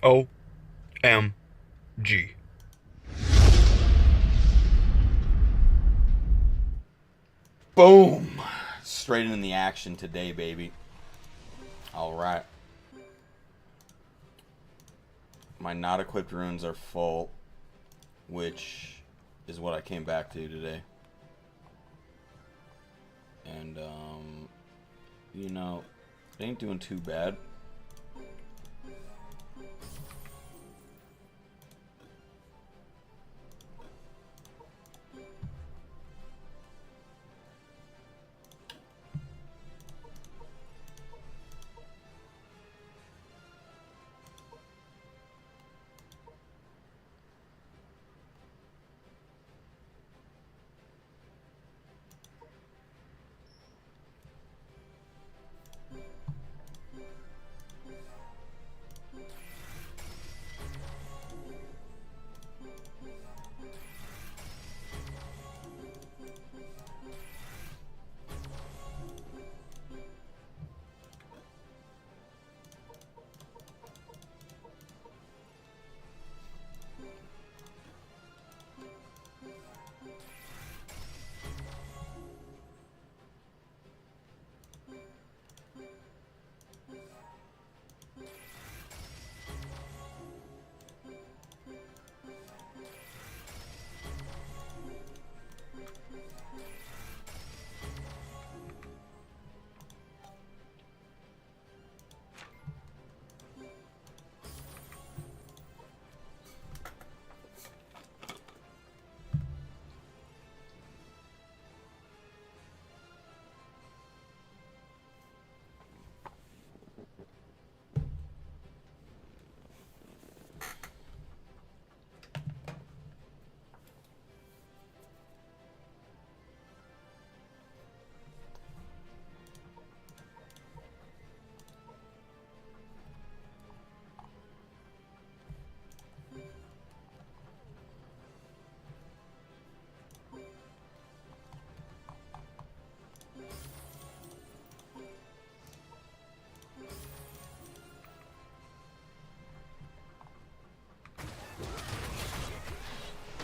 OMG. Boom! Straight in the action today, baby. Alright. My not equipped runes are full, which is what I came back to today. And, you know, it ain't doing too bad.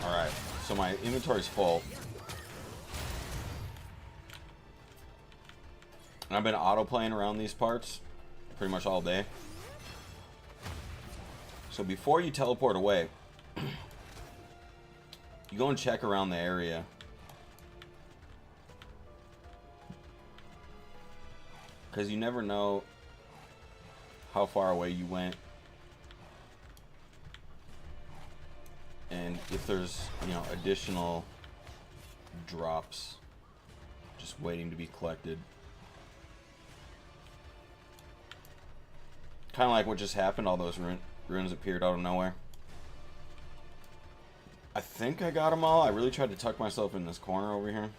Alright, so my inventory's full. And I've been auto-playing around these parts pretty much all day. So before you teleport away, you go and check around the area. Because you never know how far away you went. And if there's, you know, additional drops just waiting to be collected. Kind of like what just happened, all those runes appeared out of nowhere. I think I got them all. I really tried to tuck myself in this corner over here.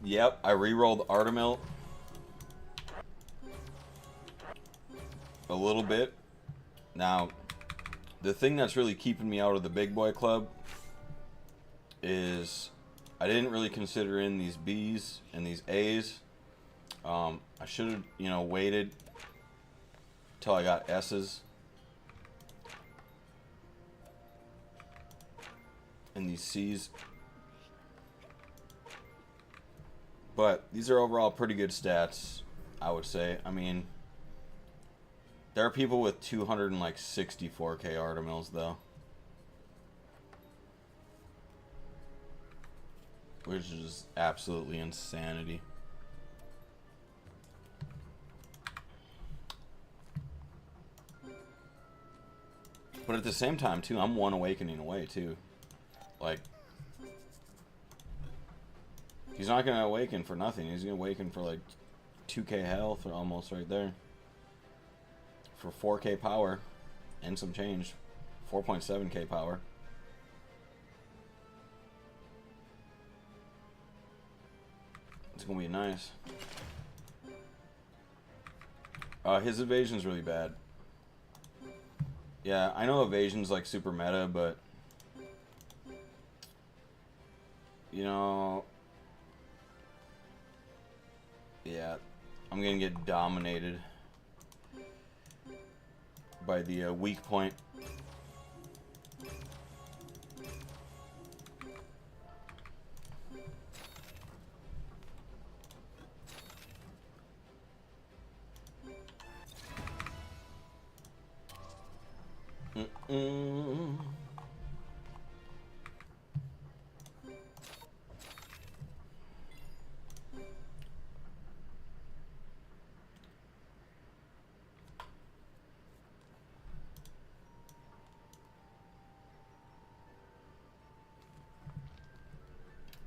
Yep, I re-rolled ARTAMIEL a little bit. Now, the thing that's really keeping me out of the big boy club is I didn't really consider in these B's and these A's. I should have, you know, waited till I got S's. in these C's. But these are overall pretty good stats, I would say. I mean, there are people with 264k ARTAMIELs though, which is absolutely insanity. But at the same time, too, I'm one awakening away, too. Like, he's not going to awaken for nothing. He's going to awaken for, like, 2k health, or almost right there. For 4k power, and some change. 4.7k power. It's going to be nice. His evasion's really bad. Yeah, I know evasion's like super meta, but you know, yeah, I'm gonna get dominated by the weak point.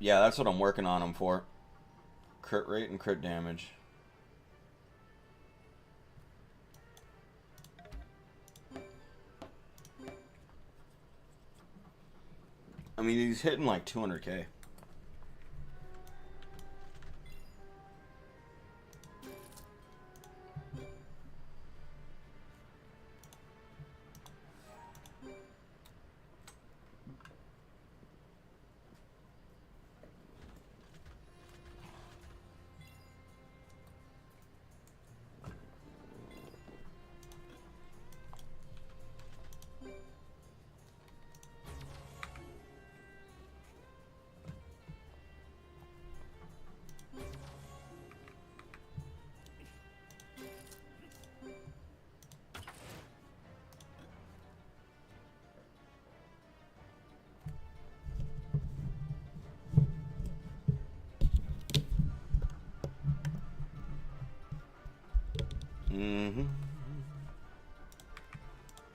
Yeah, that's what I'm working on him for. Crit rate and crit damage. I mean, he's hitting like 200k.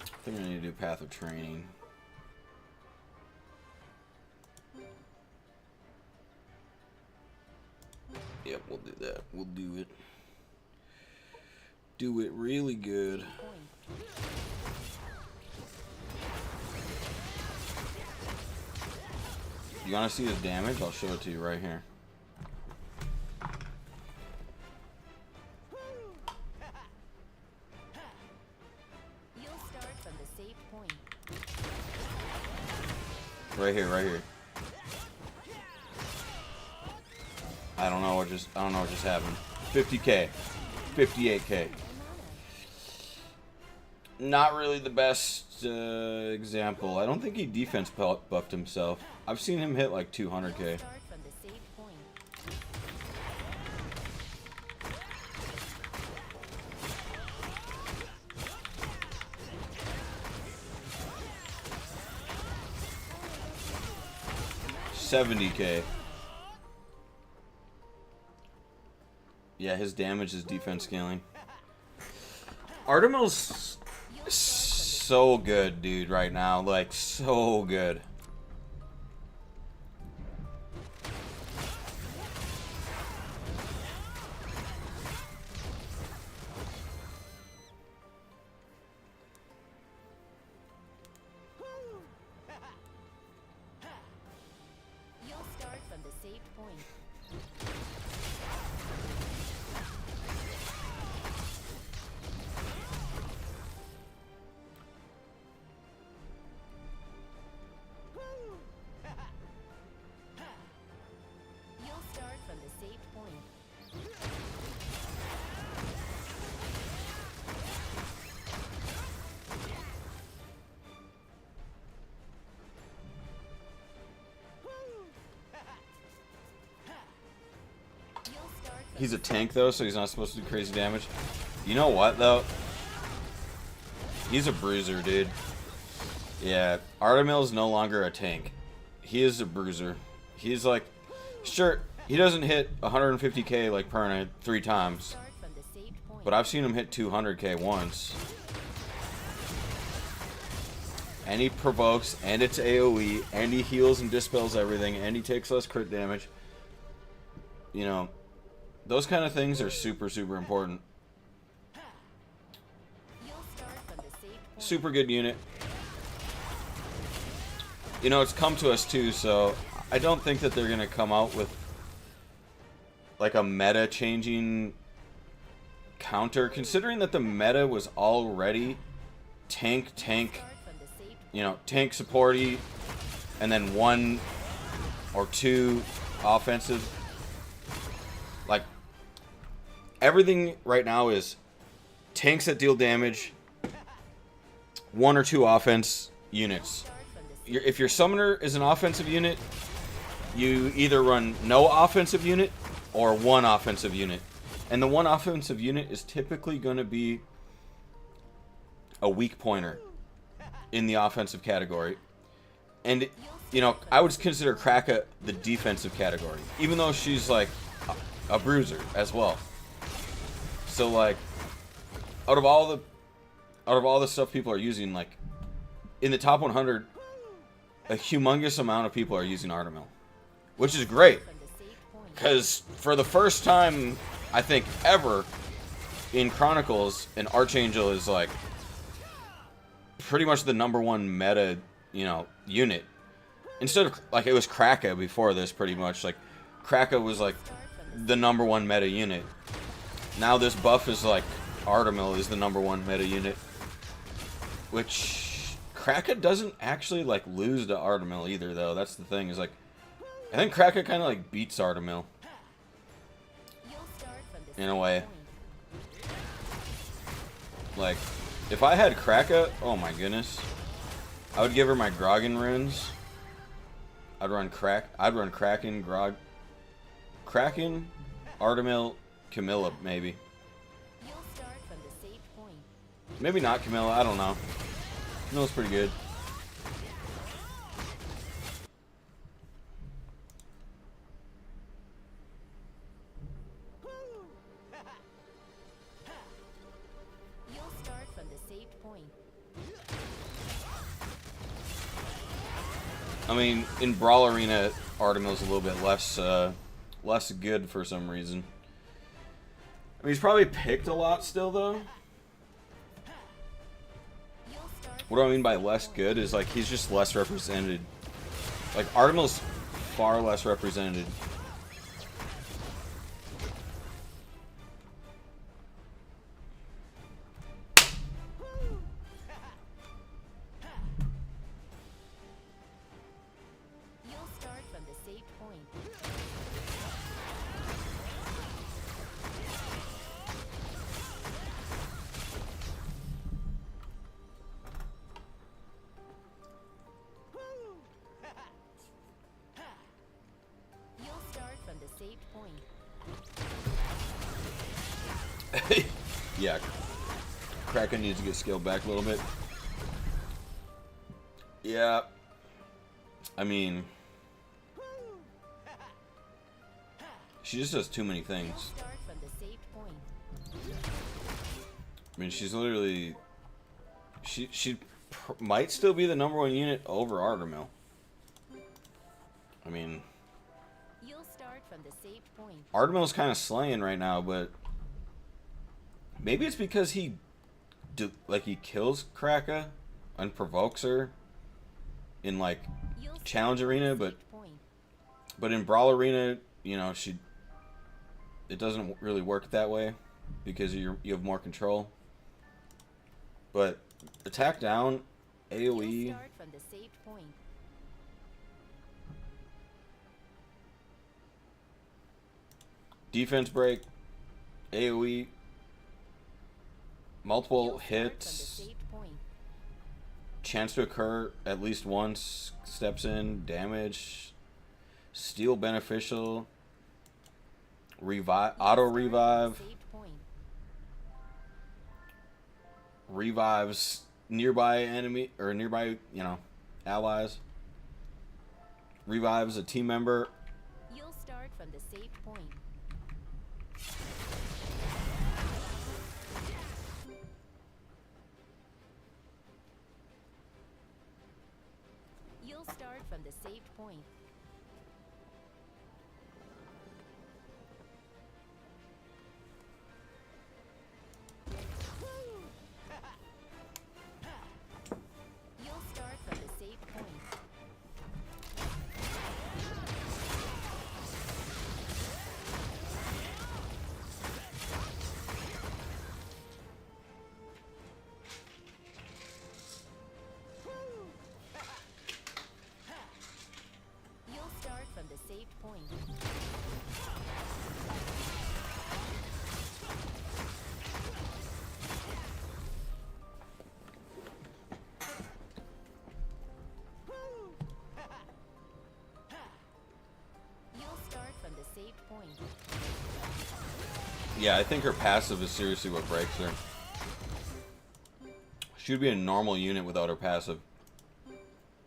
I think I need to do Path of Training. Yep, we'll do that. We'll do it. Do it really good. You want to see his damage? I'll show it to you right here. Right here, right here. I don't know what just happened. 50k, 58k. Not really the best example. I don't think he defense buffed himself. I've seen him hit like 200k. 70k. Yeah, his damage is defense scaling. ARTAMIEL's so good, dude, right now. Like, so good. He's a tank, though, so he's not supposed to do crazy damage. You know what, though? He's a bruiser, dude. Yeah, ARTAMIEL is no longer a tank. He is a bruiser. He's like... Sure, he doesn't hit 150k like Perna 3 times. But I've seen him hit 200k once. And he provokes, and it's AoE, and he heals and dispels everything, and he takes less crit damage. You know, those kind of things are super, super important. Super good unit. You know, it's come to us too, so I don't think that they're going to come out with like a meta changing counter, considering that the meta was already tank, you know, tank supporty, and then 1 or 2 offensive. Like, everything right now is tanks that deal damage, 1 or 2 offense units. If your summoner is an offensive unit, you either run no offensive unit or 1 offensive unit. And the 1 offensive unit is typically going to be a weak pointer in the offensive category. And, you know, I would consider Kraka the defensive category, even though she's like a bruiser as well. So, like, out of all the stuff people are using, like, in the top 100, a humongous amount of people are using ARTAMIEL, which is great, because for the first time, I think, ever in Chronicles, an Archangel is like pretty much the #1 meta, you know, unit. Instead of, like, it was Kraka before this, pretty much. Like, Kraka was like the #1 meta unit. Now this buff is like ARTAMIEL is the #1 meta unit, which Kraka doesn't actually like lose to ARTAMIEL either, though. That's the thing, is like, I think Kraka kind of like beats ARTAMIEL in a way. Like, if I had Kraka, oh my goodness, I would give her my Grogan runes. I'd run Kraken, Kraken, ARTAMIEL, Camilla, maybe. Maybe not Camilla, I don't know. Camilla's pretty good. I mean, in Brawl Arena, ARTAMIEL's a little bit less good for some reason. I mean, he's probably picked a lot still, though. What do I mean by less good is, like, he's just less represented. Like, ARTAMIEL's far less represented. Yeah, Kraken needs to get scaled back a little bit. Yeah, I mean, she just does too many things. I mean, she's literally, she might still be the #1 unit over ARTAMIEL. I mean, ARTAMIEL's kind of slaying right now, but maybe it's because he kills Kraka and provokes her in, like, challenge arena, but in Brawl Arena, you know, it doesn't really work that way because you have more control. But attack down, AoE. Defense break, AoE. Multiple hits, chance to occur at least once, steps in, damage, steal beneficial, Auto revive. Revives nearby enemy or nearby, you know, allies. Revives a team member. You'll start from the safe point. You'll start from the safe point. You'll start from the safe point. You'll start from the safe point. You'll start from the safe point. Yeah, I think her passive is seriously what breaks her. She would be a normal unit without her passive.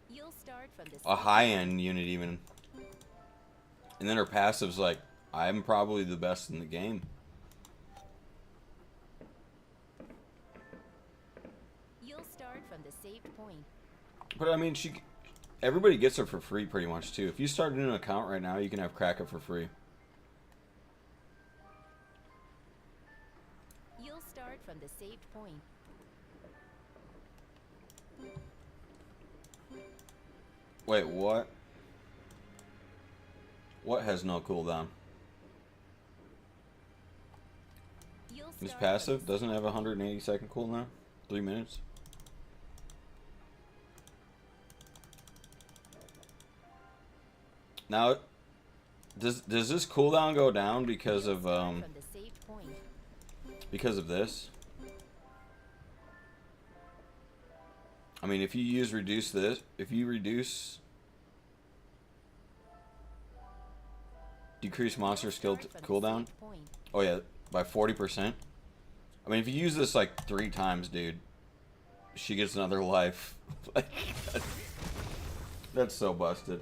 You'll start from the A high-end unit even. And then her passive's like, I'm probably the best in the game. You'll start from the safe point. But I mean, everybody gets her for free pretty much too. If you start a new account right now, you can have Kraken for free. You'll start from the safe point. Wait, what? What has no cooldown? You'll His start passive doesn't have a 180-second cooldown? 3 minutes? Now, does this cooldown go down because of from the safe point. because of this? I mean, if you use reduce this, if you reduce decrease monster skill cooldown, oh yeah, by 40%. I mean, if you use this like 3 times, dude, she gets another life. Like, that's so busted.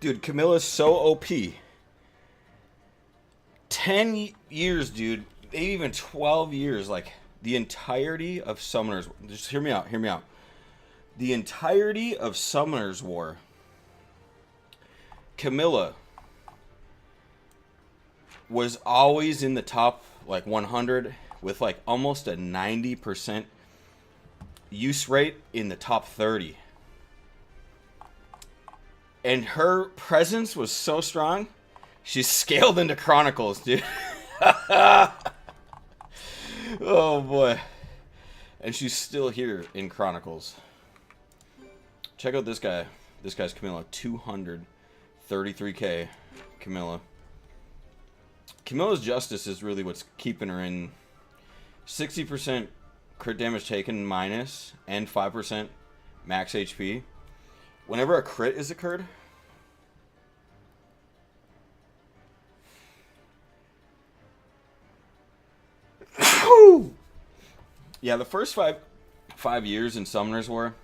Dude, Camilla's so OP. 10 years, dude. Maybe even 12 years. Like, the entirety of Summoner's... Just hear me out. Hear me out. The entirety of Summoner's War. Camilla was always in the top, like, 100 with, like, almost a 90% use rate in the top 30. And her presence was so strong, she scaled into Chronicles, dude. Oh, boy. And she's still here in Chronicles. Check out this guy. This guy's Camilla. 233k Camilla. Camilla's Justice is really what's keeping her in. 60% crit damage taken minus and 5% max HP. Whenever a crit is occurred, yeah, the first five years in Summoner's War,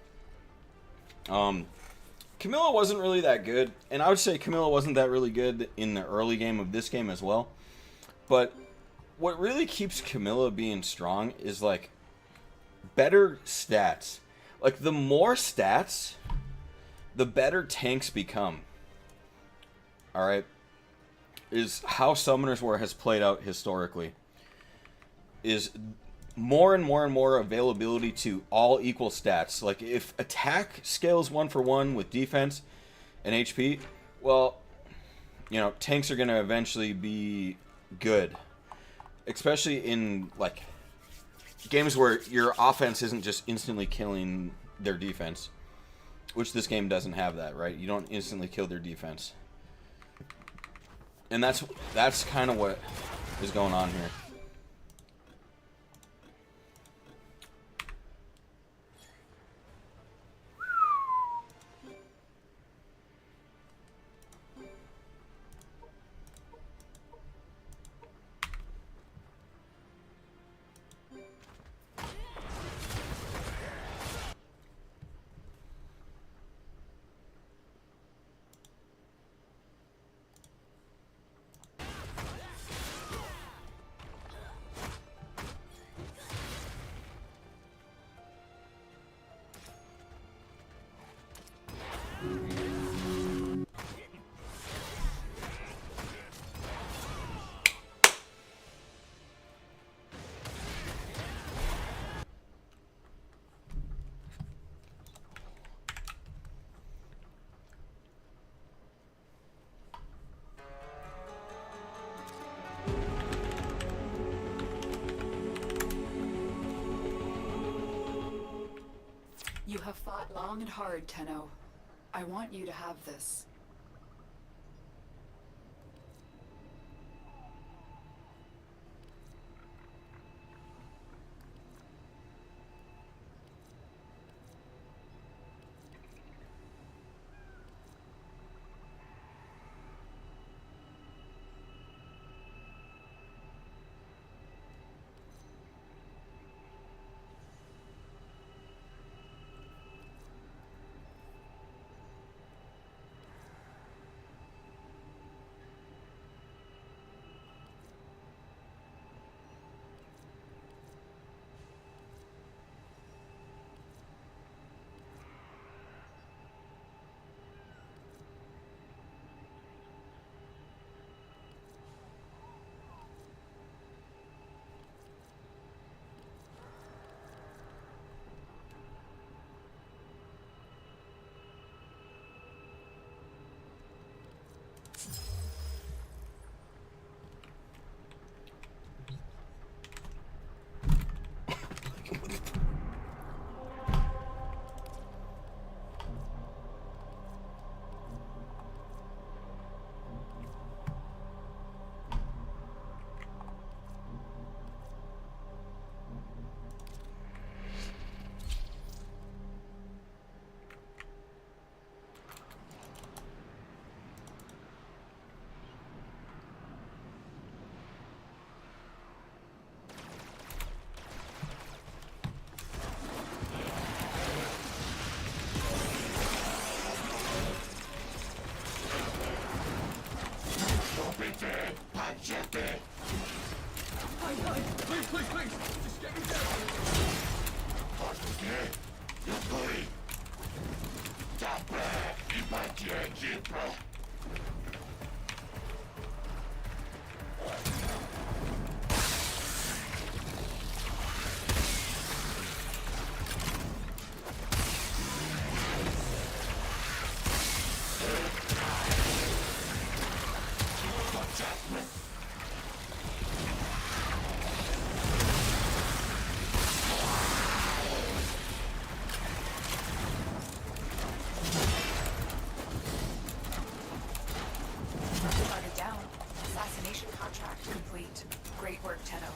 Camilla wasn't really that good, and I would say Camilla wasn't that really good in the early game of this game as well. But what really keeps Camilla being strong is like better stats. Like the more stats, the better tanks become. Alright? Is how Summoner's War has played out historically. Is more and more and more availability to all equal stats. Like if attack scales 1-for-1 with defense and HP, well, you know, tanks are going to eventually be good. Especially in like games where your offense isn't just instantly killing their defense. Which this game doesn't have that, right? You don't instantly kill their defense. And that's kind of what is going on here. You have fought long and hard, Tenno. I want you to have this. Please, please, please! Just get me down! Target down. Assassination contract complete. Great work, Tenno.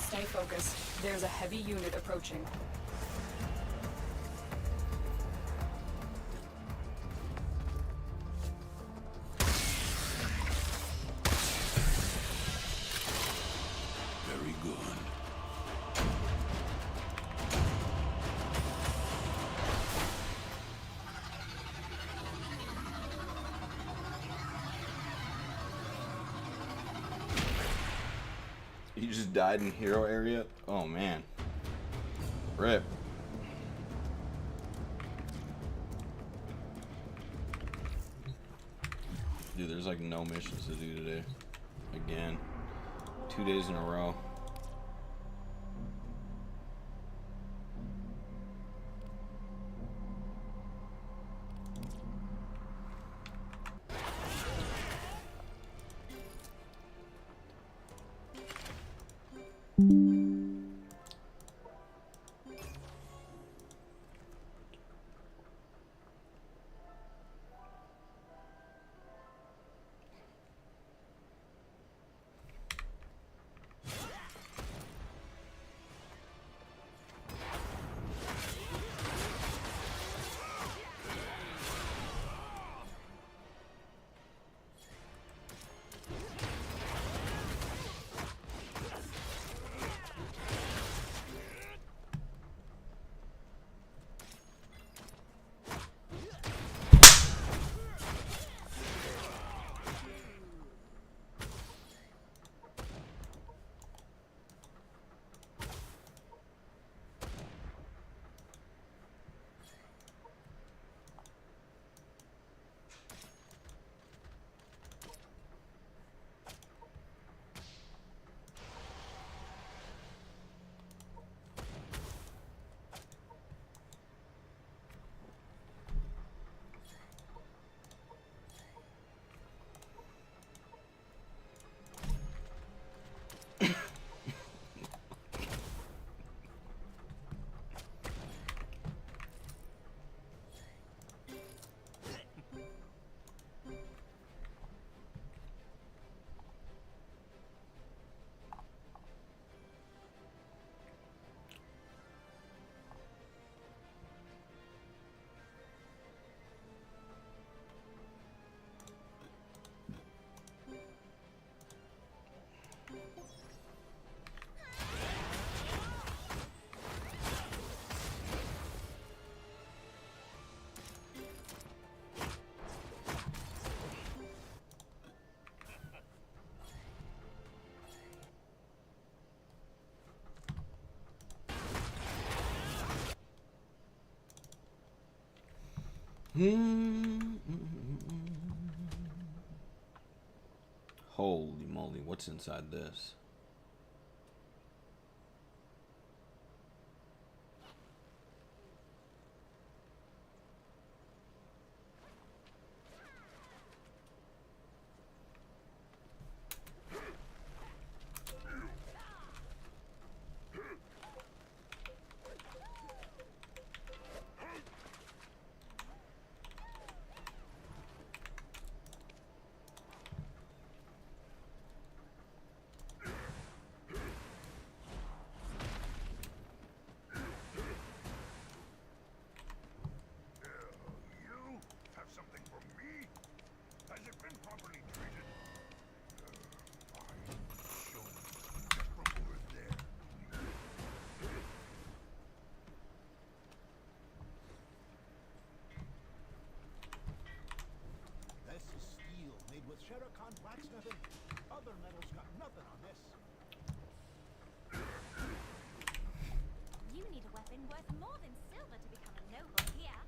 Stay focused. There's a heavy unit approaching. Very good. You just died in hero area? Oh man. Rip. Dude, there's like no missions to do today. Again. 2 days in a row. Holy moly, what's inside this? Cherokon blacksmithing. Other metals got nothing on this. You need a weapon worth more than silver to become a noble here.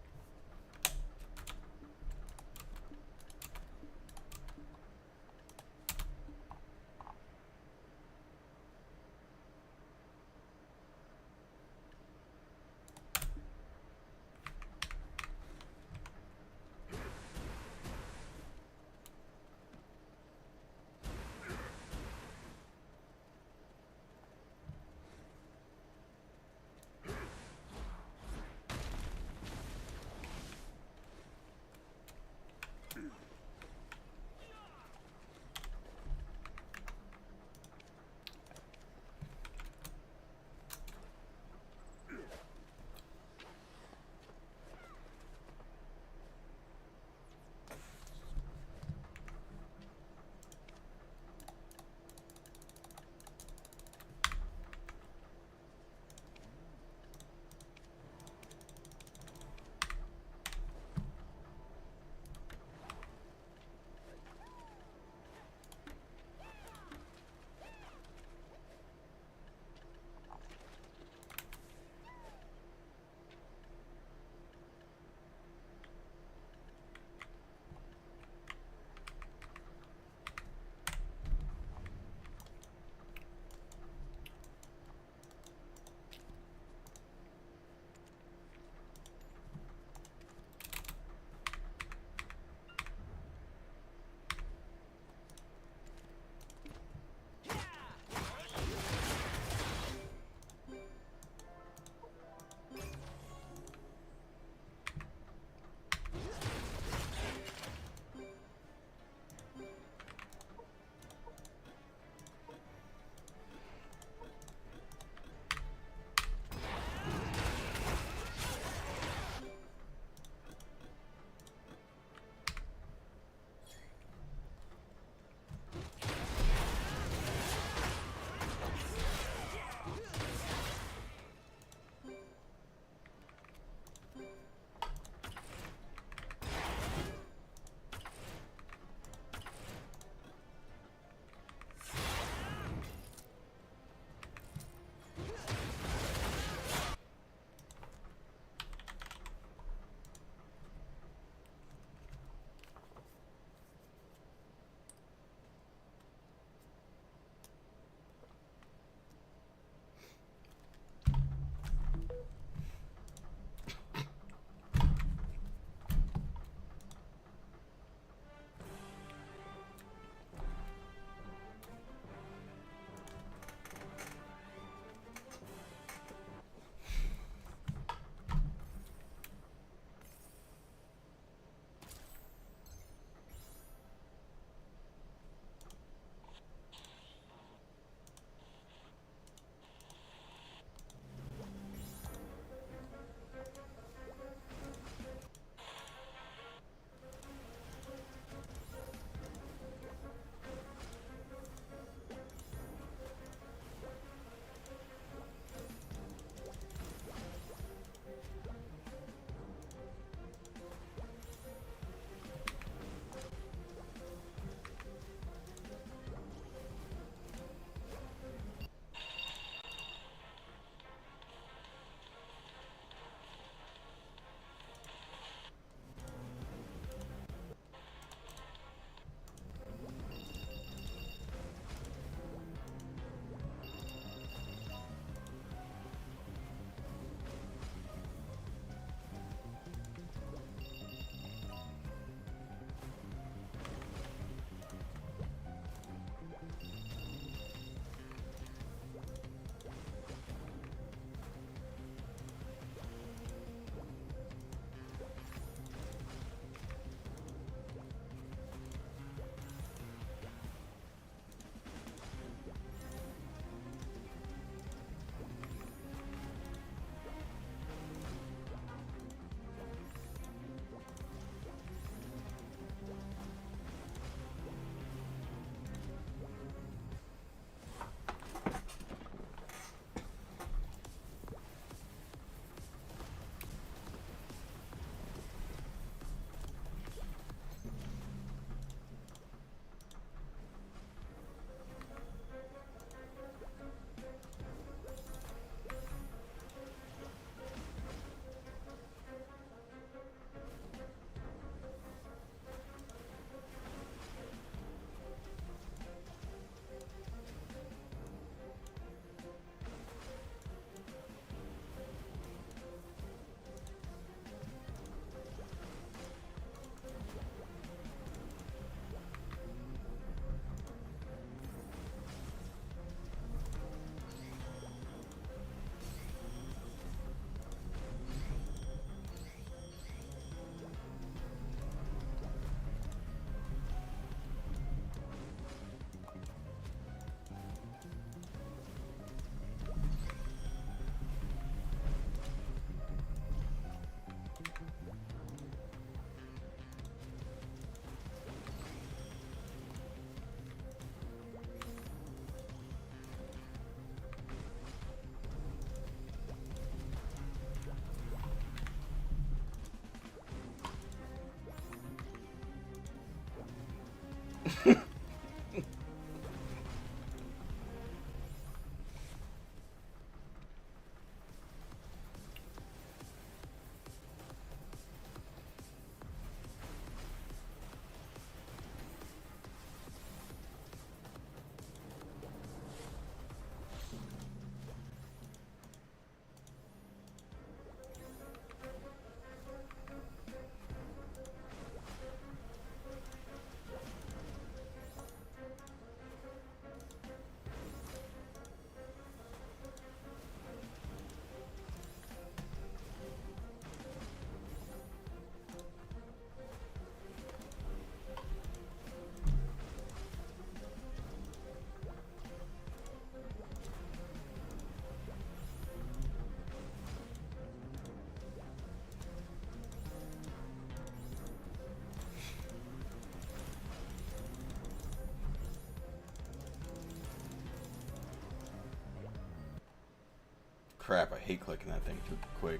Crap, I hate clicking that thing too quick.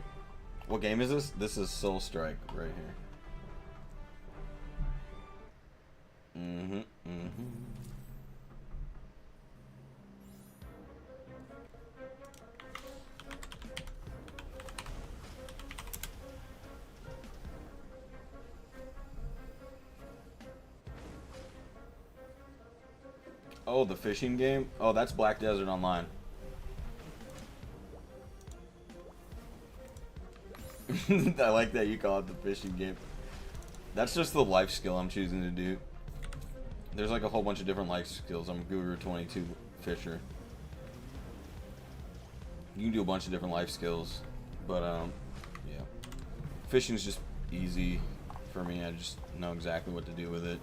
What game is this? This is Soul Strike right here. Oh, the fishing game? Oh, that's Black Desert Online. I like that you call it the fishing game. That's just the life skill I'm choosing to do. There's like a whole bunch of different life skills. I'm Guru 22 Fisher. You can do a bunch of different life skills, but yeah. Fishing's just easy for me. I just know exactly what to do with it.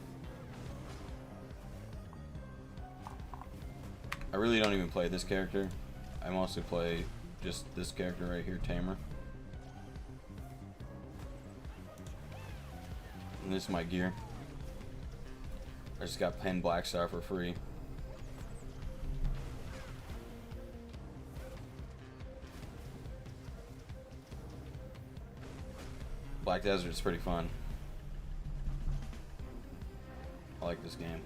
I really don't even play this character. I mostly play just this character right here, Tamer. And this is my gear. I just got Pen Black Star for free. Black Desert's pretty fun. I like this game.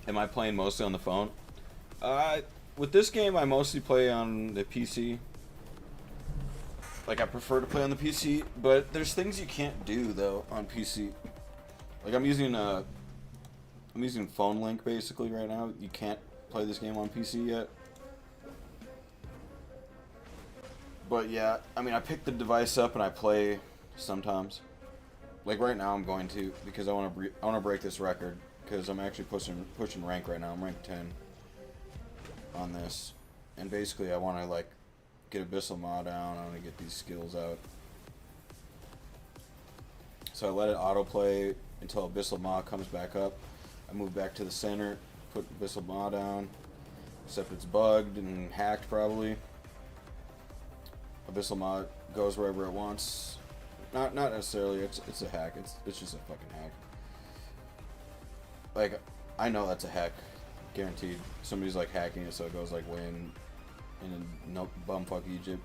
Am I playing mostly on the phone? With this game, I mostly play on the PC. Like, I prefer to play on the PC, but there's things you can't do, though, on PC. Like, I'm using Phone Link, basically, right now. You can't play this game on PC yet. But, yeah, I mean, I pick the device up and I play sometimes. Like, right now I'm going to, because I want to break this record. Because I'm actually pushing rank right now. I'm rank 10 on this. And basically, I want to, like, get Abyssal Maw down. I want to get these skills out. So I let it autoplay until Abyssal Maw comes back up. I move back to the center, put Abyssal Maw down. Except it's bugged and hacked, probably. Abyssal Maw goes wherever it wants. Not necessarily. It's a hack. It's just a fucking hack. Like, I know that's a hack, guaranteed. Somebody's like hacking it so it goes like way in no bumfuck Egypt.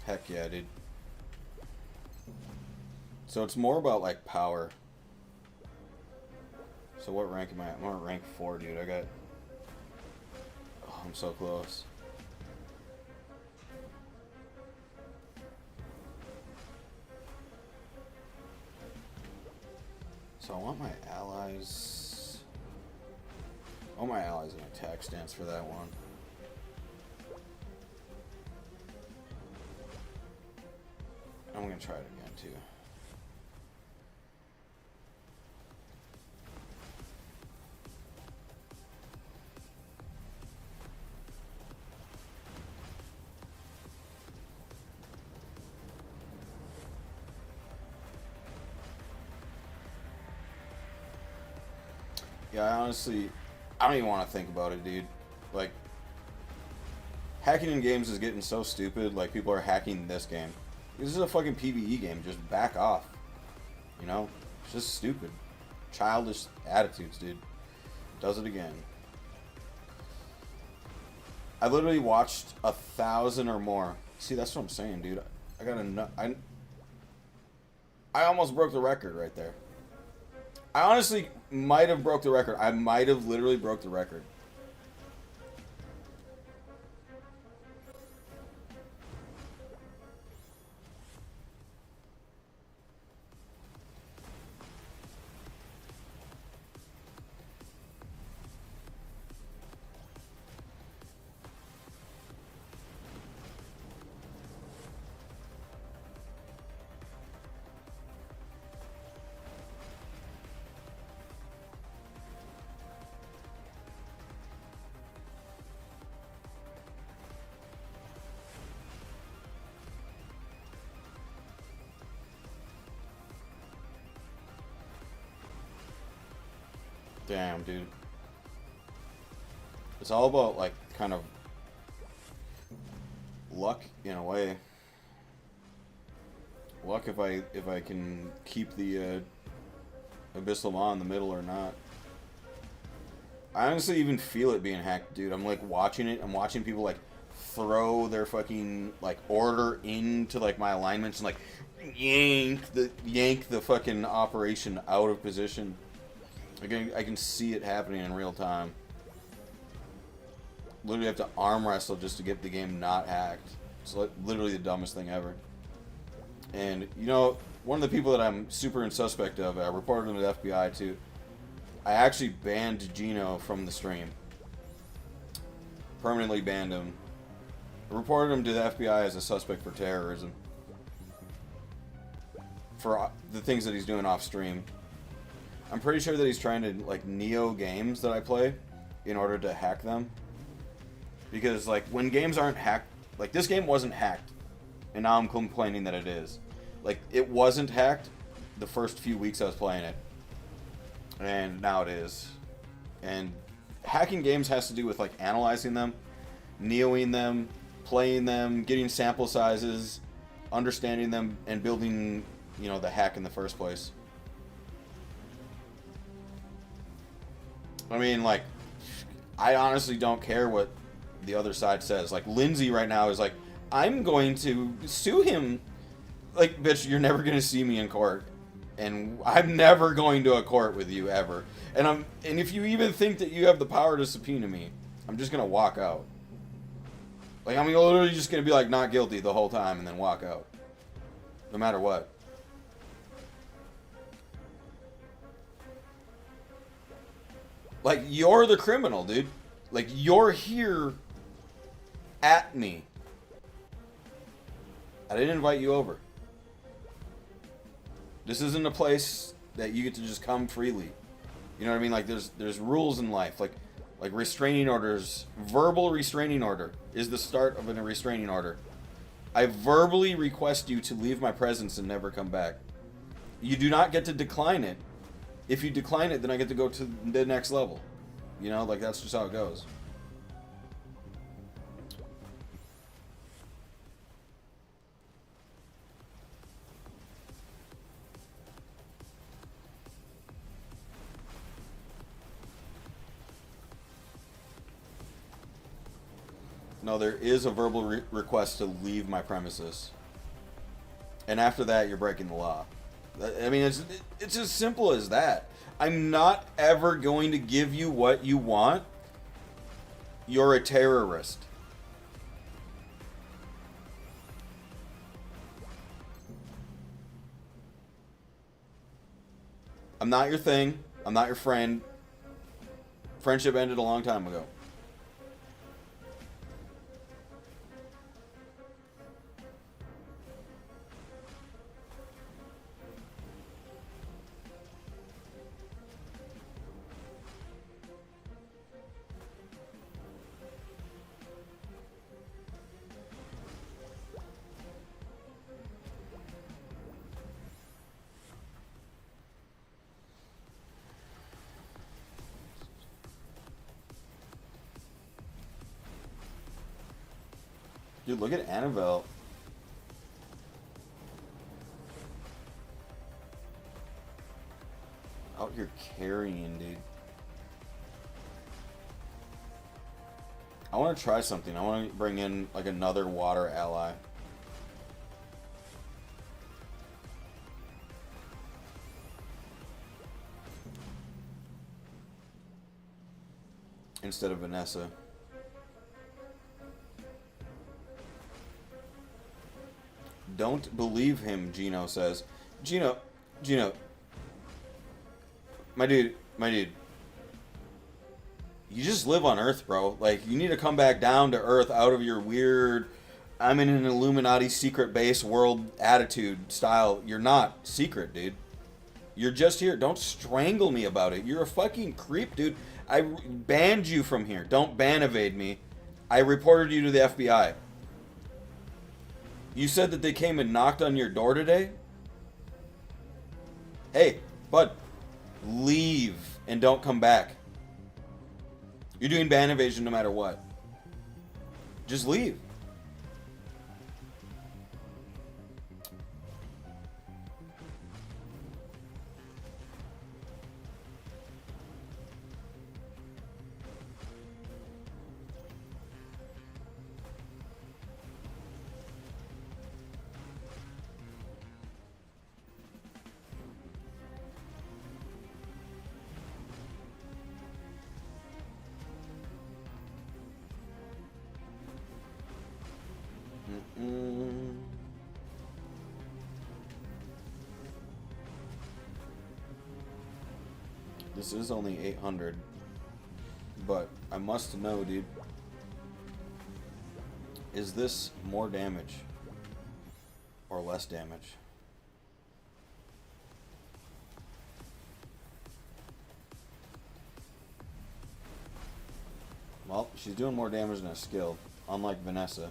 Heck yeah, dude. So it's more about like power. So what rank am I at? I'm at rank 4, dude. Oh, I'm so close. So I want my allies. I want my allies in attack stance for that one. I'm gonna try it again too. Yeah, I don't even want to think about it, dude. Like, hacking in games is getting so stupid. Like, people are hacking this game. This is a fucking PvE game. Just back off. You know? It's just stupid. Childish attitudes, dude. Does it again. I literally watched 1,000 or more. See, that's what I'm saying, dude. I almost broke the record right there. I honestly might have broke the record. I might have literally broke the record. Damn, dude. It's all about, like, kind of luck in a way. Luck if I can keep the Abyssal Maw in the middle or not. I honestly even feel it being hacked, dude. I'm like watching it. I'm watching people like throw their fucking like order into like my alignments and like yank the fucking operation out of position. I can see it happening in real time. Literally have to arm wrestle just to get the game not hacked. It's like literally the dumbest thing ever. And, you know, one of the people that I'm super in suspect of, I reported him to the FBI too. I actually banned Gino from the stream. Permanently banned him. I reported him to the FBI as a suspect for terrorism. For the things that he's doing off stream. I'm pretty sure that he's trying to, like, neo games that I play in order to hack them. Because, like, when games aren't hacked... Like, this game wasn't hacked. And now I'm complaining that it is. Like, it wasn't hacked the first few weeks I was playing it. And now it is. And hacking games has to do with, like, analyzing them, neoing them, playing them, getting sample sizes, understanding them, and building, you know, the hack in the first place. I mean, like, I honestly don't care what the other side says. Like, Lindsay right now is like, I'm going to sue him. Like, bitch, you're never gonna see me in court, and I'm never going to a court with you ever. And if you even think that you have the power to subpoena me, I'm just gonna walk out. Like, I'm literally just gonna be like, not guilty the whole time, and then walk out, no matter what. Like, you're the criminal, dude. Like, you're here at me. I didn't invite you over. This isn't a place that you get to just come freely. You know what I mean? Like, there's rules in life. Like restraining orders. Verbal restraining order is the start of a restraining order. I verbally request you to leave my presence and never come back. You do not get to decline it. If you decline it, then I get to go to the next level. You know, like, that's just how it goes. No, there is a verbal request to leave my premises. And after that, you're breaking the law. I mean, it's as simple as that. I'm not ever going to give you what you want. You're a terrorist. I'm not your thing. I'm not your friend. Friendship ended a long time ago. Dude, look at Annabelle. Out here carrying, dude. I want to try something. I want to bring in, like, another water ally. Instead of Vanessa. Don't believe him, Gino says. Gino, my dude, you just live on Earth, bro. Like, you need to come back down to Earth out of your weird, I'm in an Illuminati secret base world attitude style. You're not secret, dude. You're just here. Don't strangle me about it. You're a fucking creep, dude. I banned you from here. Don't ban evade me. I reported you to the FBI. You said that they came and knocked on your door today? Hey, bud, leave and don't come back. You're doing ban evasion no matter what. Just leave. This is only 800, but I must know, dude. Is this more damage or less damage? Well, she's doing more damage than a skill, unlike Vanessa.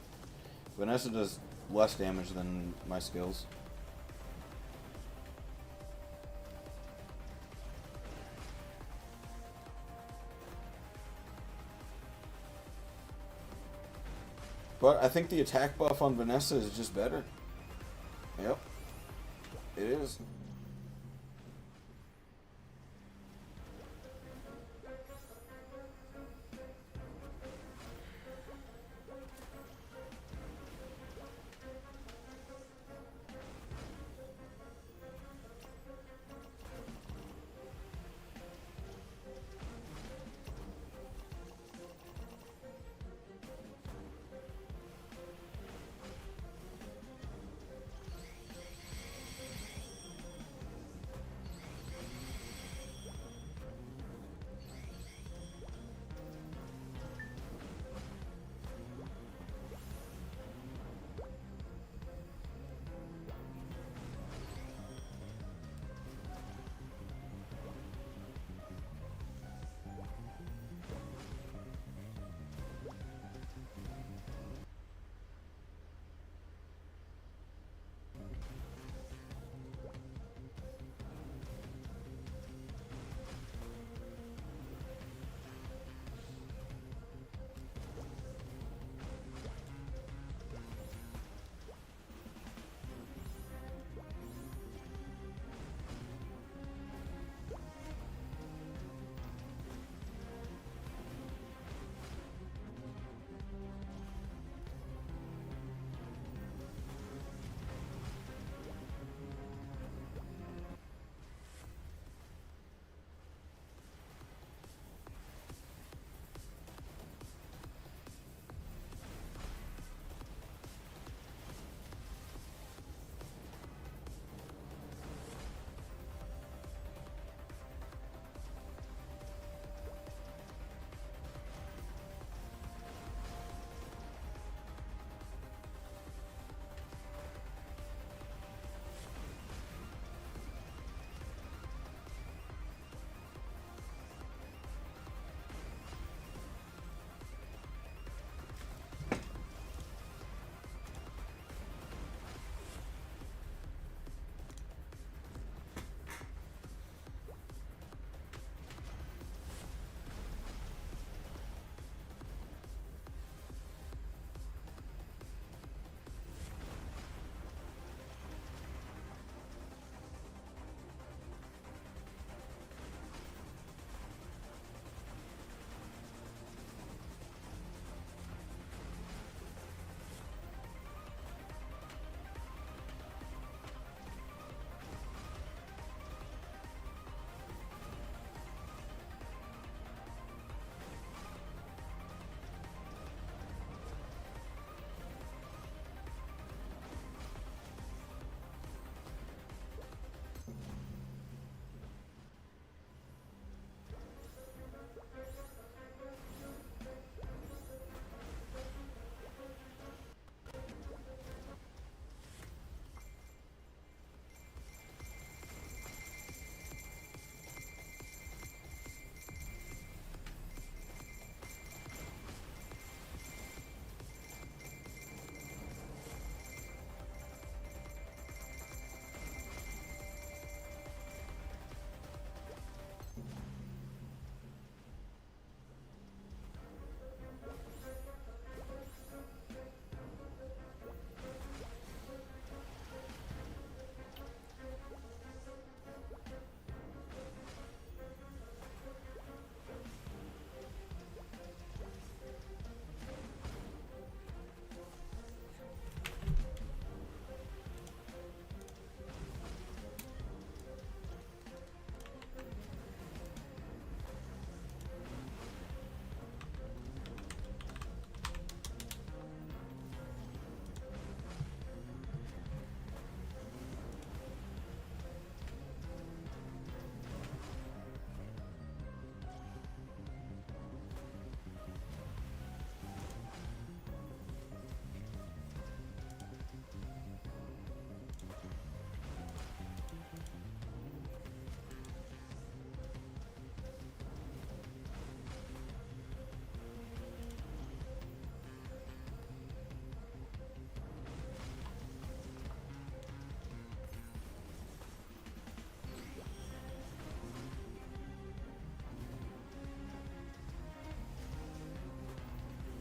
Vanessa does less damage than my skills. But I think the attack buff on Vanessa is just better. Yep. It is.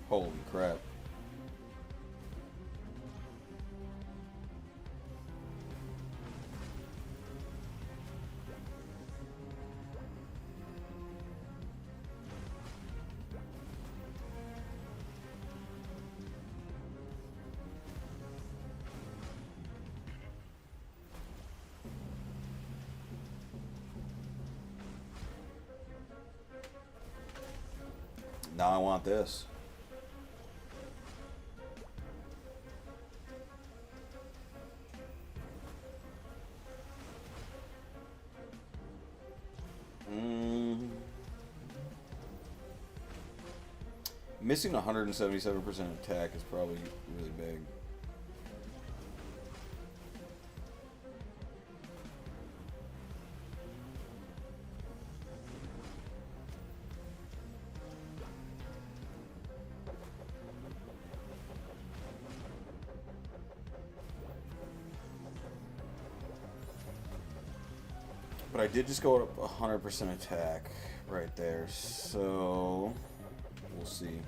Holy crap. Now I want this. Missing 177% attack is probably really big. But I did just go up 100% attack right there, so we'll see.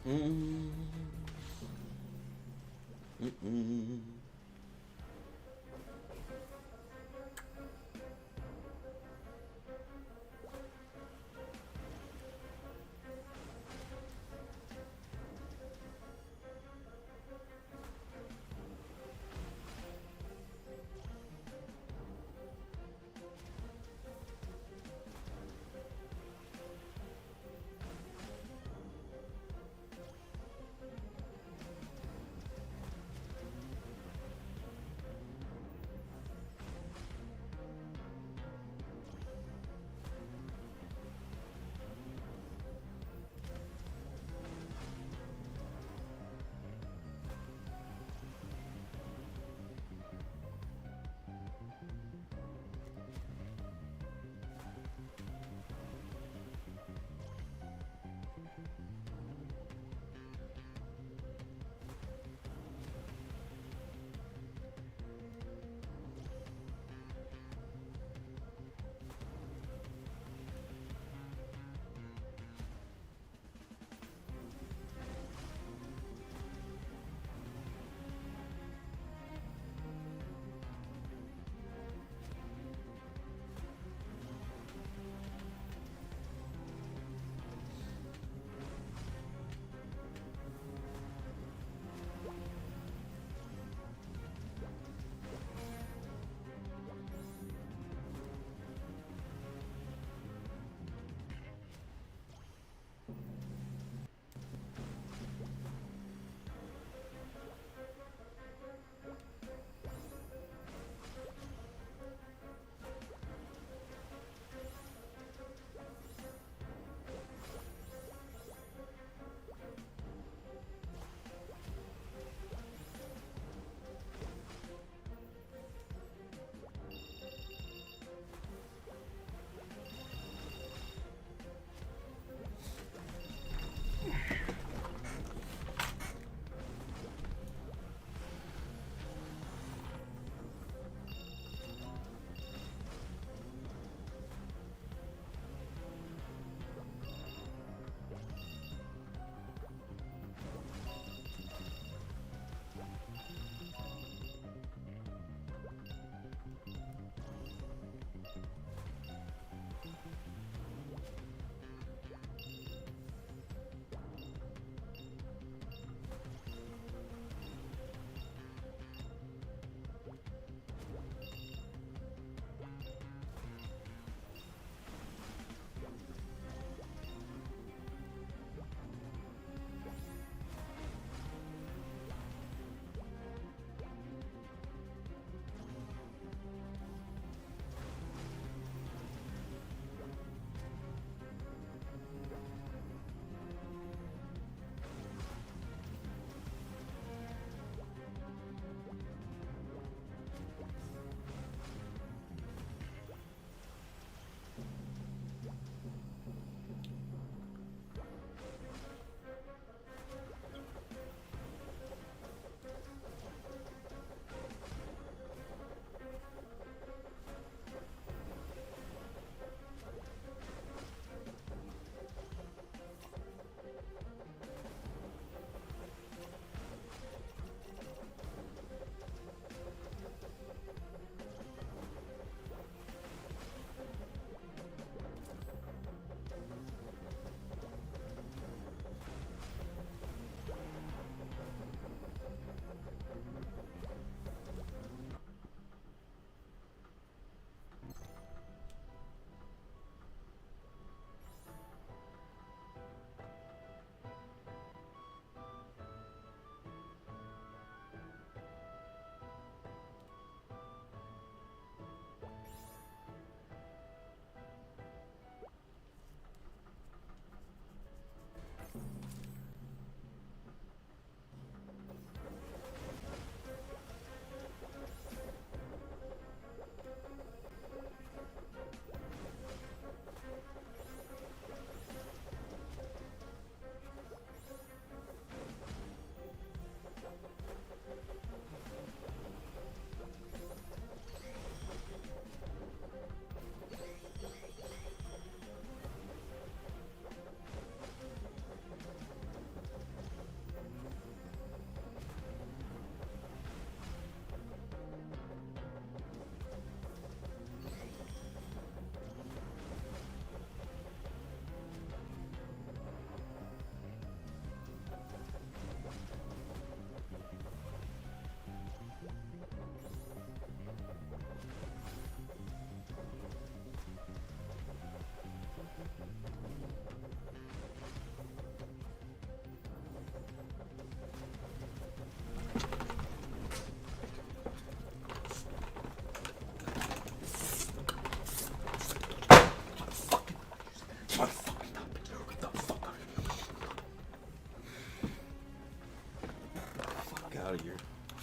Mm. Mm-mm.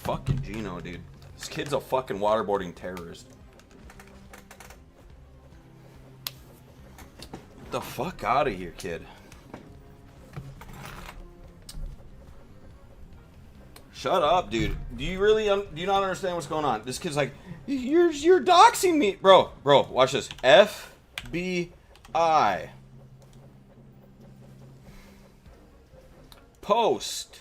Fucking Gino, dude. This kid's a fucking waterboarding terrorist. Get the fuck out of here, kid. Shut up, dude. Do you really do you not understand what's going on? This kid's like, you're doxing me, bro. Watch this. FBI. Post.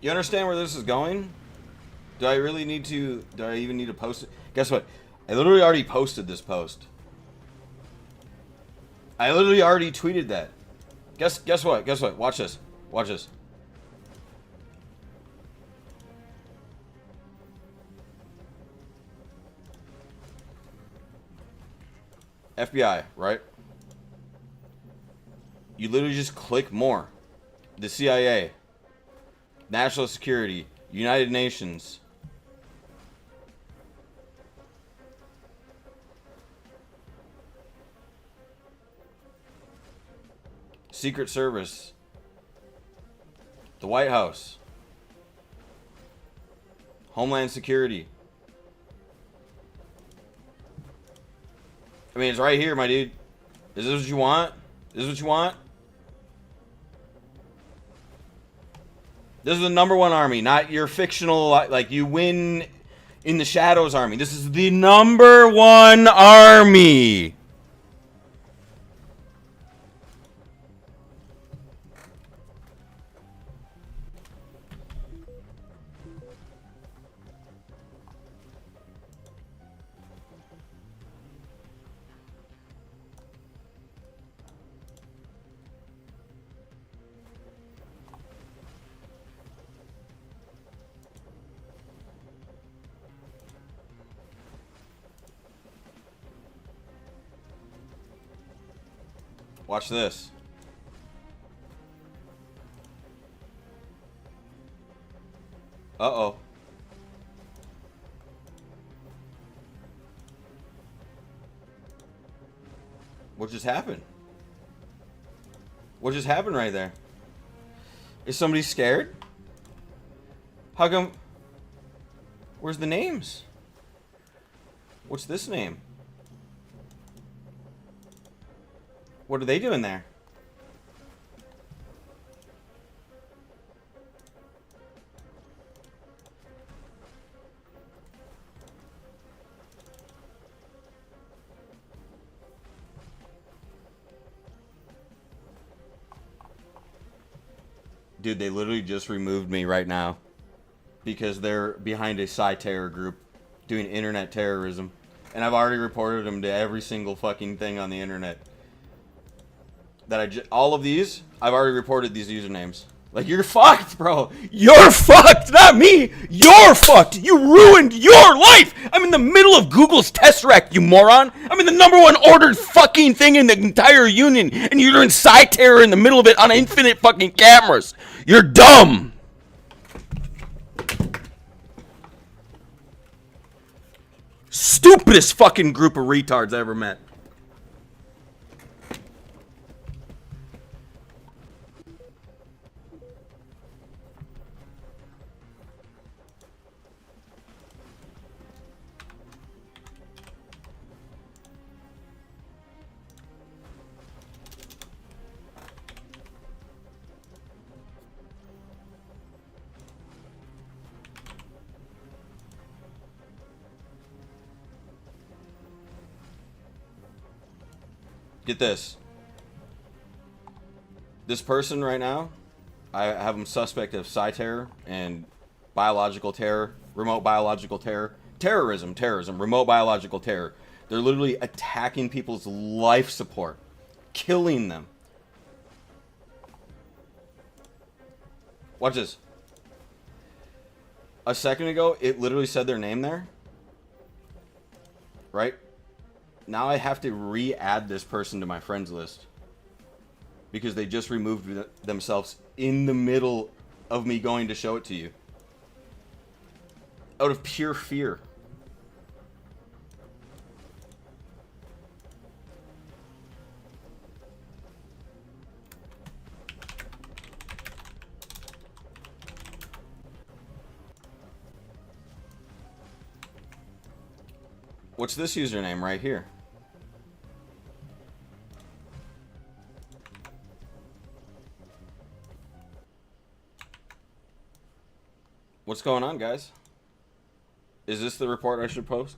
You understand where this is going? Do I really need to... Do I even need to post it? Guess what? I literally already posted this post. I literally already tweeted that. Guess what? Guess what? Watch this. Watch this. FBI, right? You literally just click more. The CIA. National Security. United Nations. Secret Service. The White House. Homeland Security. I mean, it's right here, my dude. Is this what you want? Is this what you want? This is the #1 army, not your fictional, like, you win in the shadows army. This is the #1 army. Watch this. Uh-oh. What just happened? What just happened right there? Is somebody scared? How come? Where's the names? What's this name? What are they doing there? Dude, they literally just removed me right now because they're behind a terror group doing internet terrorism. And I've already reported them to every single fucking thing on the internet. All of these, I've already reported these usernames. Like, you're fucked, bro. You're fucked, not me. You're fucked. You ruined your life. I'm in the middle of Google's Tesseract, you moron. I'm in the #1 ordered fucking thing in the entire union, and you're doing terror in the middle of it on infinite fucking cameras. You're dumb. Stupidest fucking group of retards I ever met. Get this. This person right now, I have them suspect of psi terror and biological terror, remote biological terror, terrorism, remote biological terror. They're literally attacking people's life support, killing them. Watch this. A second ago, it literally said their name there. Right? Now I have to re-add this person to my friends list. Because they just removed themselves in the middle of me going to show it to you. Out of pure fear. What's this username right here? What's going on, guys? Is this the report I should post?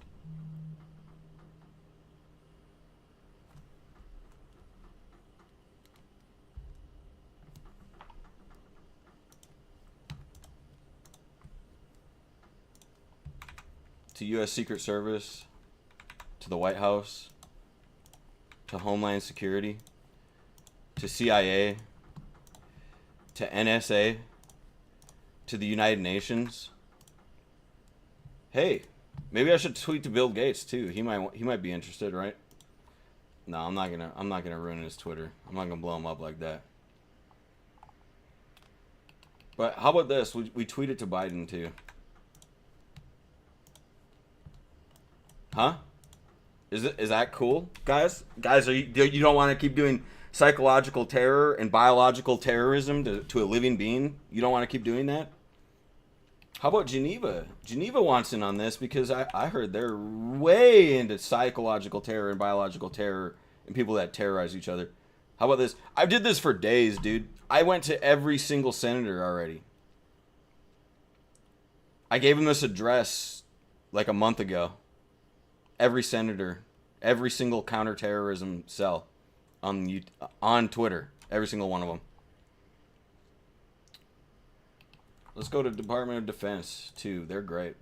To U.S. Secret Service, to the White House, to Homeland Security, to CIA, to NSA, to the United Nations. Hey, maybe I should tweet to Bill Gates too. He might be interested, right? No, I'm not gonna ruin his Twitter. I'm not gonna blow him up like that. But how about this? We tweet it to Biden too. Huh? Is that cool, guys? Guys, you don't want to keep doing psychological terror and biological terrorism to a living being? You don't want to keep doing that? How about Geneva? Geneva wants in on this because I heard they're way into psychological terror and biological terror and people that terrorize each other. How about this? I did this for days, dude. I went to every single senator already. I gave him this address like a month ago. Every senator, every single counterterrorism cell on Twitter, every single one of them. Let's go to Department of Defense too. They're great.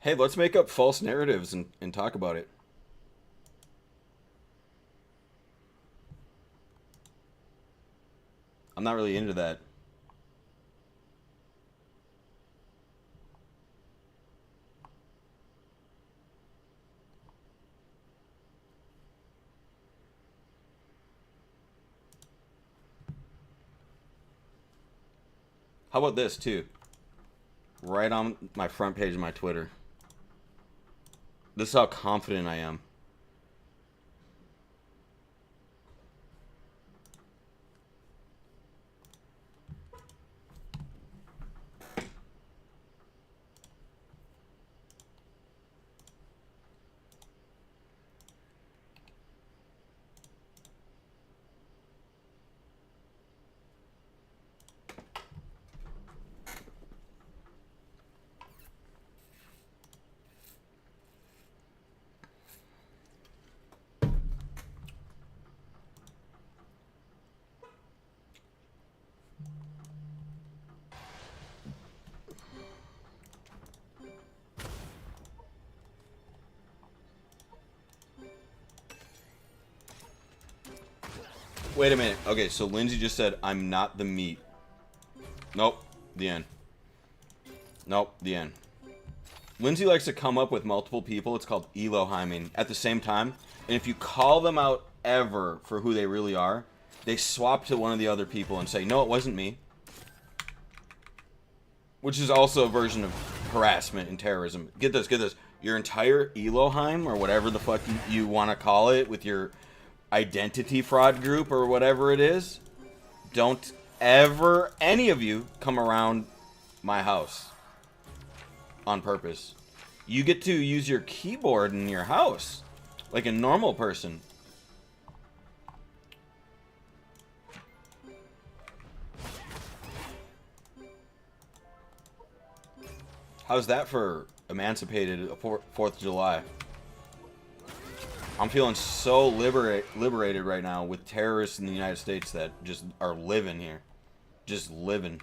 Hey, let's make up false narratives and talk about it. I'm not really into that. How about this too? Right on my front page of my Twitter. This is how confident I am. Wait a minute. Okay, so Lindsay just said, I'm not the meat. Nope. The end. Nope. The end. Lindsay likes to come up with multiple people. It's called Elohiming at the same time. And if you call them out ever for who they really are, they swap to one of the other people and say, no, it wasn't me. Which is also a version of harassment and terrorism. Get this, get this. Your entire Elohim, or whatever the fuck you want to call it, with your identity fraud group or whatever it is, don't ever, any of you, come around my house on purpose. You get to use your keyboard in your house like a normal person. How's that for emancipated 4th of July? I'm feeling so liberated right now with terrorists in the United States that just are living here. Just living.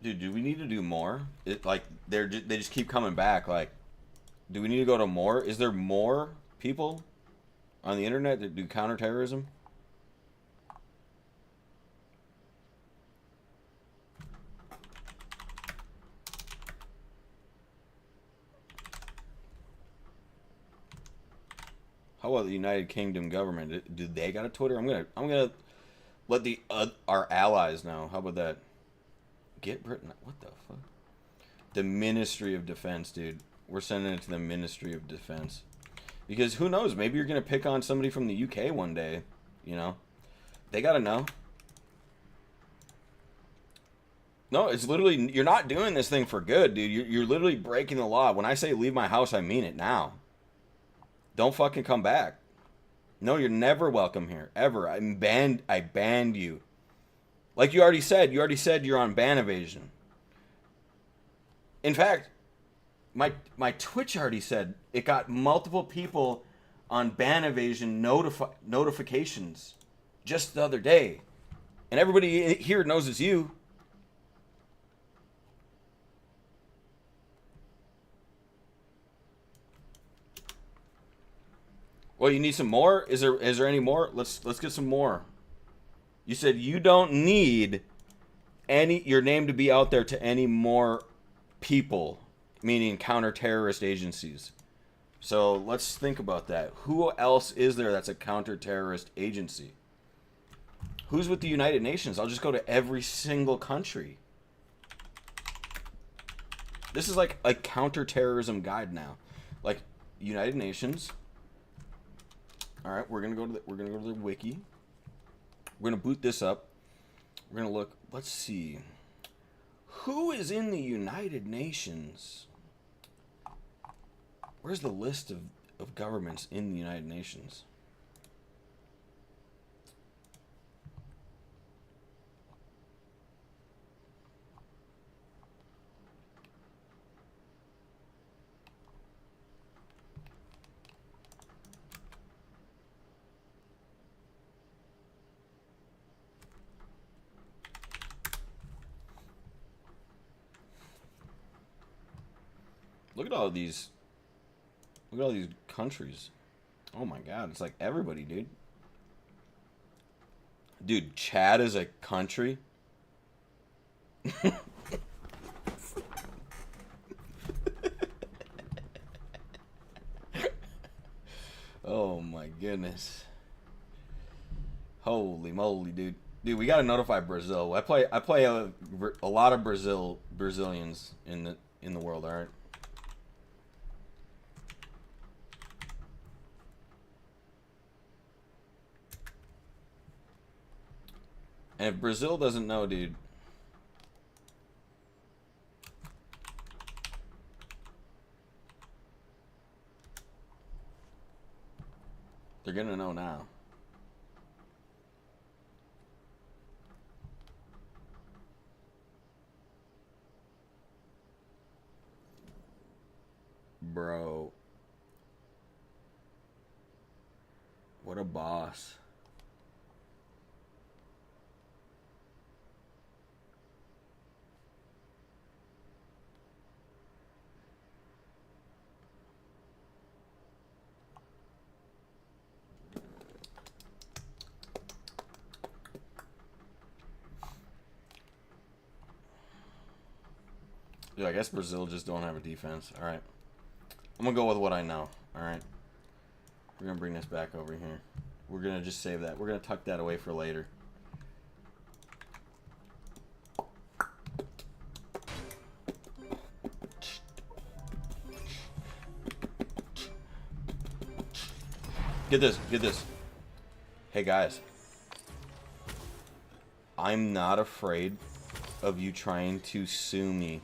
Dude, do we need to do more? It like they just keep coming back. Like, do we need to go to more? Is there more people on the internet that do counterterrorism? How about the United Kingdom government? Do they got a Twitter? I'm gonna let the our allies know. How about that? Get Britain. What the fuck? The Ministry of Defense, dude. We're sending it to the Ministry of Defense. Because who knows? Maybe you're going to pick on somebody from the UK one day. You know? They got to know. No, it's literally... You're not doing this thing for good, dude. You're literally breaking the law. When I say leave my house, I mean it now. Don't fucking come back. No, you're never welcome here. Ever. I banned you. Like you already said you're on ban evasion. In fact, my Twitch already said it got multiple people on ban evasion notifications just the other day. And everybody here knows it's you. Well, you need some more? Is there any more? Let's get some more. You said you don't need your name to be out there to any more people, meaning counter-terrorist agencies. So let's think about that. Who else is there that's a counter-terrorist agency? Who's with the United Nations? I'll just go to every single country. This is like a counter-terrorism guide now. Like United Nations. All right, we're gonna go to the wiki. We're going to boot this up. We're going to look. Let's see. Who is in the United Nations? Where's the list of governments in the United Nations? Look at all these. Look at all these countries. Oh my god, it's like everybody, dude. Dude, Chad is a country? Oh my goodness. Holy moly, dude. Dude, we gotta notify Brazil. I play a lot of Brazilians in the world, alright? And if Brazil doesn't know, dude, they're gonna know now. bro. What a boss. Yeah, I guess Brazil just don't have a defense. All right. I'm going to go with what I know. All right. We're going to bring this back over here. We're going to just save that. We're going to tuck that away for later. Get this. Get this. Hey, guys. I'm not afraid of you trying to sue me.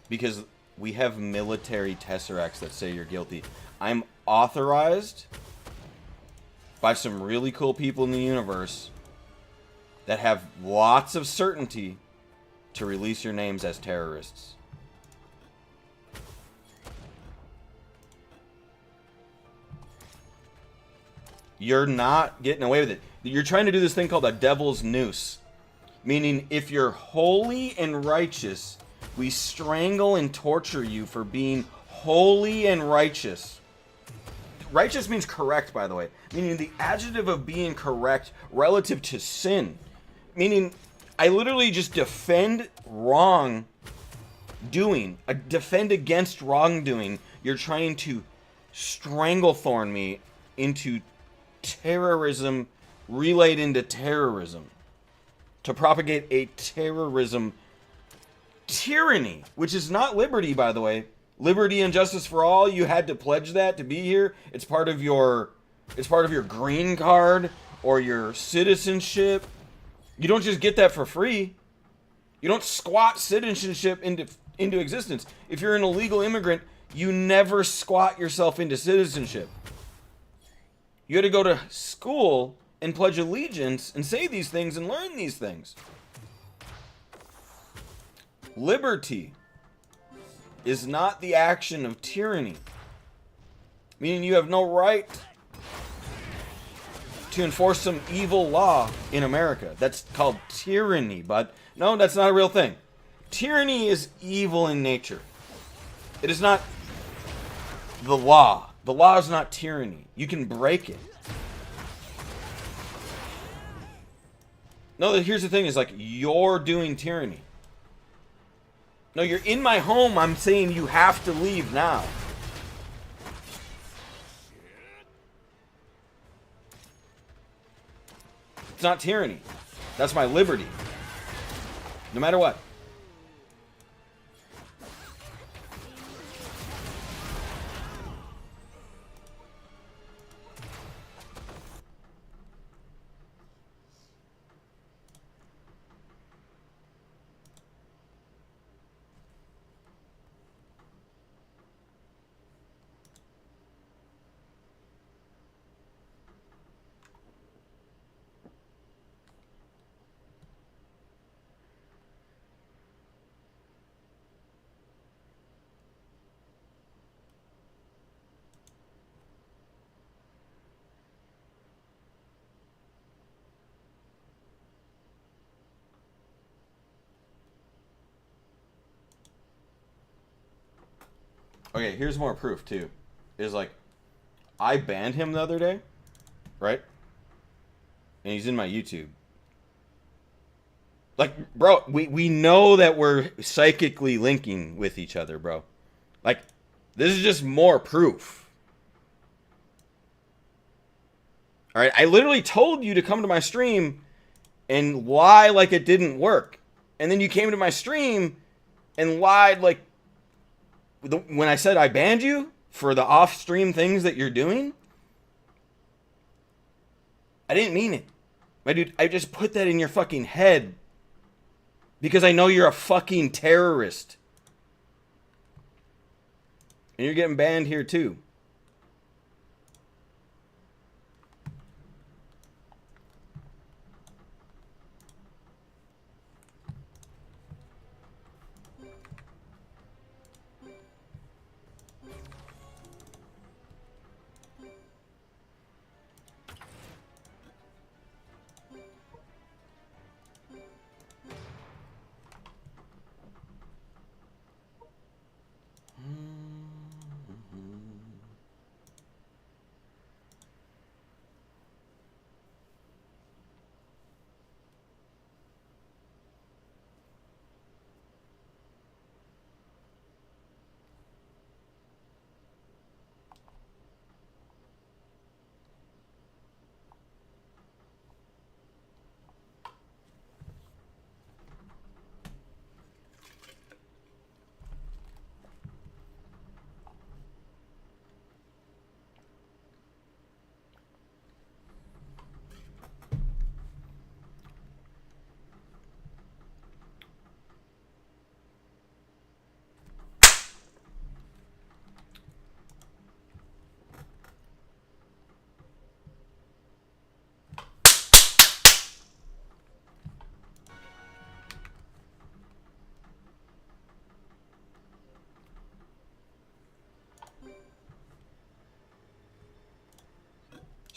Because we have military tesseracts that say you're guilty. I'm authorized by some really cool people in the universe that have lots of certainty to release your names as terrorists. You're not getting away with it. You're trying to do this thing called a devil's noose. Meaning, if you're holy and righteous, we strangle and torture you for being holy and righteous. Righteous means correct, by the way. Meaning the adjective of being correct relative to sin. Meaning, I literally just defend wrong doing. I defend against wrongdoing. You're trying to stranglethorn me into terrorism, relayed into terrorism. To propagate a terrorism tyranny, which is not liberty, by the way. Liberty and justice for all. You had to pledge that to be here. It's part of your green card or your citizenship. You don't just get that for free. You don't squat citizenship into existence. If you're an illegal immigrant, you never squat yourself into citizenship. You had to go to school and pledge allegiance and say these things and learn these things. Liberty is not the action of tyranny. Meaning you have no right to enforce some evil law in America. That's called tyranny, but no, that's not a real thing. Tyranny is evil in nature. It is not the law. The law is not tyranny. You can break it. No, here's the thing, is like, you're doing tyranny. No, you're in my home, I'm saying you have to leave now. It's not tyranny. That's my liberty. No matter what. Okay, here's more proof, too. Is like, I banned him the other day, right? And he's in my YouTube. Like, bro, we know that we're psychically linking with each other, bro. Like, this is just more proof. Alright, I literally told you to come to my stream and lie like it didn't work. And then you came to my stream and lied like... When I said I banned you for the off-stream things that you're doing, I didn't mean it. My dude, I just put that in your fucking head because I know you're a fucking terrorist. And you're getting banned here too.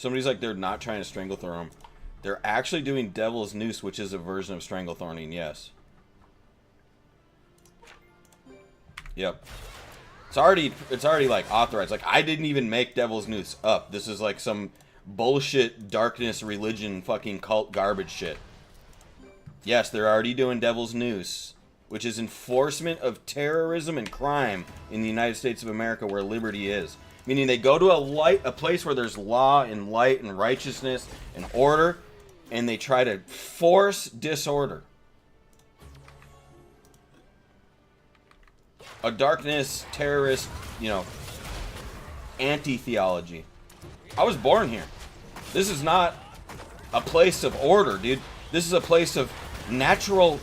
Somebody's like, they're not trying to Stranglethorn him. They're actually doing Devil's Noose, which is a version of Stranglethorning, yes. Yep. It's already like authorized. Like, I didn't even make Devil's Noose up. This is like some bullshit darkness religion fucking cult garbage shit. Yes, they're already doing Devil's Noose, which is enforcement of terrorism and crime in the United States of America, where liberty is. Meaning they go to a place where there's law and light and righteousness and order, and they try to force disorder. A darkness, terrorist, you know, anti-theology. I was born here. This is not a place of order, dude. This is a place of natural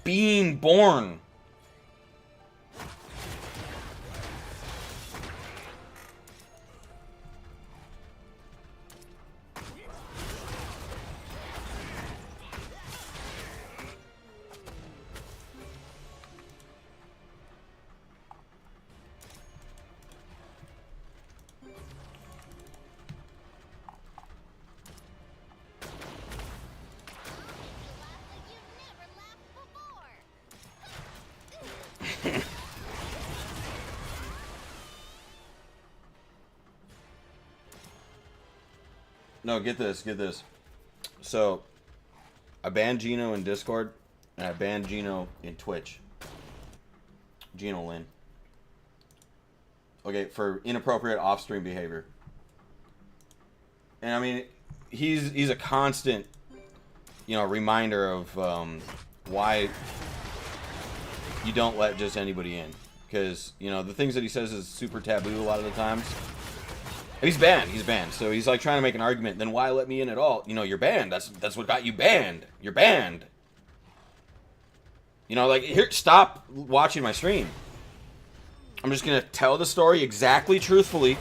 being born. No, get this, get this. So, I banned Gino in Discord, and I banned Gino in Twitch. Gino Lin. Okay, for inappropriate off-stream behavior. And I mean, he's a constant, you know, reminder of why you don't let just anybody in. Because, you know, the things that he says is super taboo a lot of the times. And he's banned, so he's like trying to make an argument, then why let me in at all? You know, you're banned, that's what got you banned. You're banned. You know, like, here, stop watching my stream. I'm just gonna tell the story exactly truthfully,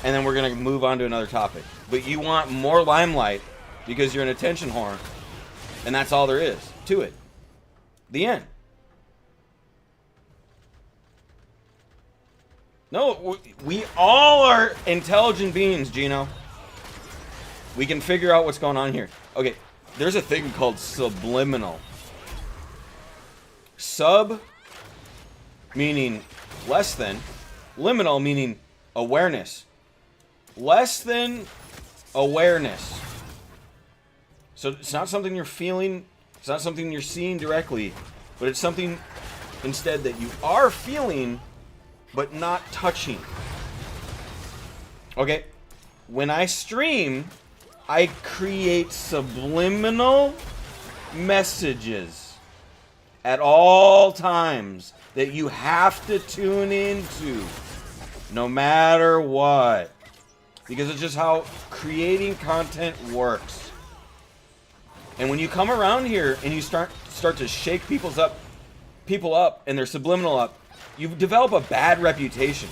and then we're gonna move on to another topic. But you want more limelight because you're an attention whore, and that's all there is to it. The end. No, we all are intelligent beings, Gino. We can figure out what's going on here. Okay, there's a thing called subliminal. Sub meaning less than. Liminal meaning awareness. Less than awareness. So it's not something you're feeling. It's not something you're seeing directly. But it's something instead that you are feeling but not touching. Okay, when I stream, I create subliminal messages at all times that you have to tune into, no matter what. Because it's just how creating content works. And when you come around here and you start to shake people up and their subliminal up, you develop a bad reputation.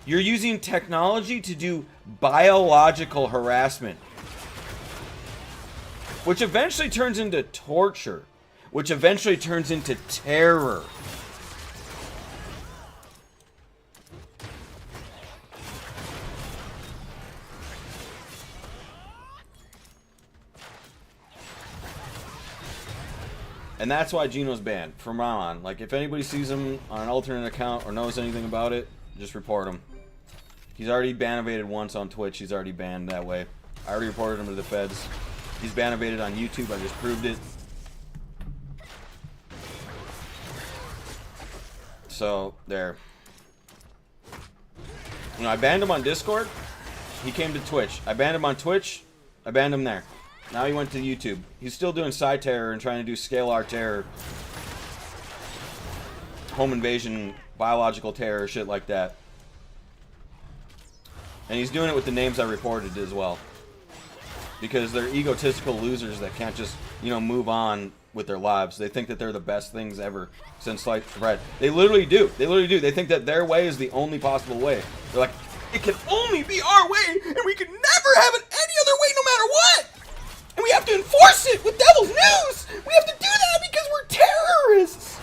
You're using technology to do biological harassment, which eventually turns into torture, which eventually turns into terror. And that's why Gino's banned from now on. Like, if anybody sees him on an alternate account or knows anything about it, just report him. He's already ban-evaded once on Twitch. He's already banned that way. I already reported him to the feds. He's ban-evaded on YouTube. I just proved it. So, there. You know, I banned him on Discord. He came to Twitch. I banned him on Twitch. I banned him there. Now he went to YouTube. He's still doing Psi Terror and trying to do Scalar Terror, home invasion, biological terror, shit like that. And he's doing it with the names I reported as well. Because they're egotistical losers that can't just, you know, move on with their lives. They think that they're the best things ever since sliced bread. They literally do. They literally do. They think that their way is the only possible way. They're like, it can only be our way, and we can never have it any other way no matter what! And we have to enforce it with Devil's News! We have to do that because we're terrorists!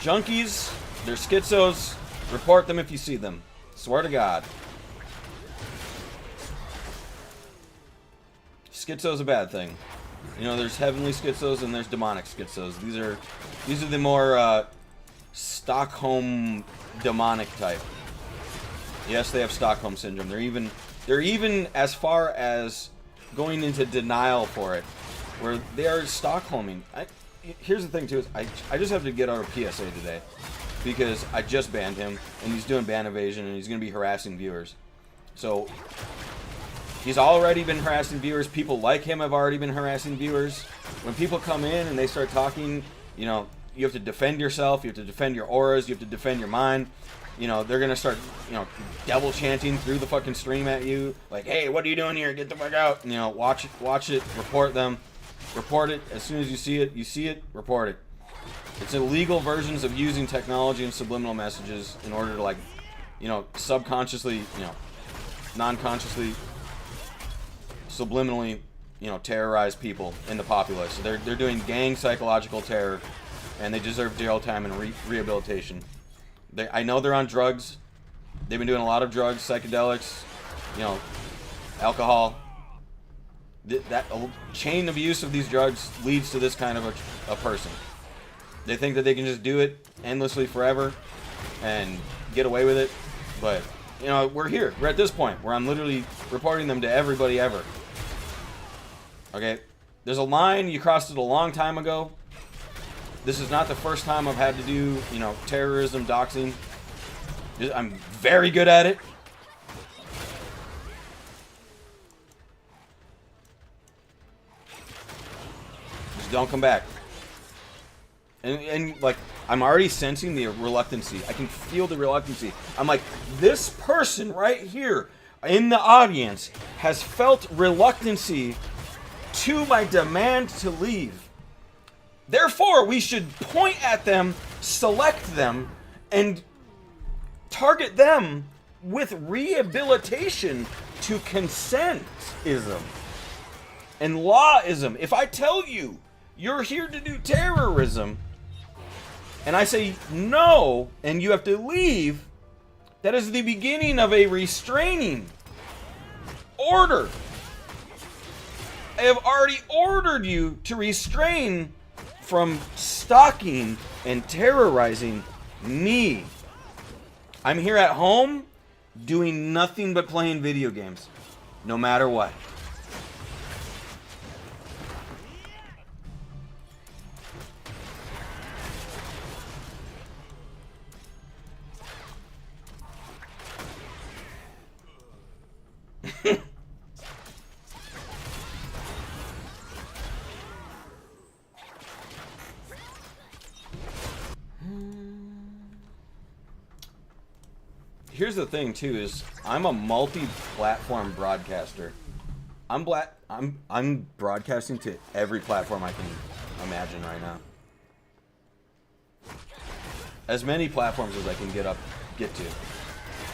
junkies. They're schizos. Report them if you see them. Swear to God. Schizo's a bad thing. You know, there's heavenly schizos and there's demonic schizos. These are the more Stockholm demonic type. Yes, they have Stockholm syndrome. They're even as far as going into denial for it, where they are Stockholming. Here's the thing too: is I just have to get out of PSA today because I just banned him and he's doing ban evasion and he's going to be harassing viewers. So he's already been harassing viewers. People like him have already been harassing viewers. When people come in and they start talking, you know, you have to defend yourself. You have to defend your auras. You have to defend your mind. You know, they're going to start, you know, devil chanting through the fucking stream at you. Like, hey, what are you doing here? Get the fuck out. You know, watch it, report them. Report it. As soon as you see it, report it. It's illegal versions of using technology and subliminal messages in order to, like, you know, subconsciously, you know, non-consciously, subliminally, you know, terrorize people in the populace. So they're doing gang psychological terror, and they deserve jail time and rehabilitation. I know they're on drugs. They've been doing a lot of drugs, psychedelics, you know, alcohol. That chain of use of these drugs leads to this kind of a person. They think that they can just do it endlessly forever and get away with it. But, you know, we're here. We're at this point where I'm literally reporting them to everybody ever. Okay? There's a line, you crossed it a long time ago. This is not the first time I've had to do, you know, terrorism, doxing. I'm very good at it. Just don't come back. And like, I'm already sensing the reluctancy. I can feel the reluctancy. I'm like, this person right here in the audience has felt reluctancy to my demand to leave. Therefore, we should point at them, select them, and target them with rehabilitation to consentism and lawism. If I tell you you're here to do terrorism, and I say no, and you have to leave, that is the beginning of a restraining order. I have already ordered you to restrain from stalking and terrorizing me. I'm here at home doing nothing but playing video games, no matter what. Here's the thing too, is I'm a multi-platform broadcaster. I'm broadcasting to every platform I can imagine right now. As many platforms as I can get to.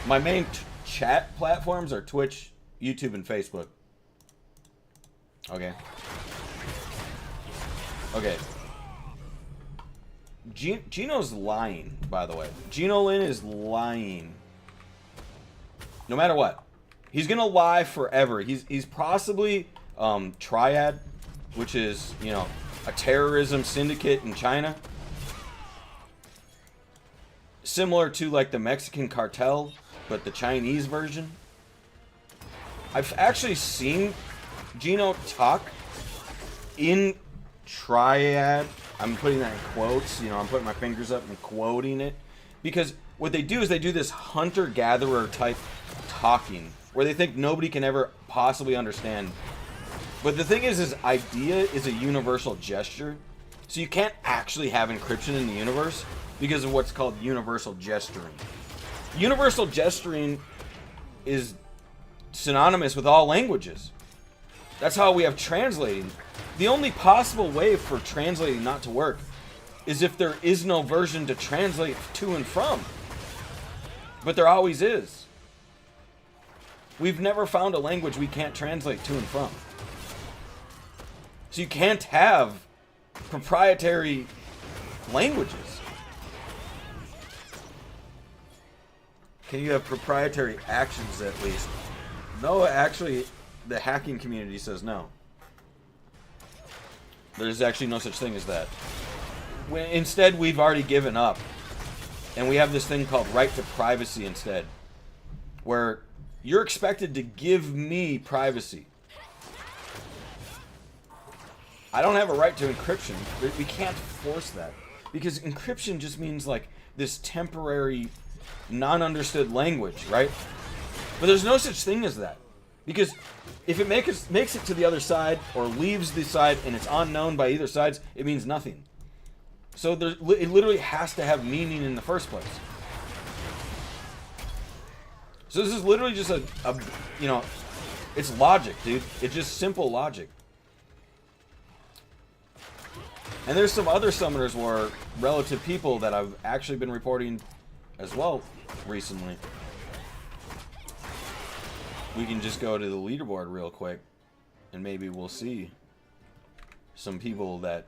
My main chat platforms are Twitch, YouTube, and Facebook. Okay. Okay. Gino's lying, by the way. Gino Lin is lying. No matter what. He's gonna lie forever. He's possibly Triad, which is, you know, a terrorism syndicate in China. Similar to like the Mexican cartel, but the Chinese version. I've actually seen Gino talk in Triad. I'm putting that in quotes, you know, I'm putting my fingers up and quoting it. Because what they do is they do this hunter-gatherer type talking, where they think nobody can ever possibly understand. But the thing is, his idea is a universal gesture. So you can't actually have encryption in the universe because of what's called universal gesturing. Universal gesturing is synonymous with all languages. That's how we have translating. The only possible way for translating not to work is if there is no version to translate to and from. But there always is. We've never found a language we can't translate to and from. So you can't have proprietary languages. Can you have proprietary actions at least? No, actually, the hacking community says no. There's actually no such thing as that. Instead, we've already given up. And we have this thing called right to privacy instead. Where you're expected to give me privacy. I don't have a right to encryption. We can't force that. Because encryption just means like this temporary, non-understood language, right? But there's no such thing as that. Because if it makes it to the other side or leaves the side and it's unknown by either sides, it means nothing. So it literally has to have meaning in the first place. So this is literally just a you know, it's logic, dude. It's just simple logic. And there's some other summoners where relative people that I've actually been reporting as well recently. We can just go to the leaderboard real quick and maybe we'll see some people that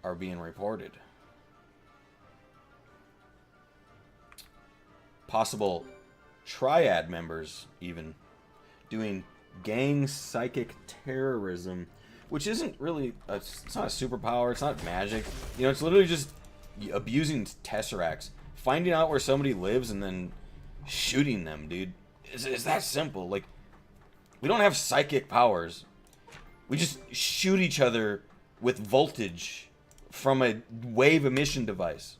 are being reported. Possible triad members even doing gang psychic terrorism, which isn't really it's not a superpower, it's not magic, you know, it's literally just abusing tesseracts, finding out where somebody lives and then shooting them, dude. It's that simple. Like, we don't have psychic powers, we just shoot each other with voltage from a wave emission device.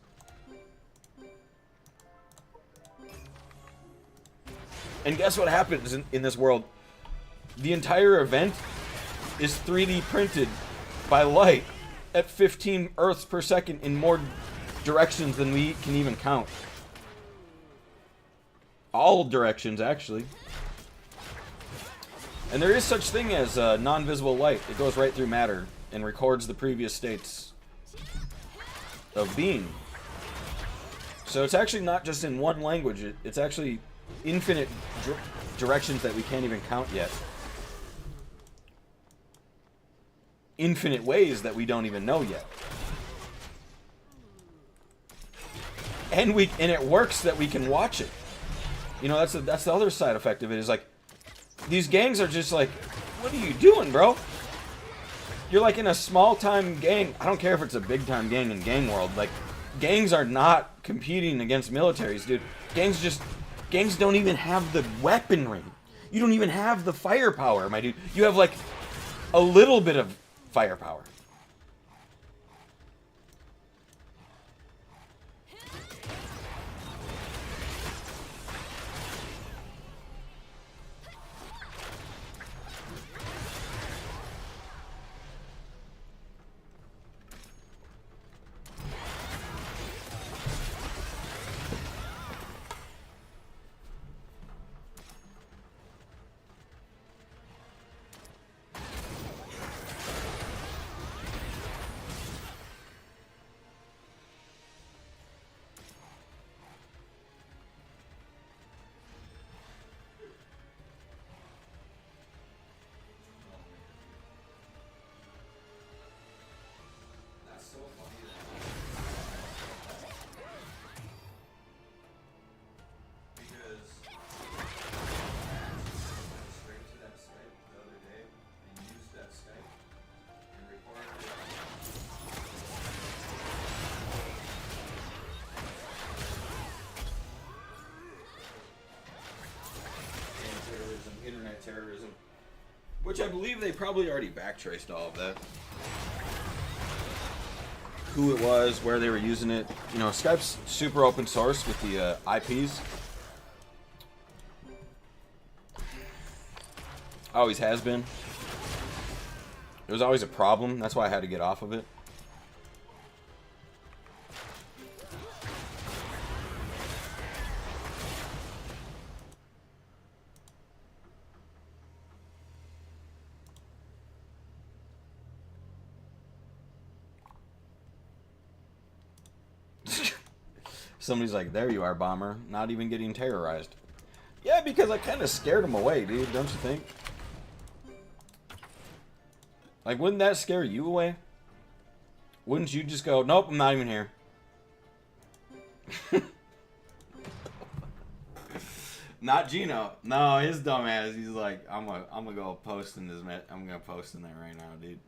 And guess what happens in this world? The entire event is 3D printed by light at 15 Earths per second in more directions than we can even count. All directions, actually. And there is such thing as non-visible light. It goes right through matter and records the previous states of being. So it's actually not just in one language. It's actually infinite directions that we can't even count yet. Infinite ways that we don't even know yet. And it works that we can watch it. You know, that's the other side effect of it, is like, these gangs are just like, what are you doing, bro? You're like in a small time gang. I don't care if it's a big time gang in gang world. Like, gangs are not competing against militaries, dude. Gangs don't even have the weaponry. You don't even have the firepower, my dude. You have like a little bit of firepower. Terrorism, which I believe they probably already backtraced all of that. Who it was, where they were using it. You know, Skype's super open source with the IPs. Always has been. It was always a problem. That's why I had to get off of it. Somebody's like, there you are, Bomber. Not even getting terrorized. Yeah, because I kind of scared him away, dude. Don't you think? Like, wouldn't that scare you away? Wouldn't you just go, nope, I'm not even here. Not Gino. No, his dumbass. He's like, I'm gonna go post in this. I'm gonna post in there right now, dude.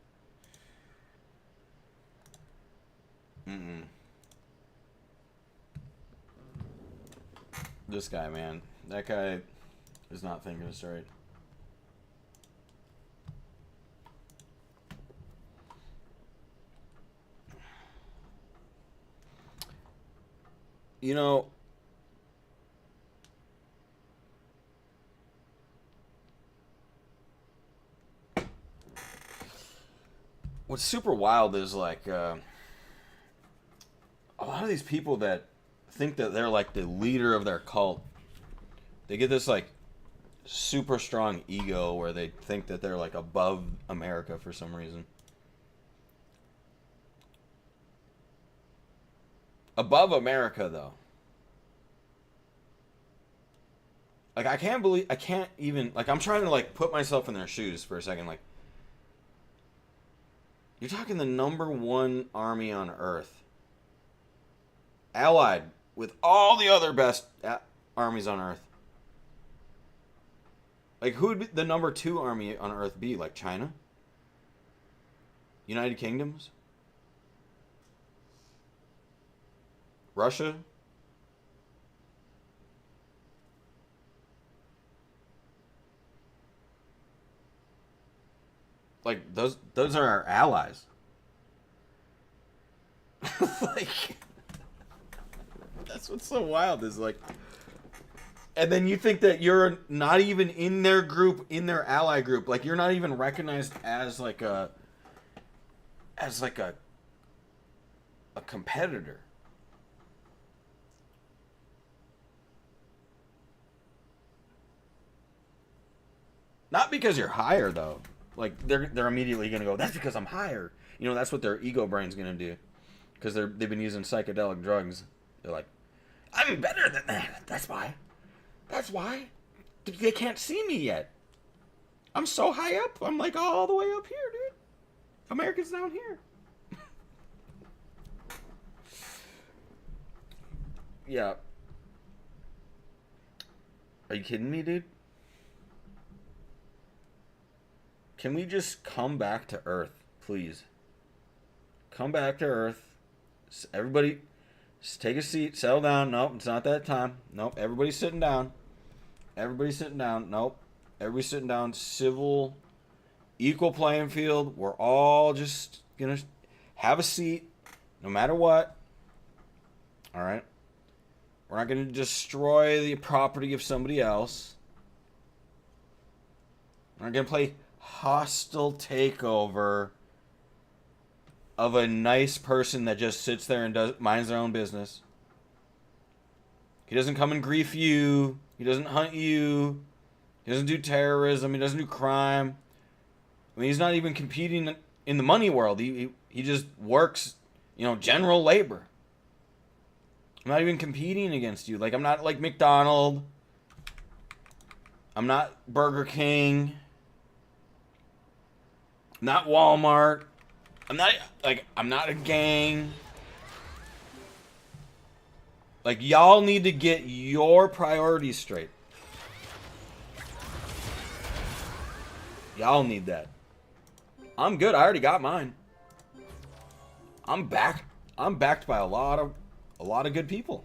This guy, man. That guy is not thinking straight. You know, what's super wild is like a lot of these people that think that they're like the leader of their cult. They get this like super strong ego where they think that they're like above America for some reason. Above America, though. Like, I can't even, like, I'm trying to, like, put myself in their shoes for a second. Like, you're talking the #1 army on Earth. Allied with all the other best armies on Earth. Like, who would be the #2 army on Earth be? Like, China? United Kingdoms? Russia? Like, those are our allies. Like, that's what's so wild is like, and then you think that you're not even in their group, in their ally group. Like, you're not even recognized as like a competitor. Not because you're higher, though. Like, they're immediately going to go, that's because I'm higher. You know, that's what their ego brain's going to do. Because they've been using psychedelic drugs. They're like, I'm better than that. That's why. That's why. They can't see me yet. I'm so high up. I'm like all the way up here, dude. America's down here. Yeah. Are you kidding me, dude? Can we just come back to Earth, please? Come back to Earth. Everybody, just take a seat. Settle down. Nope, it's not that time. Nope, everybody's sitting down. Everybody's sitting down. Nope, everybody's sitting down. Civil, equal playing field. We're all just going to have a seat no matter what. All right? We're not going to destroy the property of somebody else. We're not going to play hostile takeover of a nice person that just sits there and minds their own business. He doesn't come and grief you. He doesn't hunt you. He doesn't do terrorism. He doesn't do crime. I mean, he's not even competing in the money world. He just works, you know, general labor. I'm not even competing against you. Like, I'm not like McDonald's. I'm not Burger King. Not Walmart. I'm not a gang. Like, y'all need to get your priorities straight. Y'all need that. I'm good. I already got mine. I'm backed by a lot of good people.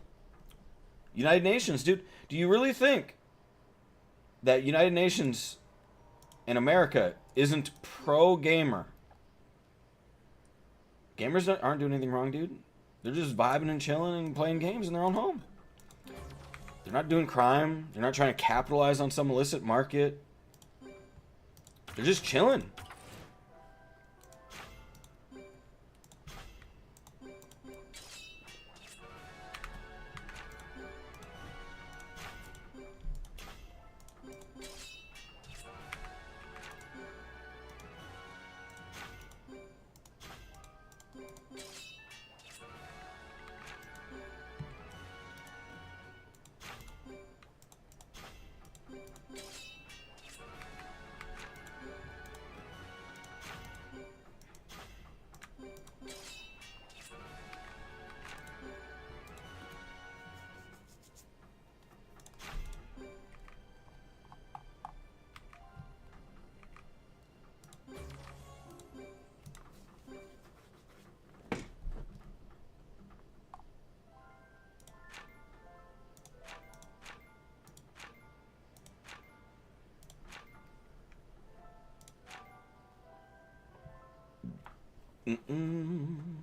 United Nations, dude. Do you really think that United Nations in America isn't pro-gamer? Gamers aren't doing anything wrong, dude. They're just vibing and chilling and playing games in their own home. They're not doing crime. They're not trying to capitalize on some illicit market. They're just chilling. Mm-mm.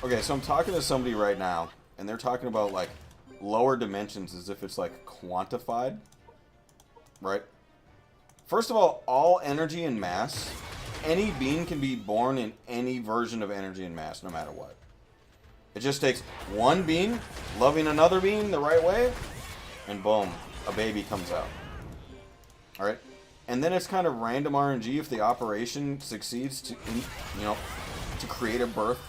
Okay, so I'm talking to somebody right now, and they're talking about, like, lower dimensions as if it's, like, quantified. Right? First of all energy and mass, any being can be born in any version of energy and mass, no matter what. It just takes one being, loving another being the right way, and boom, a baby comes out. Alright? And then it's kind of random RNG if the operation succeeds to, to create a birth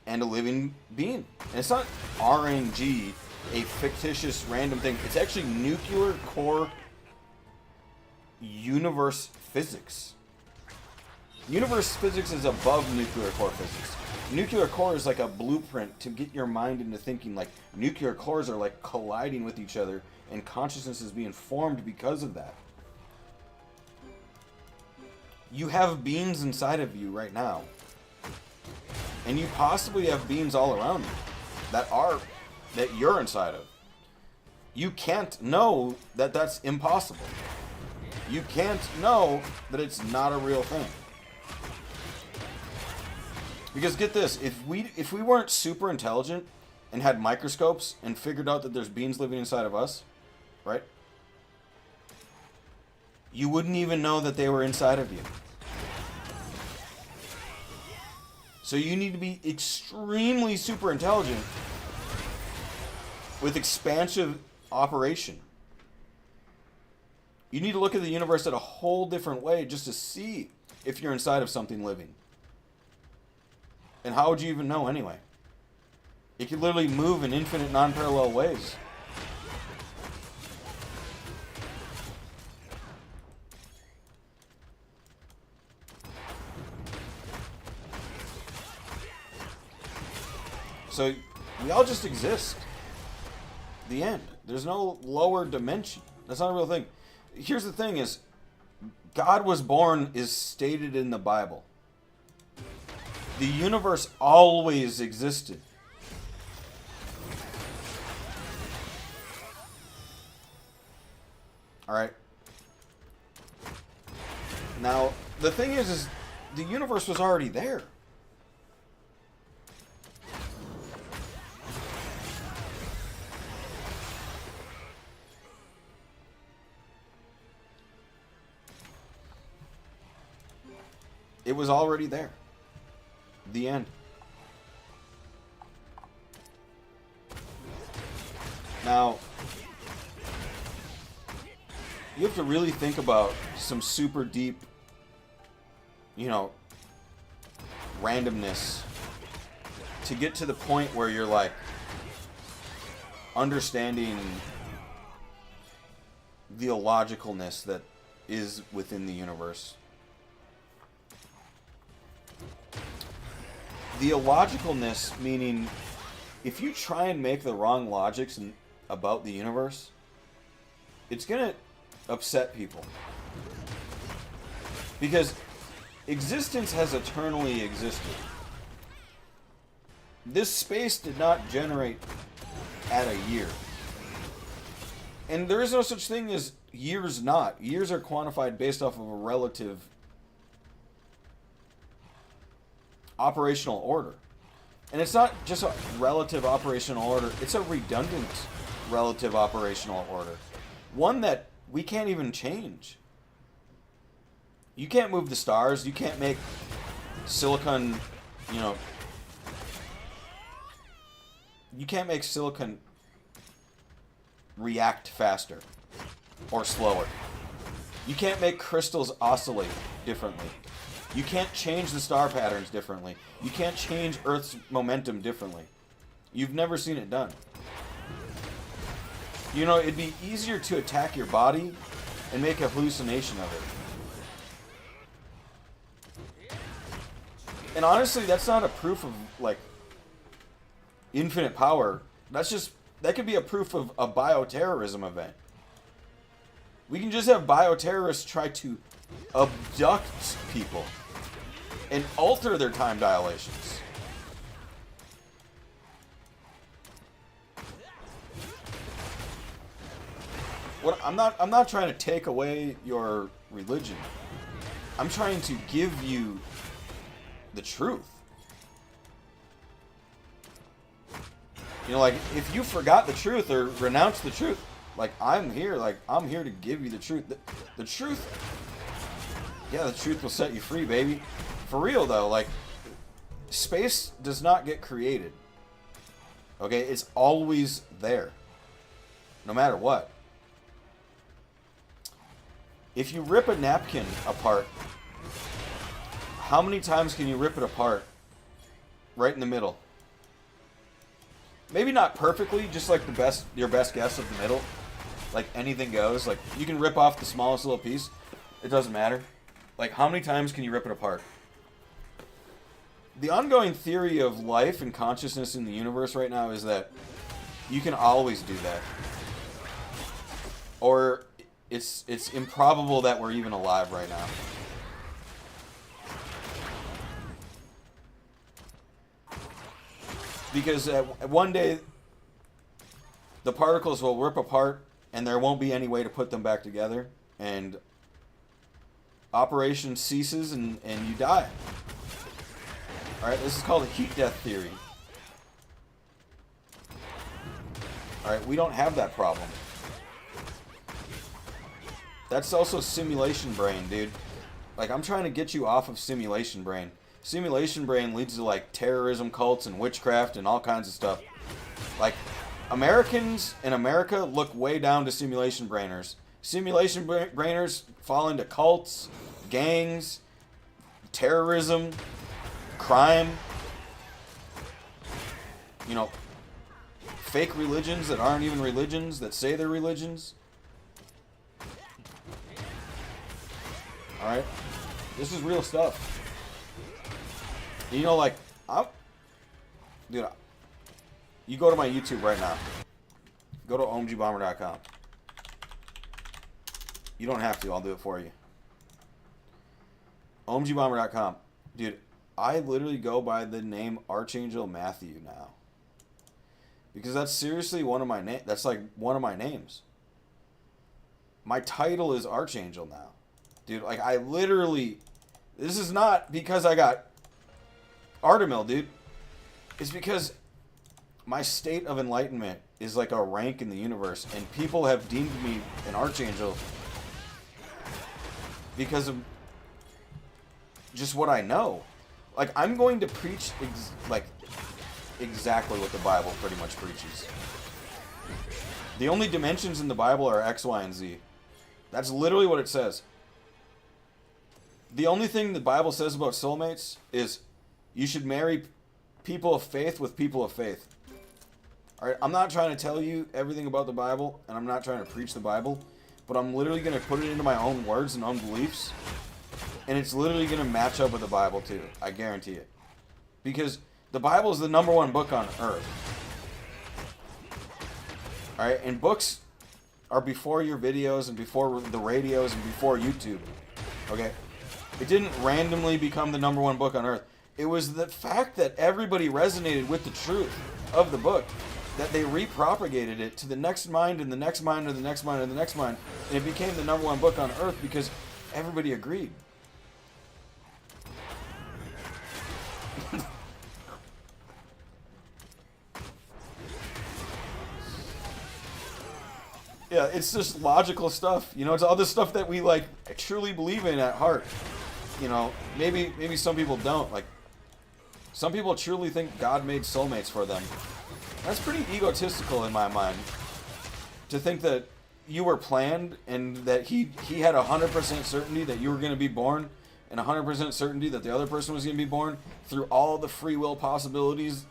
and a living being. And it's not RNG, a fictitious random thing. It's actually nuclear core universe physics. Universe physics is above nuclear core physics. Nuclear core is like a blueprint to get your mind into thinking like nuclear cores are like colliding with each other and consciousness is being formed because of that. You have beings inside of you right now. And you possibly have beings all around you that you're inside of. You can't know that that's impossible. You can't know that it's not a real thing. Because get this, if we weren't super intelligent and had microscopes and figured out that there's beings living inside of us, right? You wouldn't even know that they were inside of you. So you need to be extremely super intelligent with expansive operation. You need to look at the universe in a whole different way just to see if you're inside of something living. And how would you even know anyway? It could literally move in infinite non-parallel ways. So, we all just exist. The end. There's no lower dimension. That's not a real thing. Here's the thing is, God was born is stated in the Bible. The universe always existed. Alright? Now, the thing is the universe was already there. It was already there. The end. Now, you have to really think about some super deep, randomness to get to the point where you're like understanding the illogicalness that is within the universe. The illogicalness meaning if you try and make the wrong logics about the universe, it's going to upset people. Because existence has eternally existed. This space did not generate at a year. And there is no such thing as years not. Years are quantified based off of a relative operational order. And it's not just a relative operational order, it's a redundant relative operational order. One that we can't even change. You can't move the stars, you can't make silicon, you can't make silicon react faster or slower. You can't make crystals oscillate differently. You can't change the star patterns differently. You can't change Earth's momentum differently. You've never seen it done. It'd be easier to attack your body and make a hallucination of it. And honestly, that's not a proof of, infinite power. That could be a proof of a bioterrorism event. We can just have bioterrorists try to abduct people and alter their time dilations. I'm not trying to take away your religion. I'm trying to give you the truth. If you forgot the truth or renounced the truth, I'm here to give you the truth. The truth, the truth will set you free, baby. For real, though, space does not get created. Okay? It's always there. No matter what. If you rip a napkin apart, how many times can you rip it apart? Right in the middle. Maybe not perfectly, just your best guess of the middle. Anything goes. You can rip off the smallest little piece. It doesn't matter. Like, how many times can you rip it apart? The ongoing theory of life and consciousness in the universe right now is that you can always do that. Or it's improbable that we're even alive right now. Because one day, the particles will rip apart, and there won't be any way to put them back together, and operation ceases, and you die. Alright, this is called a heat death theory. Alright, we don't have that problem. That's also simulation brain, dude. Like, I'm trying to get you off of simulation brain. Simulation brain leads to, like, terrorism cults and witchcraft and all kinds of stuff. Like, Americans in America look way down to simulation brainers. Simulation brainers fall into cults, gangs, terrorism, crime, you know, fake religions that aren't even religions, that say they're religions. Alright? This is real stuff. You know, like, dude, you go to my YouTube right now. Go to omgbomber.com. You don't have to, I'll do it for you. omgbomber.com. Dude, I literally go by the name Archangel Matthew now. Because that's seriously one of my names. That's like one of my names. My title is Archangel now. Dude, like, I literally... This is not because I got ARTAMIEL, dude. It's because my state of enlightenment is like a rank in the universe, and people have deemed me an archangel because of just what I know. Like, I'm going to preach exactly what the Bible pretty much preaches. The only dimensions in the Bible are X, Y, and Z. That's literally what it says. The only thing the Bible says about soulmates is you should marry people of faith with people of faith. Alright, I'm not trying to tell you everything about the Bible, and I'm not trying to preach the Bible, but I'm literally going to put it into my own words and own beliefs, and it's literally going to match up with the Bible too. I guarantee it. Because the Bible is the #1 book on earth. Alright, and books are before your videos and before the radios and before YouTube. Okay? It didn't randomly become the #1 book on earth. It was the fact that everybody resonated with the truth of the book, that they repropagated it to the next mind and the next mind and the next mind and the next mind, and it became the #1 book on earth because everybody agreed. Yeah, it's just logical stuff. You know, it's all this stuff that we, like, truly believe in at heart. You know, maybe some people don't. Like, some people truly think God made soulmates for them. That's pretty egotistical in my mind. To think that you were planned and that he had 100% certainty that you were going to be born and 100% certainty that the other person was going to be born through all the free will possibilities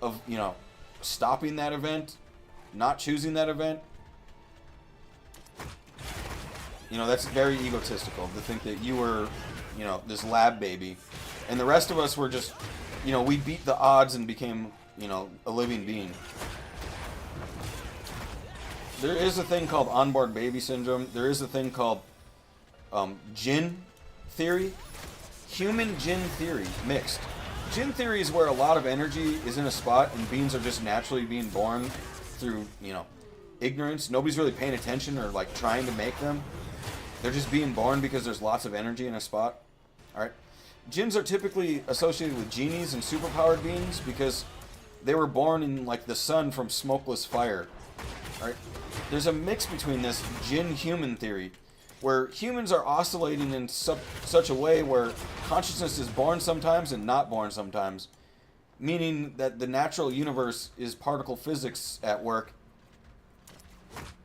of, you know, stopping that event, not choosing that event. You know, that's very egotistical to think that you were, you know, this lab baby. And the rest of us were just, you know, we beat the odds and became, you know, a living being. There is a thing called onboard baby syndrome. There is a thing called Jinn theory. Human Jinn theory mixed. Jinn theory is where a lot of energy is in a spot and beings are just naturally being born through, you know, ignorance. Nobody's really paying attention or, like, trying to make them. They're just being born because there's lots of energy in a spot. Alright? Jinns are typically associated with genies and superpowered beings because they were born in, like, the sun from smokeless fire. Alright? There's a mix between this Jinn-human theory, where humans are oscillating in such a way where consciousness is born sometimes and not born sometimes, meaning that the natural universe is particle physics at work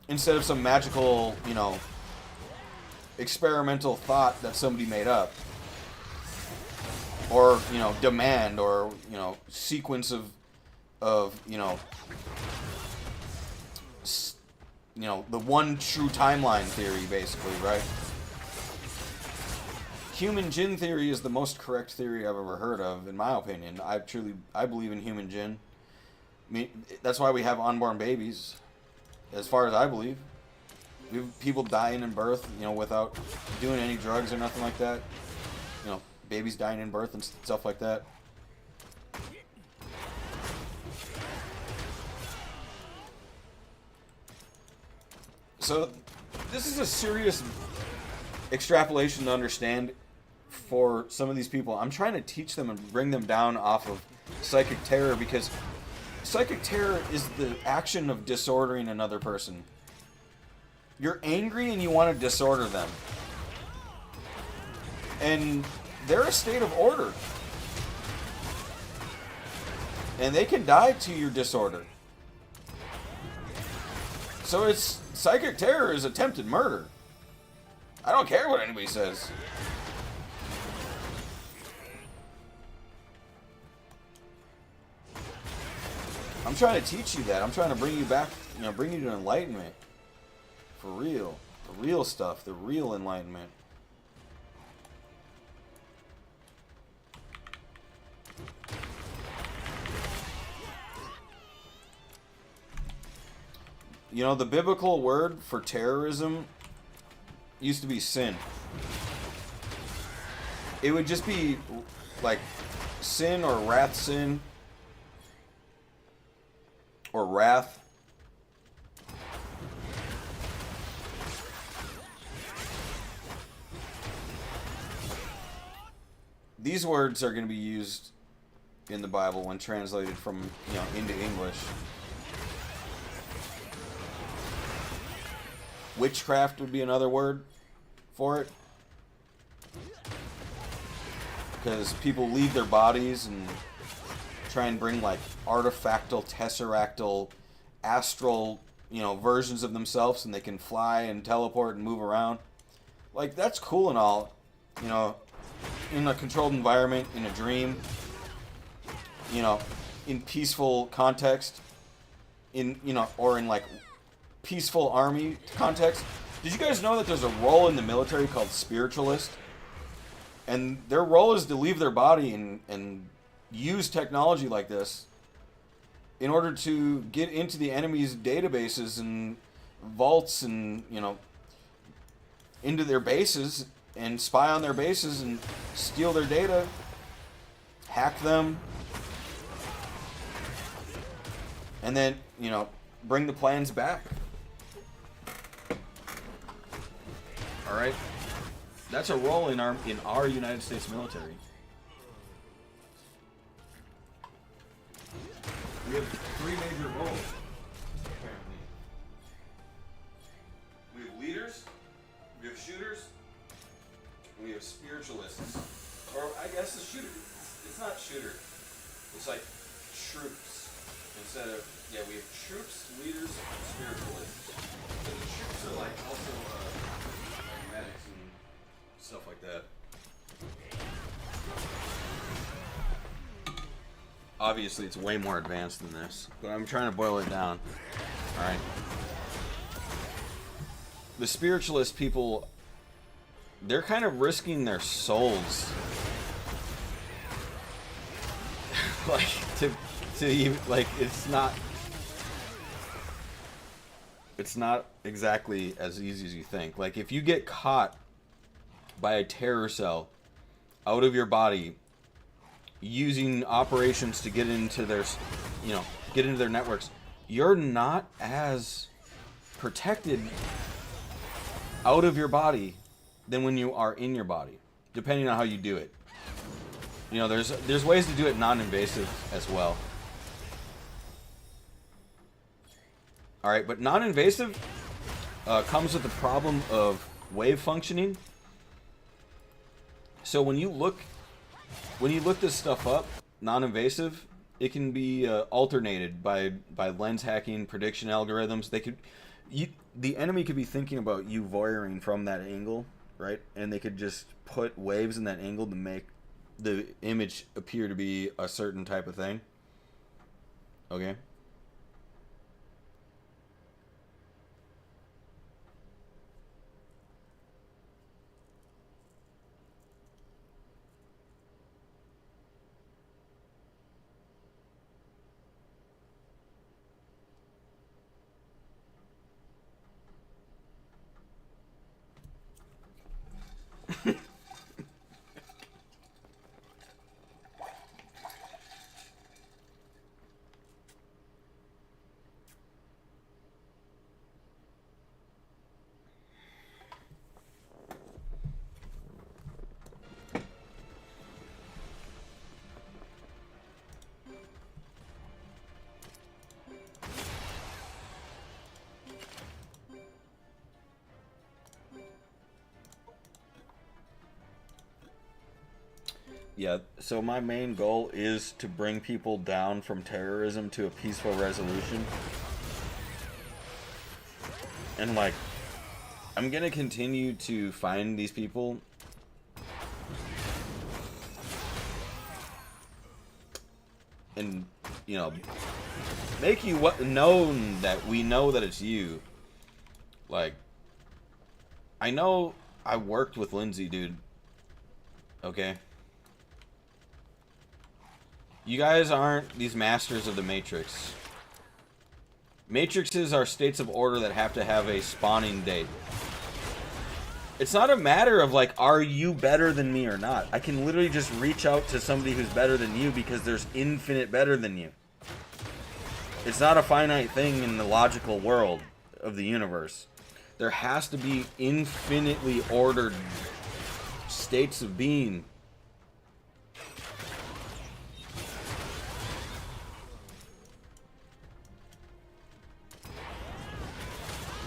instead of some magical, you know, experimental thought that somebody made up, or, you know, demand, or, you know, sequence of you know, the one true timeline theory, basically, right? human djinn theory is the most correct theory I've ever heard of, in my opinion. I believe in human djinn. I mean, that's why we have unborn babies, as far as I believe. We have people dying in birth, you know, without doing any drugs or nothing like that. You know, babies dying in birth and stuff like that. So, this is a serious extrapolation to understand for some of these people. I'm trying to teach them and bring them down off of psychic terror, because psychic terror is the action of disordering another person. You're angry and you want to disorder them. And they're a state of order. And they can die to your disorder. So it's psychic terror is attempted murder. I don't care what anybody says. I'm trying to teach you that. I'm trying to bring you back, you know, bring you to enlightenment. For real. The real stuff. The real enlightenment. You know, the biblical word for terrorism used to be sin. It would just be like sin or wrath sin. Or wrath. These words are going to be used in the Bible when translated from, you know, into English. Witchcraft would be another word for it. Because people leave their bodies and try and bring like artifactal, tesseractal, astral, you know, versions of themselves, and they can fly and teleport and move around. Like, that's cool and all, you know, in a controlled environment, in a dream, you know, in peaceful context, in, you know, or in like peaceful army context. Did you guys know that there's a role in the military called spiritualist? And their role is to leave their body and use technology like this in order to get into the enemy's databases and vaults and, you know, into their bases and spy on their bases and steal their data, hack them, and then, you know, bring the plans back. All right, that's a role in our United States military. We have three major roles, apparently. We have leaders, we have shooters, and we have spiritualists. Or I guess a shooter. It's not shooter. It's like troops. Instead of, yeah, we have troops, leaders, and spiritualists. So the troops are like also like medics and stuff like that. Obviously, it's way more advanced than this, but I'm trying to boil it down. All right. The spiritualist people, they're kind of risking their souls, like to even, like it's not exactly as easy as you think. Like if you get caught by a terror cell out of your body, using operations to get into their, you know, get into their networks, you're not as protected out of your body than when you are in your body, depending on how you do it. You know, there's ways to do it non-invasive as well. All right, but non-invasive comes with the problem of wave functioning. So when you look this stuff up, non-invasive, it can be alternated by lens hacking, prediction algorithms. The enemy could be thinking about you voyeuring from that angle, right? And they could just put waves in that angle to make the image appear to be a certain type of thing. Okay? Yeah, so my main goal is to bring people down from terrorism to a peaceful resolution. And, like, I'm gonna continue to find these people. And, you know, make you known that we know that it's you. Like, I know I worked with Lindsay, dude. Okay? You guys aren't these masters of the Matrix. Matrixes are states of order that have to have a spawning date. It's not a matter of, like, are you better than me or not? I can literally just reach out to somebody who's better than you because there's infinite better than you. It's not a finite thing in the logical world of the universe. There has to be infinitely ordered states of being.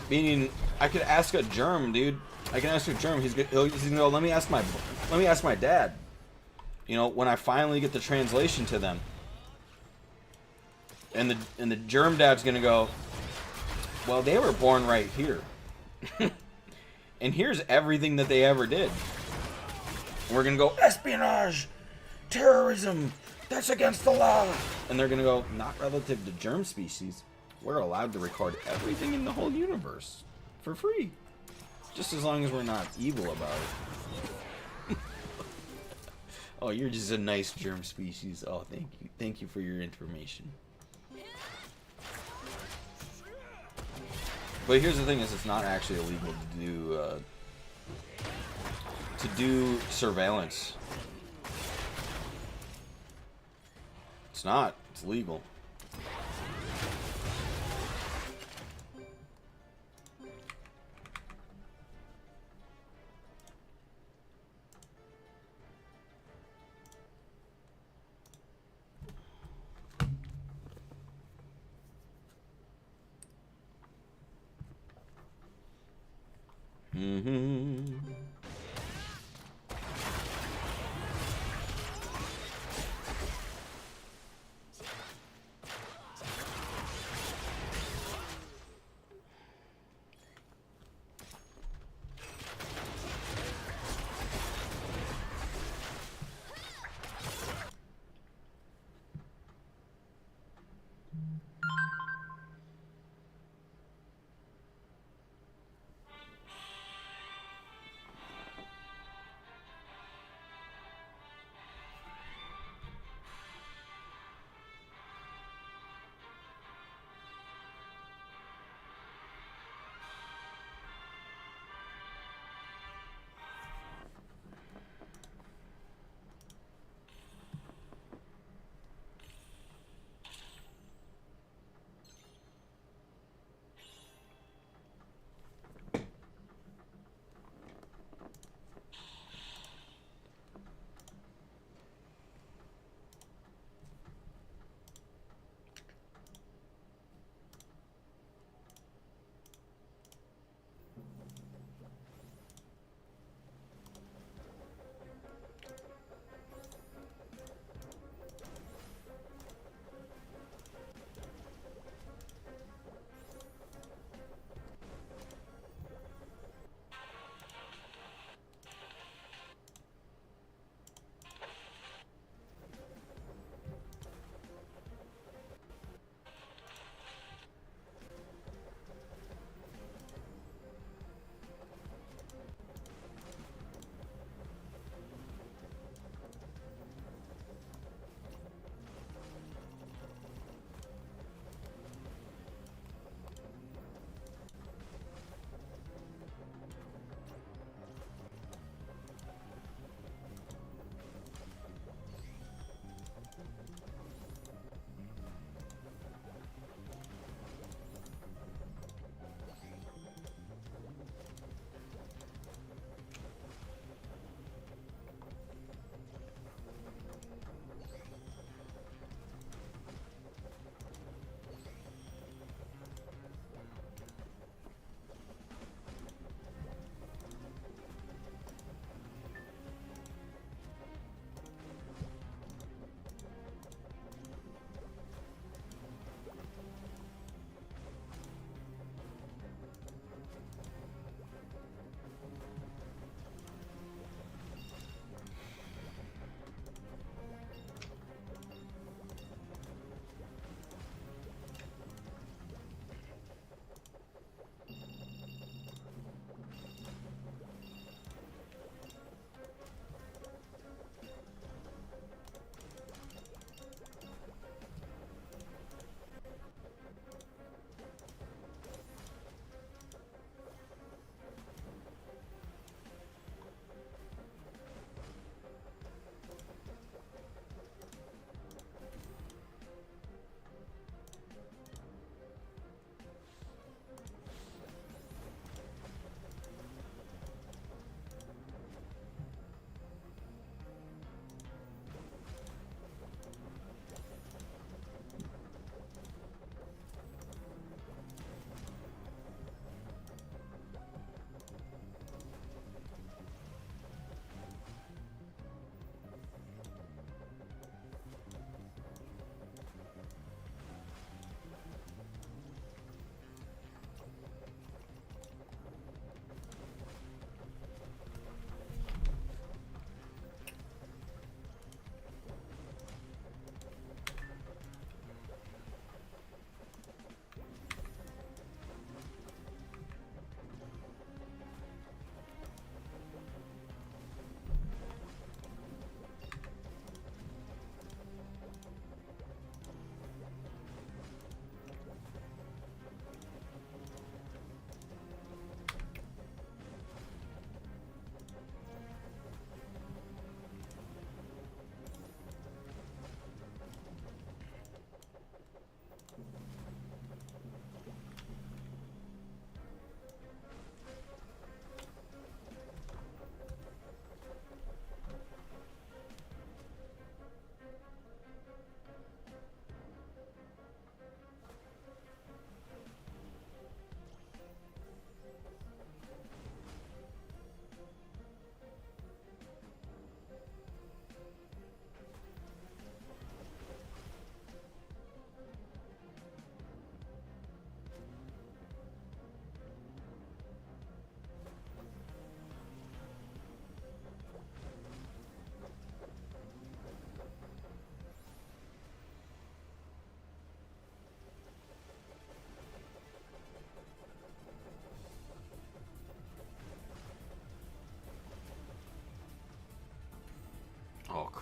Meaning, I could ask a germ, dude. I can ask a germ. He's gonna go. Let me ask my dad. You know, when I finally get the translation to them, and the germ dad's gonna go, well, they were born right here, and here's everything that they ever did. And we're gonna go espionage, terrorism. That's against the law. And they're gonna go, not relative to germ species. We're allowed to record everything in the whole universe for free. Just as long as we're not evil about it. Oh, you're just a nice germ species. Oh, thank you. Thank you for your information. But here's the thing is it's not actually illegal to do surveillance. It's not. It's legal.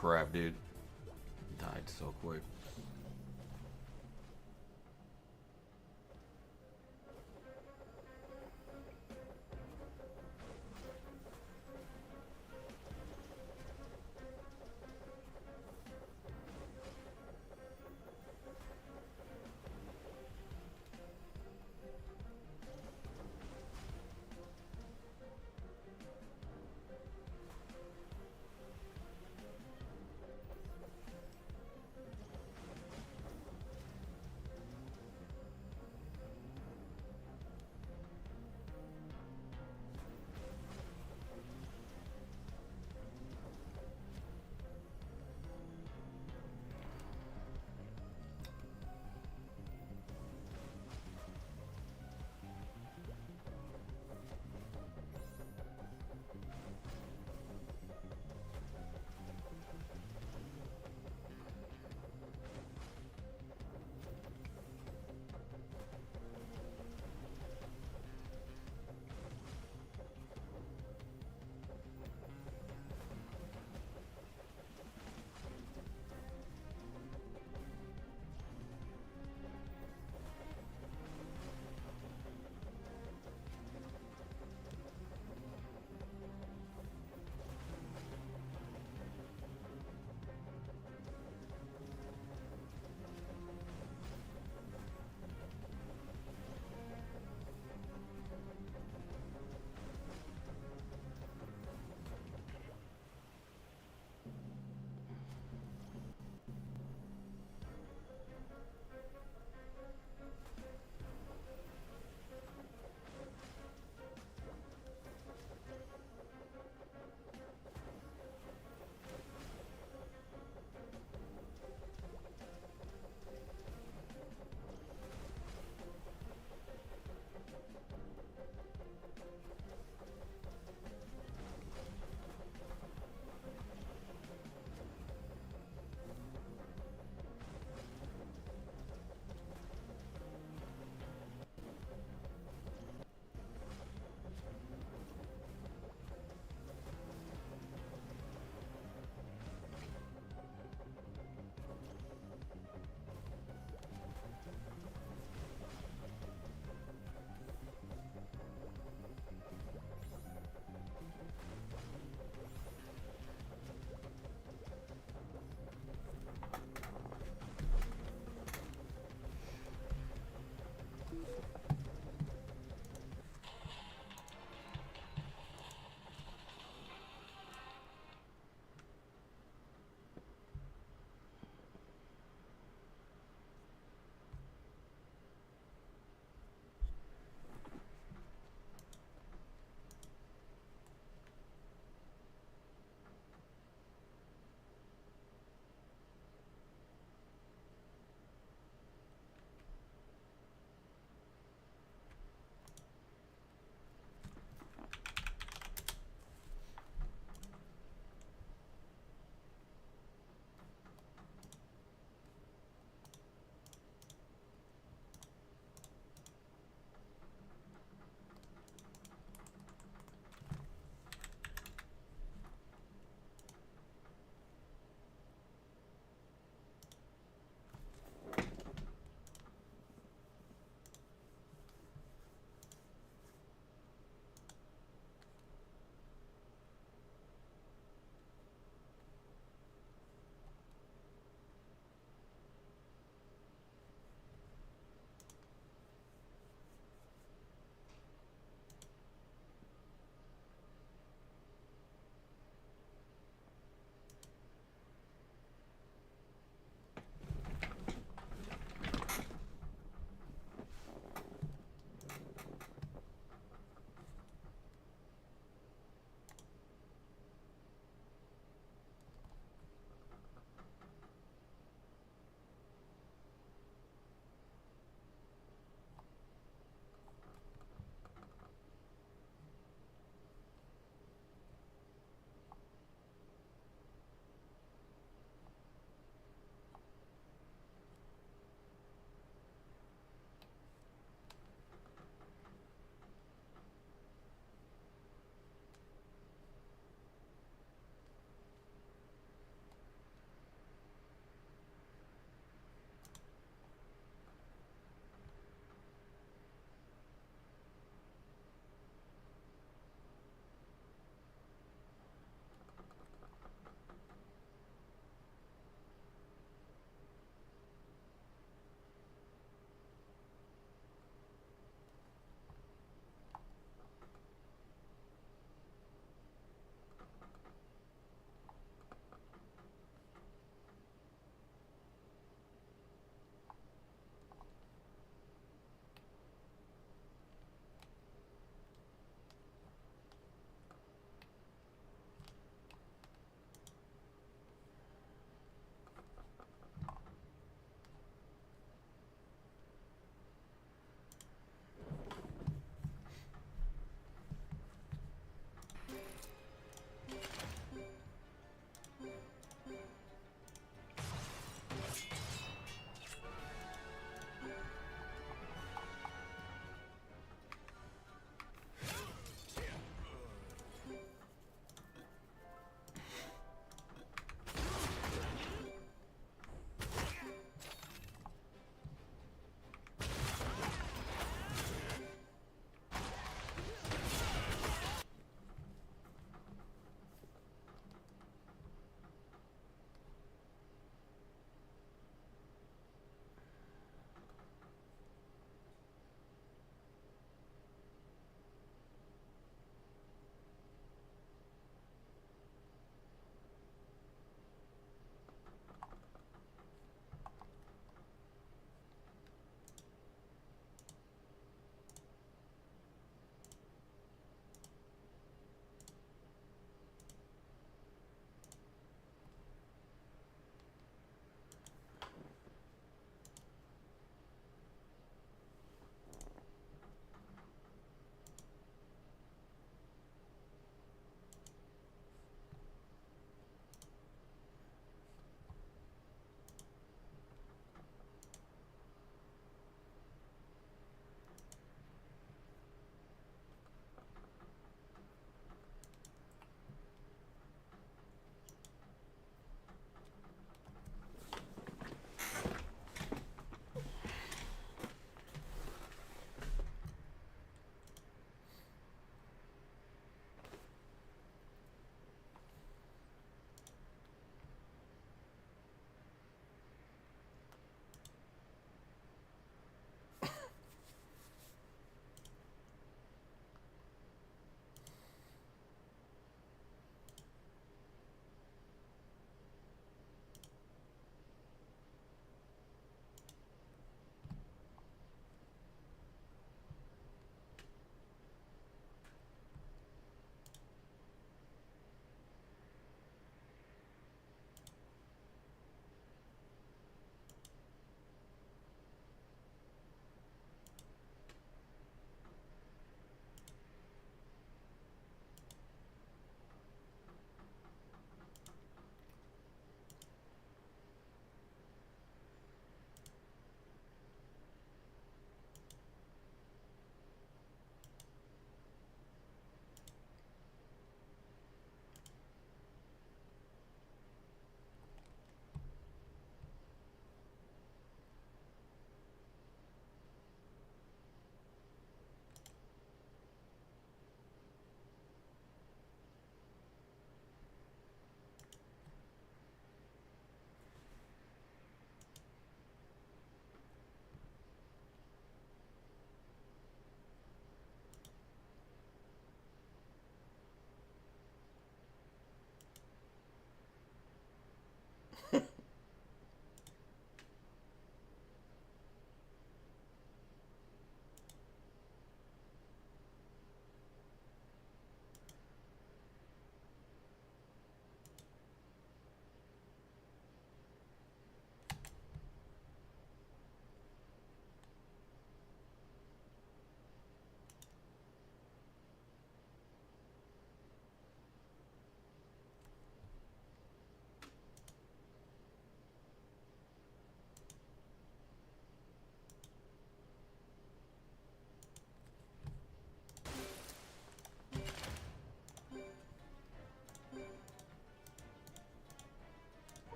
crap, dude. Died so quick.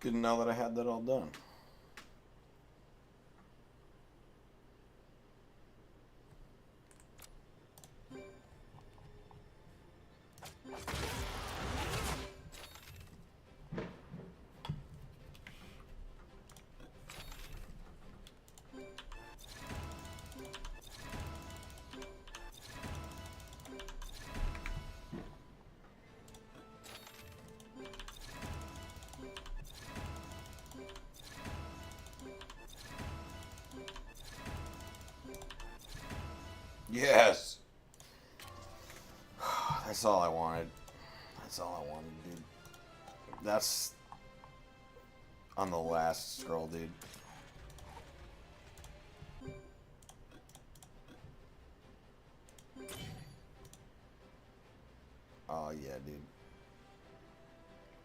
Didn't know that I had that all done. Yes! That's all I wanted. That's all I wanted, dude. That's on the last scroll, dude. Oh, yeah, dude.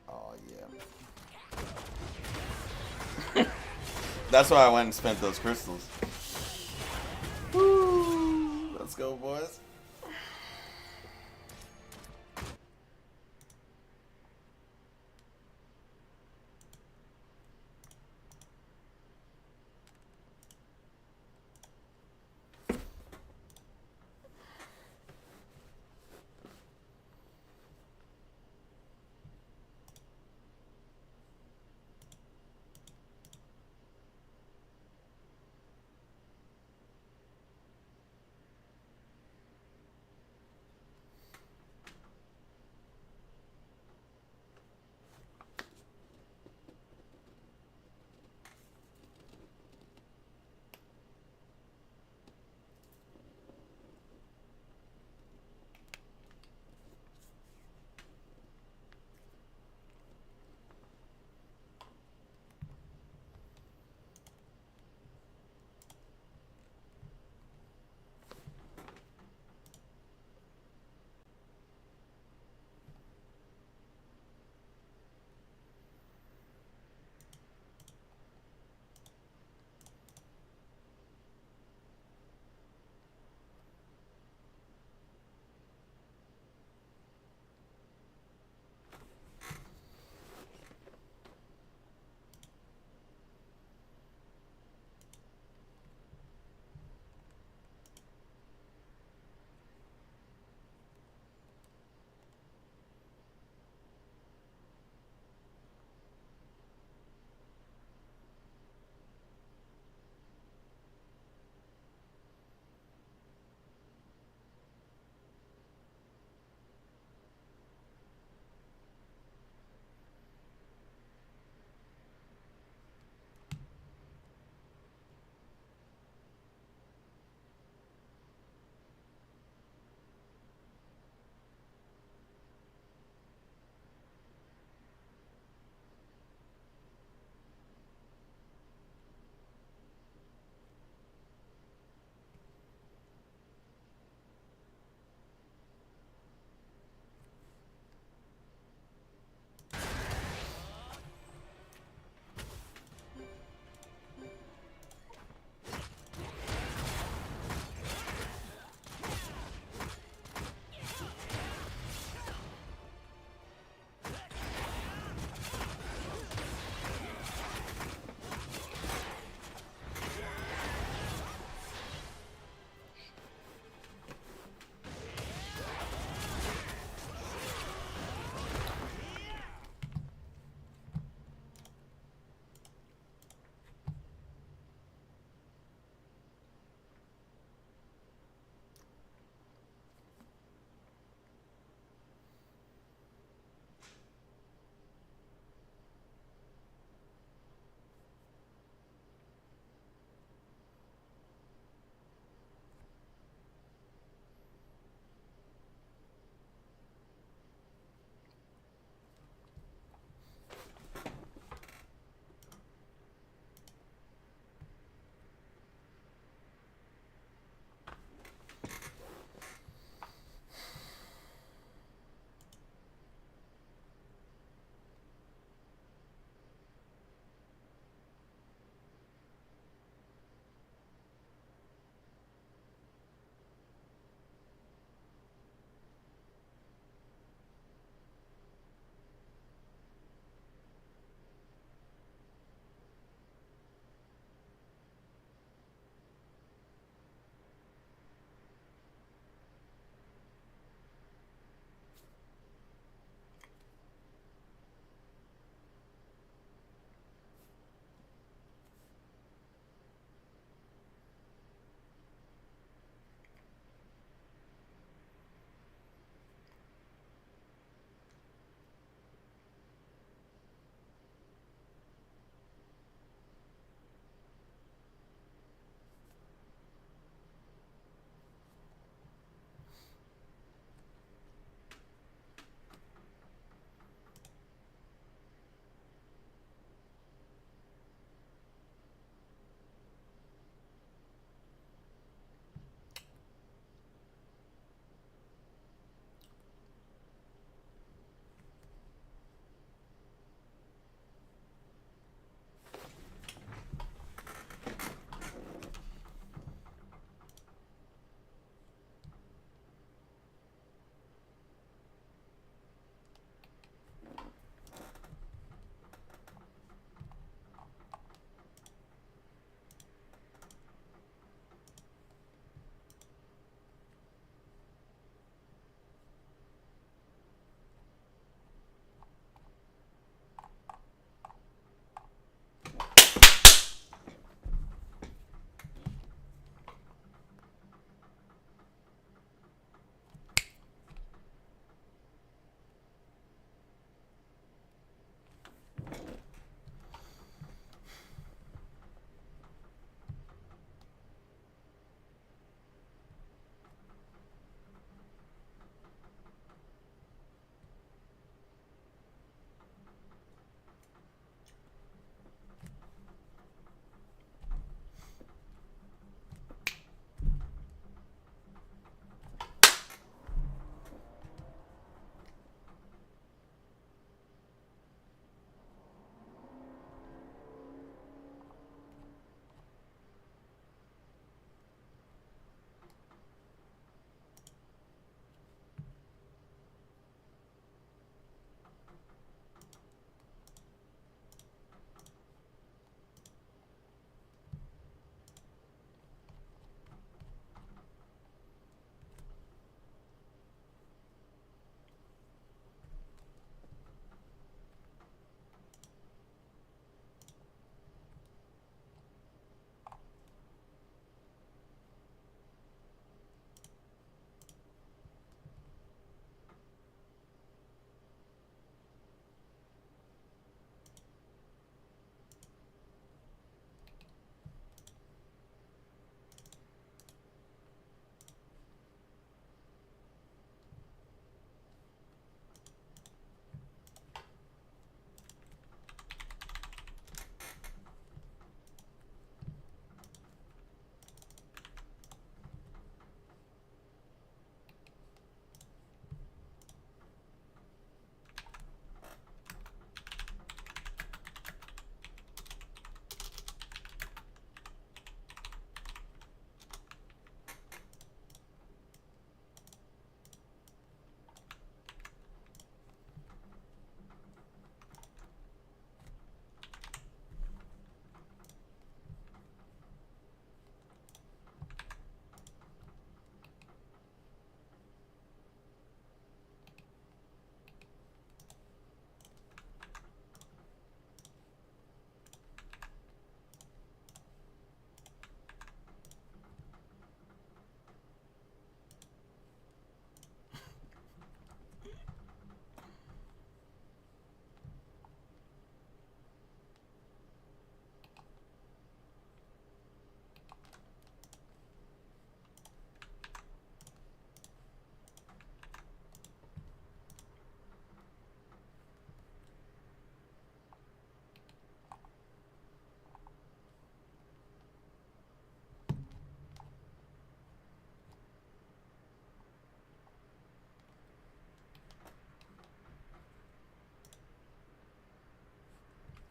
Oh, yeah. That's why I went and spent those crystals. Woo! Let's go, boys.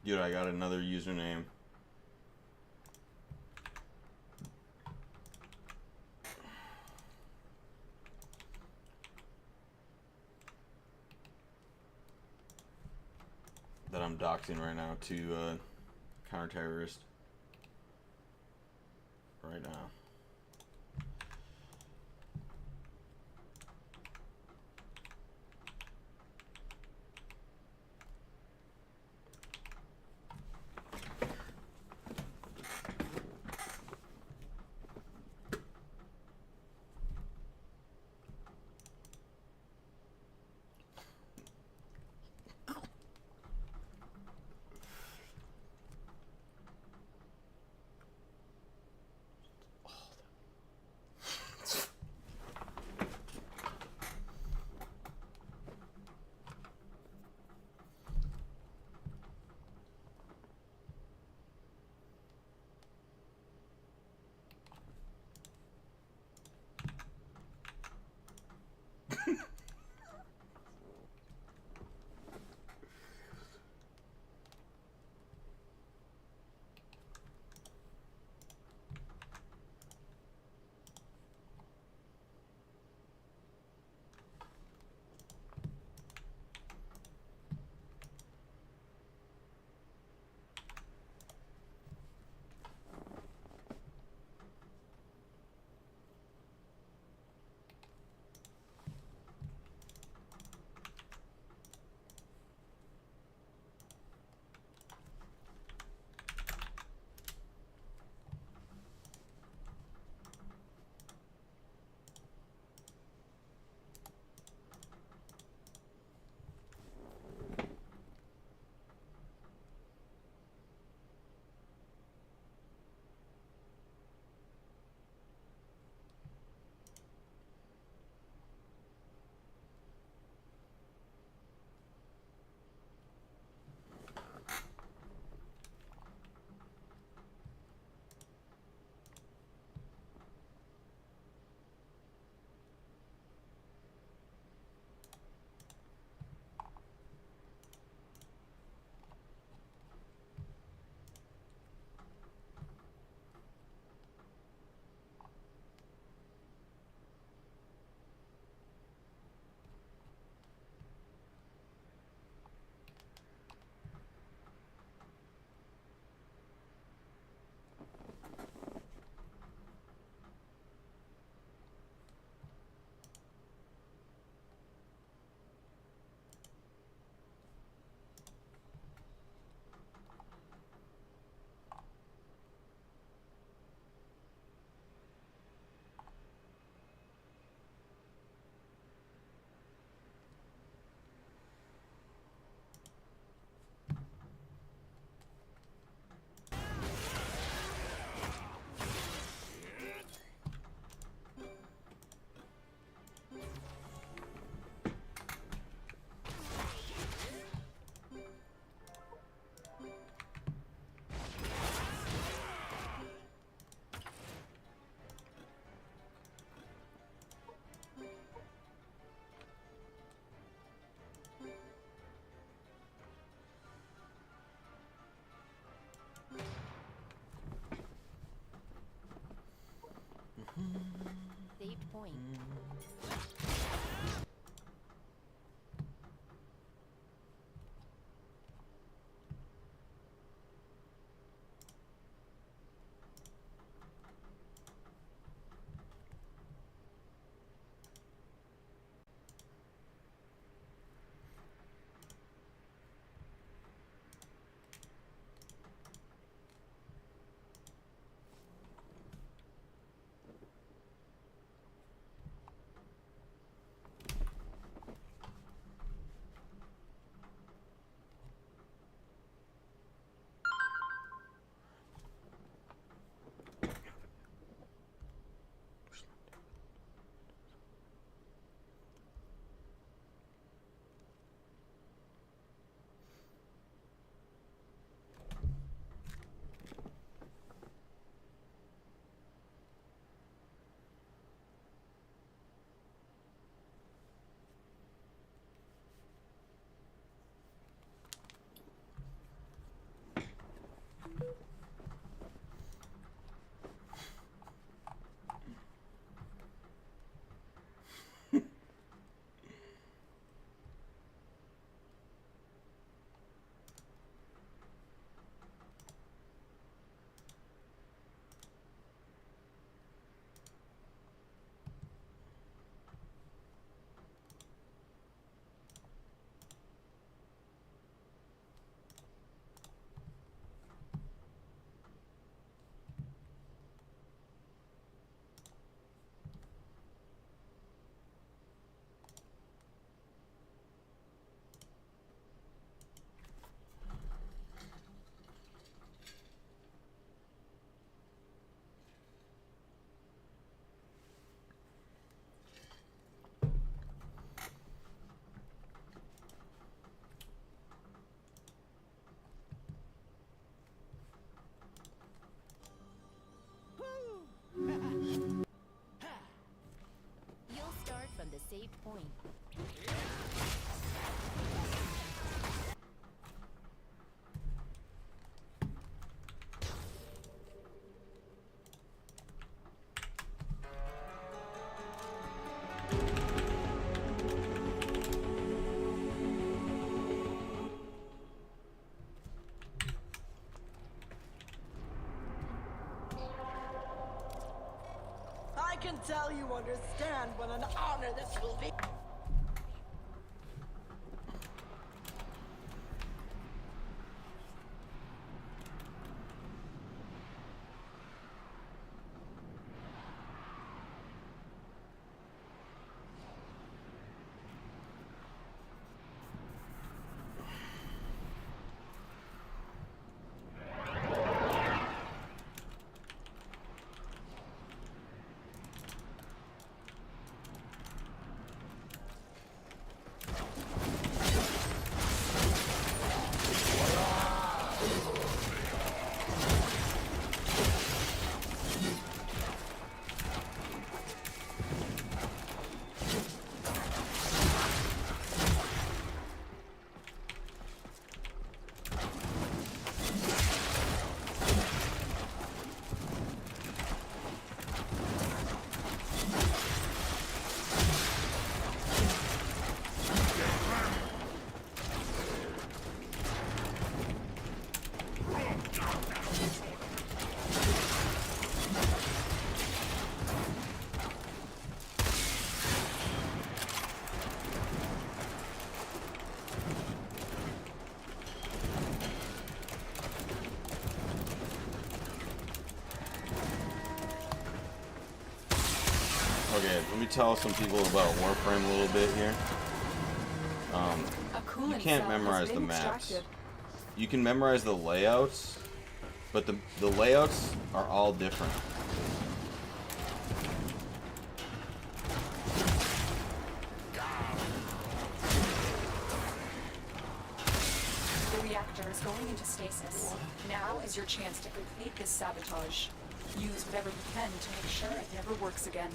Dude, I got another username. That I'm doxing right now to counter-terrorist. Right now. point. I can tell you understand what an honor this will be. Okay, let me tell some people about Warframe a little bit here. A coolant You can't cell has memorize the been maps. extracted. You can memorize the layouts, but the layouts are all different. The reactor is going into stasis. Now is your chance to complete this sabotage. Use whatever you can to make sure it never works again.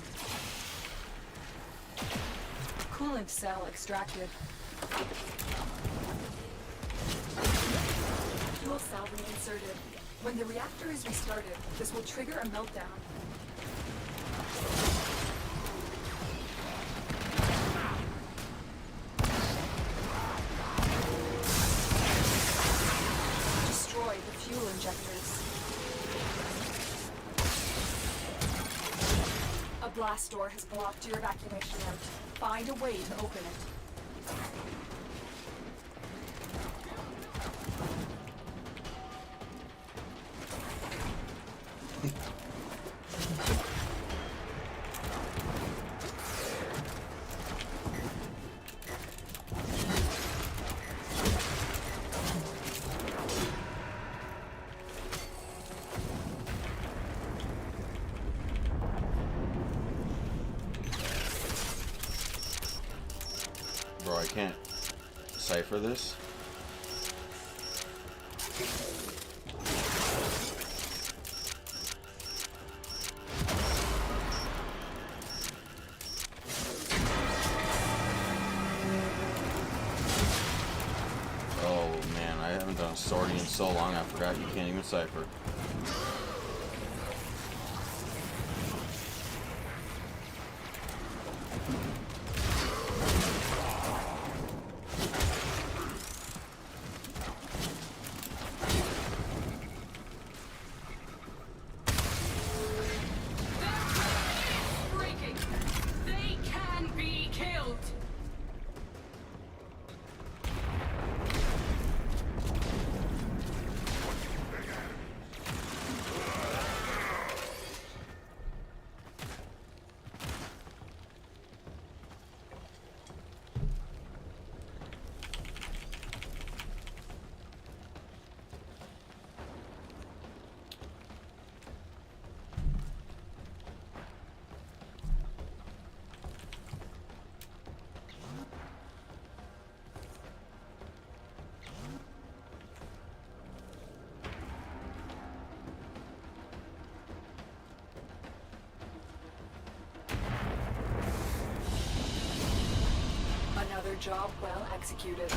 Coolant cell extracted. Fuel cell reinserted. When the reactor is restarted, this will trigger a meltdown. Destroy the fuel injectors. A blast door has blocked your evacuation route. Find a way to open it. Bro, I can't cipher this. Oh man, I haven't done a sortie in so long I forgot you can't even cipher. Breaking! They can be killed! Job well executed.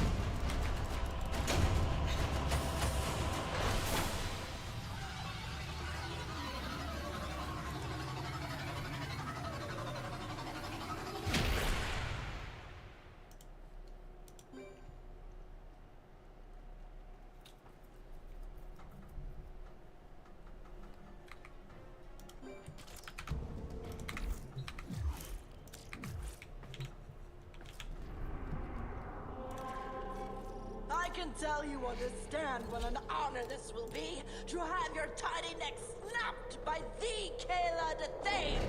I can tell you understand what an honor this will be to have your tiny neck snapped by the Kayla de Thame!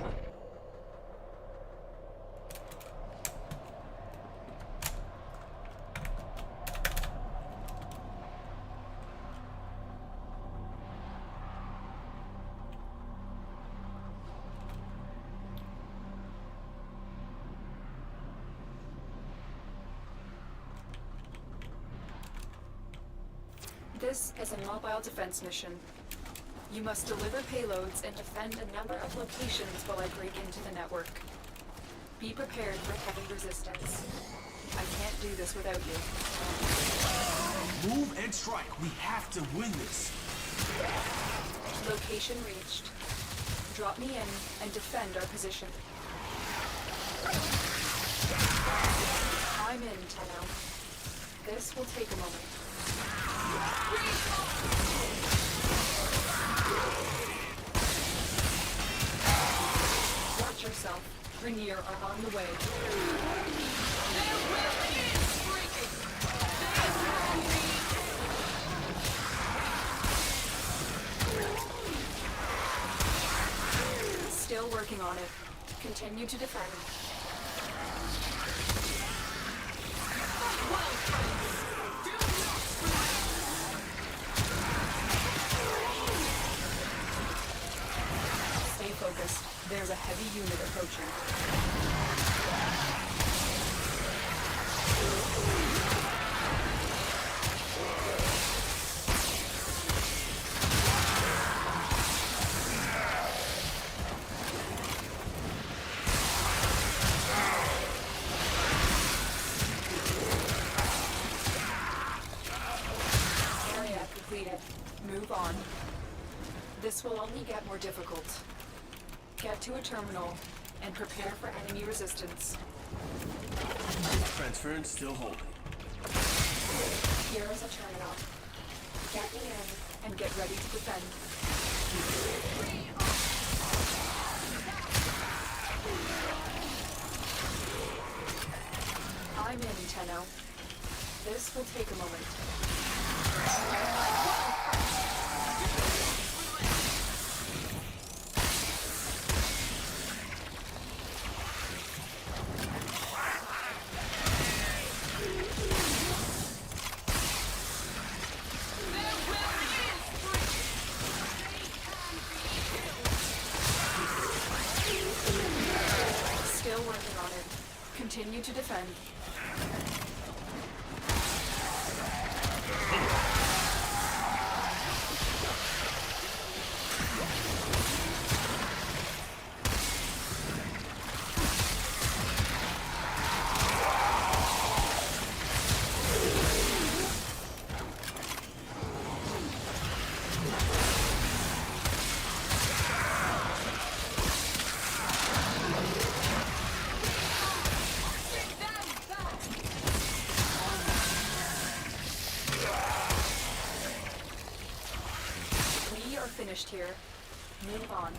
This is a mobile defense mission. You must deliver payloads and defend a number of locations while I break into the network. Be prepared for heavy resistance. I can't do this without you. Move and strike. We have to win this. Location reached. Drop me in and defend our position. I'm in, Tenno. This will take a moment. Watch yourself. Rainier are on the way. Still working on it. Continue to defend. Stay focused. There's a heavy unit approaching. Area completed. Move on. This will only get more difficult. Get to a terminal and prepare for enemy resistance. Transference still holding. Here is a terminal. Get me in and get ready to defend. I'm in, Tenno. This will take a moment. Still working on it. Continue to defend. We are finished here. Move on.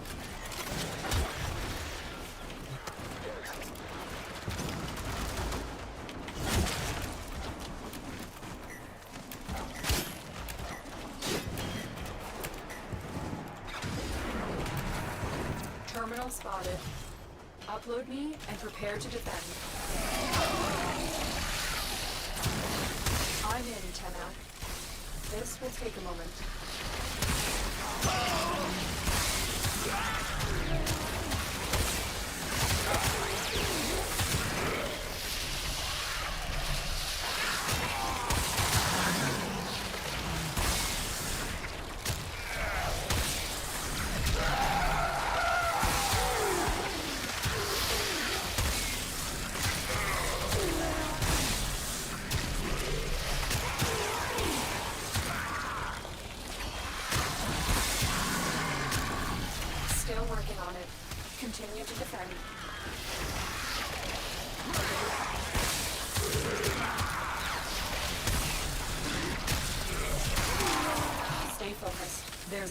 Terminal spotted. Upload me and prepare to defend. I'm in, Tenno. This will take a moment.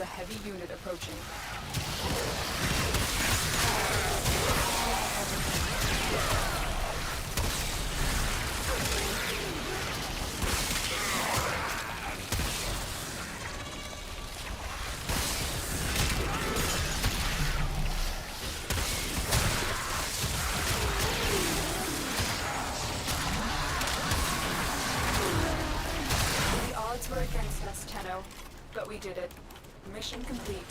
There's a heavy unit approaching. The odds were against us, Tenno, but we did it. Mission complete.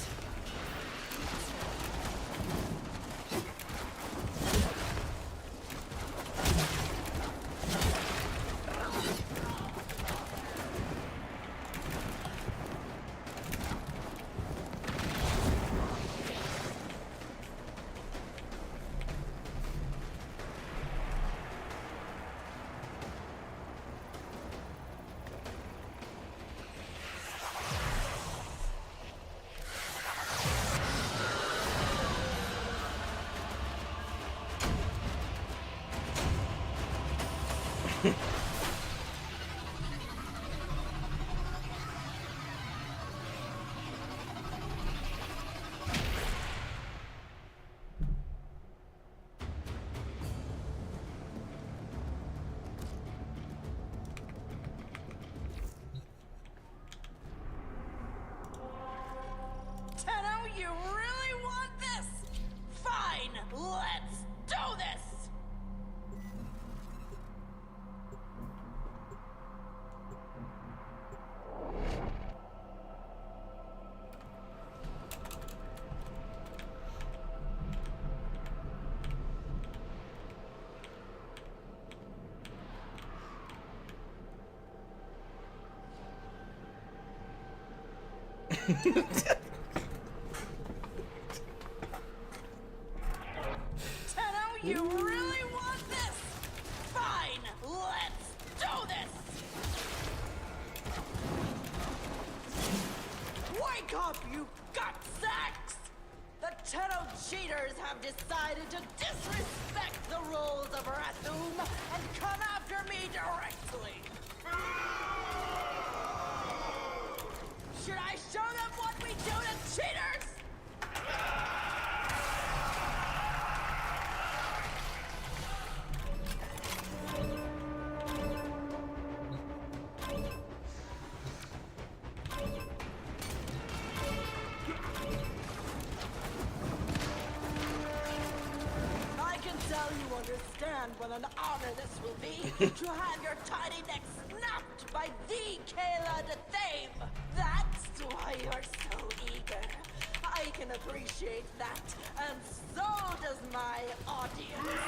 Tenno, you really want this? Fine, let's do this! Tenno, you really want this? Fine, let's do this! Wake up, you gutsacks! The Tenno cheaters have decided to disrespect the rules of Rathum and come after me directly! Should I show them what we do to cheaters? I can tell you understand what an honor this will be to have your tiny neck snapped by the Kayla the Thame. That's why you're so eager. I can appreciate that, and so does my audience.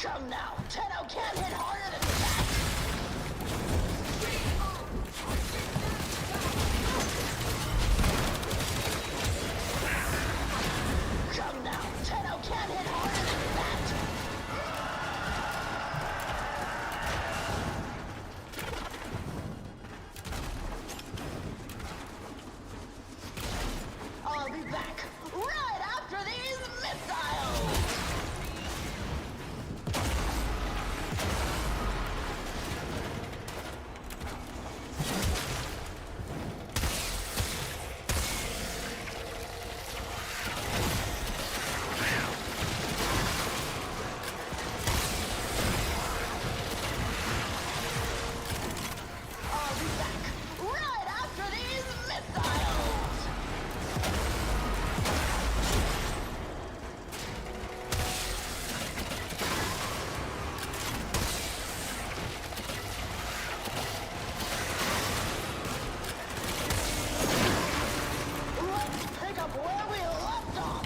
Come now, Tenno can't hit harder than that! Come now, Tenno can't hit harder than that! I'll be back right after these missiles! I'll be back right after these missiles! Let's pick up where we left off!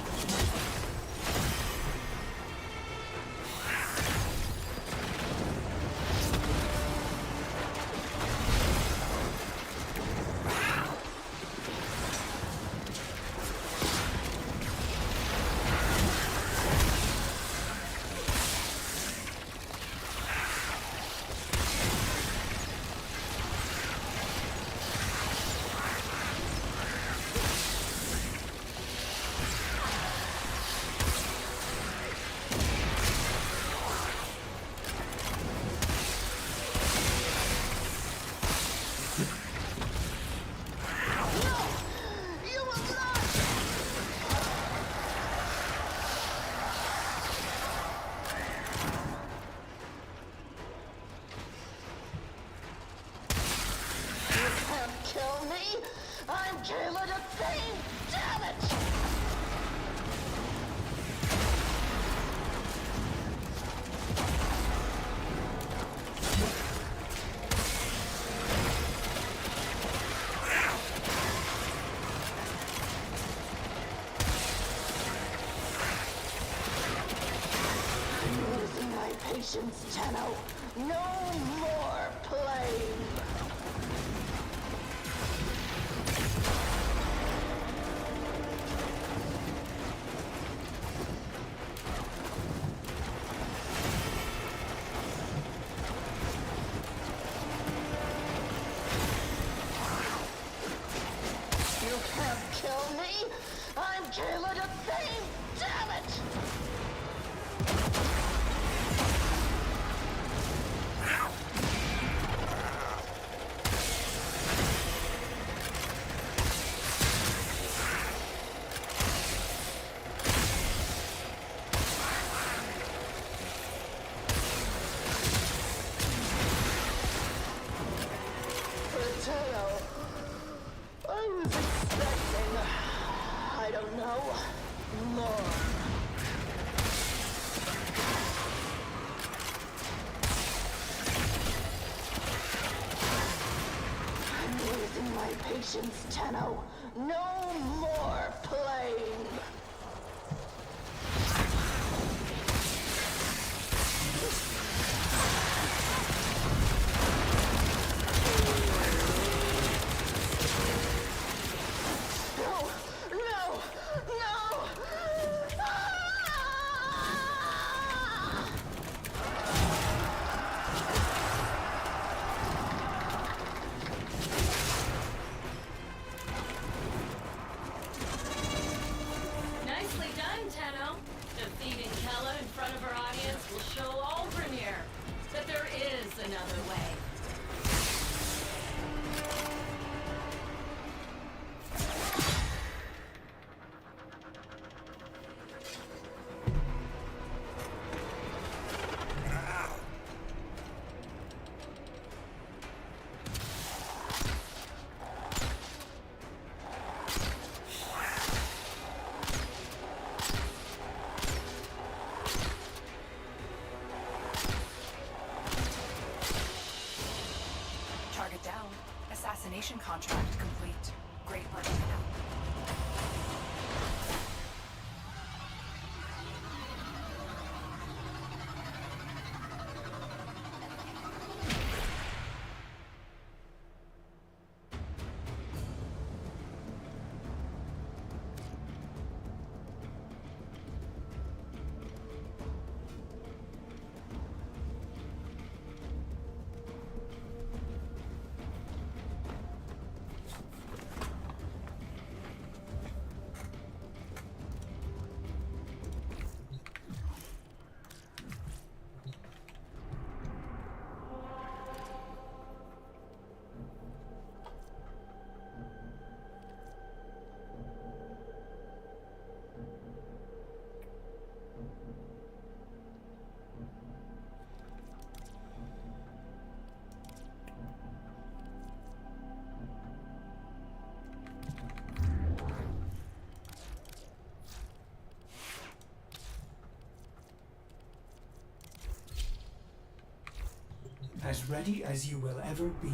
No! You will not! You can't kill me! I'm Kayla the Thing! Damn it! I'm losing my patience, Tenno. No more playing. You can't kill me! I'm Kayla the Thing! Damn it! Tenno, I was expecting, I don't know, more. I'm losing my patience, Tenno. No more playing. No! No! No! Ah! Nicely done, Tenno. Defeating Kella in front of our audience will show all Vernier that there is another way. Target down. Assassination contract complete. Great work, Tenno. as ready as you will ever be.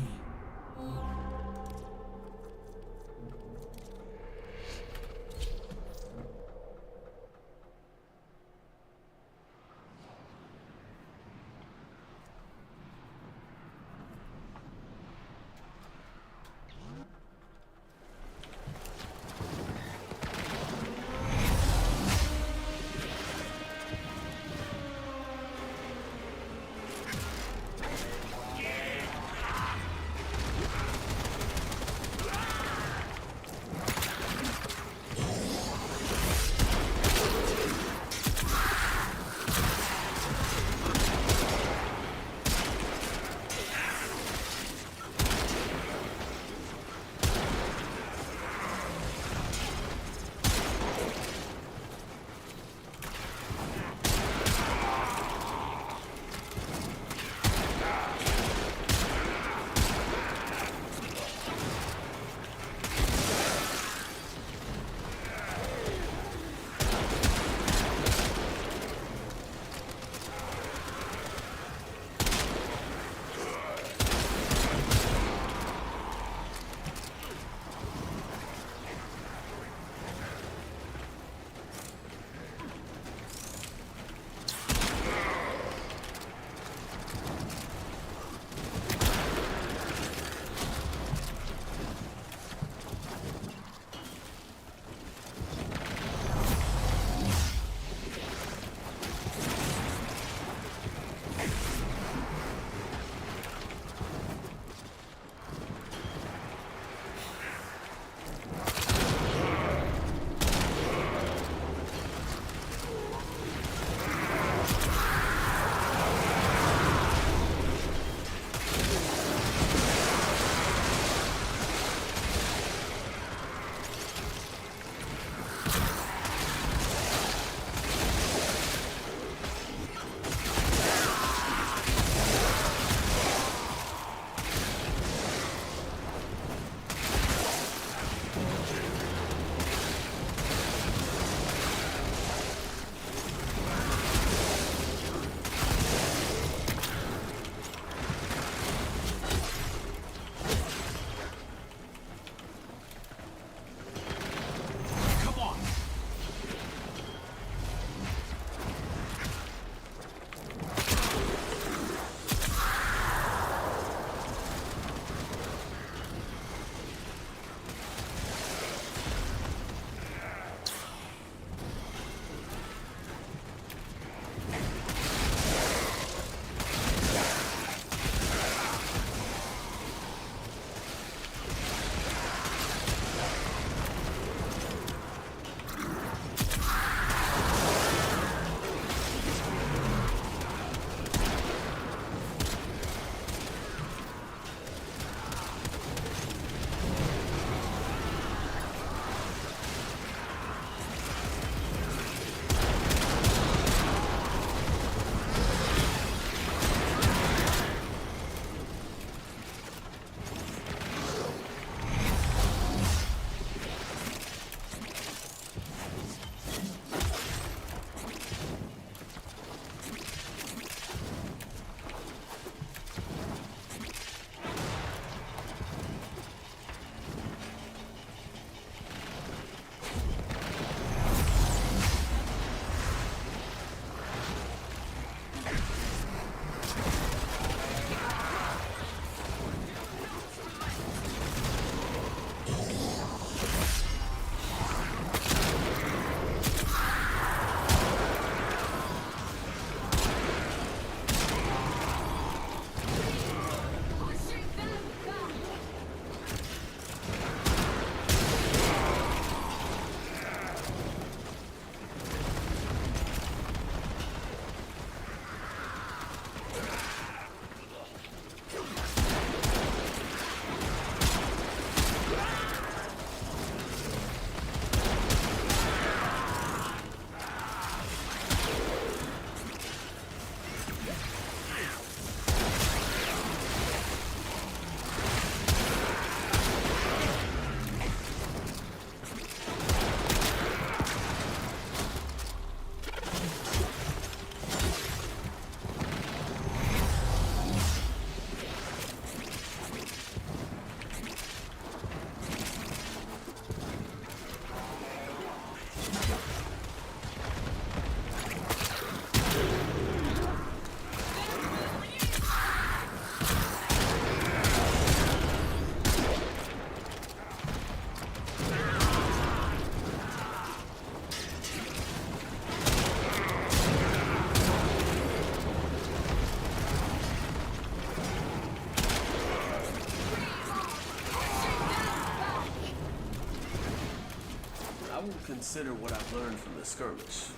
consider what I've learned from the skirmish.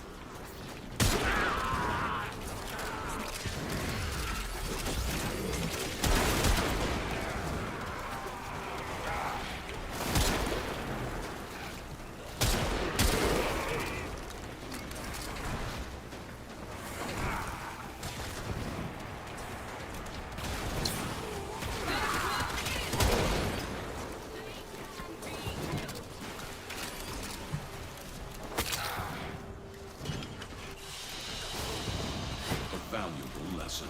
A valuable lesson.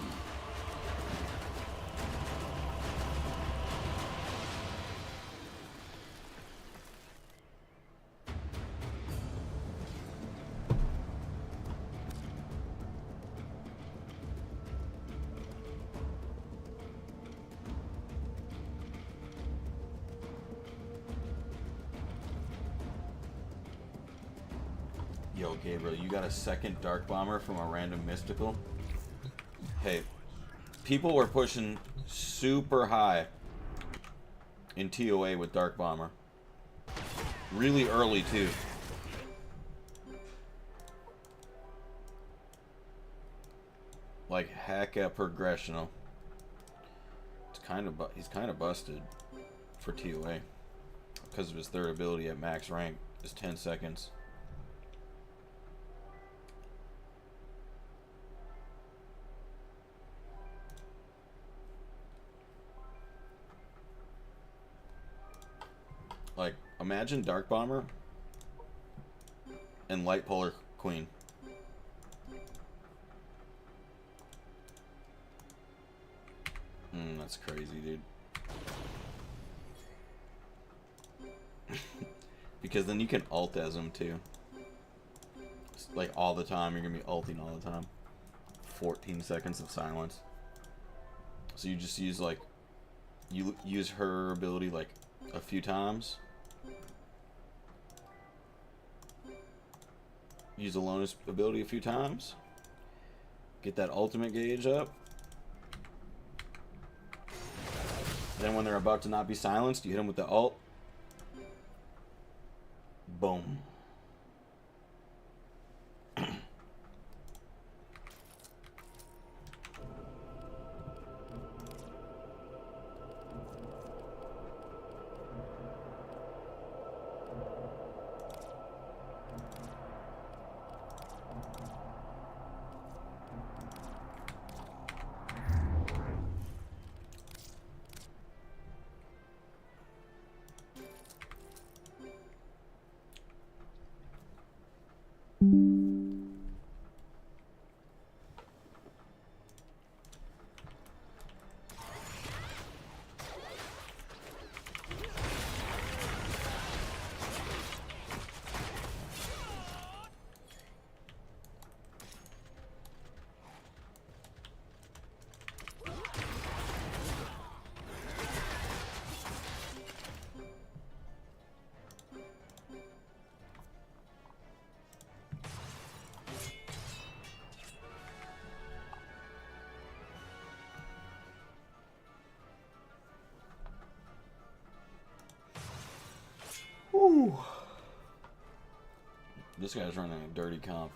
Yo, Gabriel, you got a second Dark Bomber from a random mystical? Hey, people were pushing super high in TOA with Dark Bomber. Really early, too. Like, hecka progressional. He's kind of busted for TOA. Because of his third ability at max rank is 10 seconds. Like, imagine Dark Bomber and Light Polar Queen. That's crazy, dude. Because then you can ult as him, too. It's like, all the time. You're gonna be ulting all the time. 14 seconds of silence. So you just use, like... You use her ability, like, a few times. Use Alona's ability a few times. Get that ultimate gauge up. Then when they're about to not be silenced, you hit them with the ult. Boom. Whew. This guy's running a dirty comp.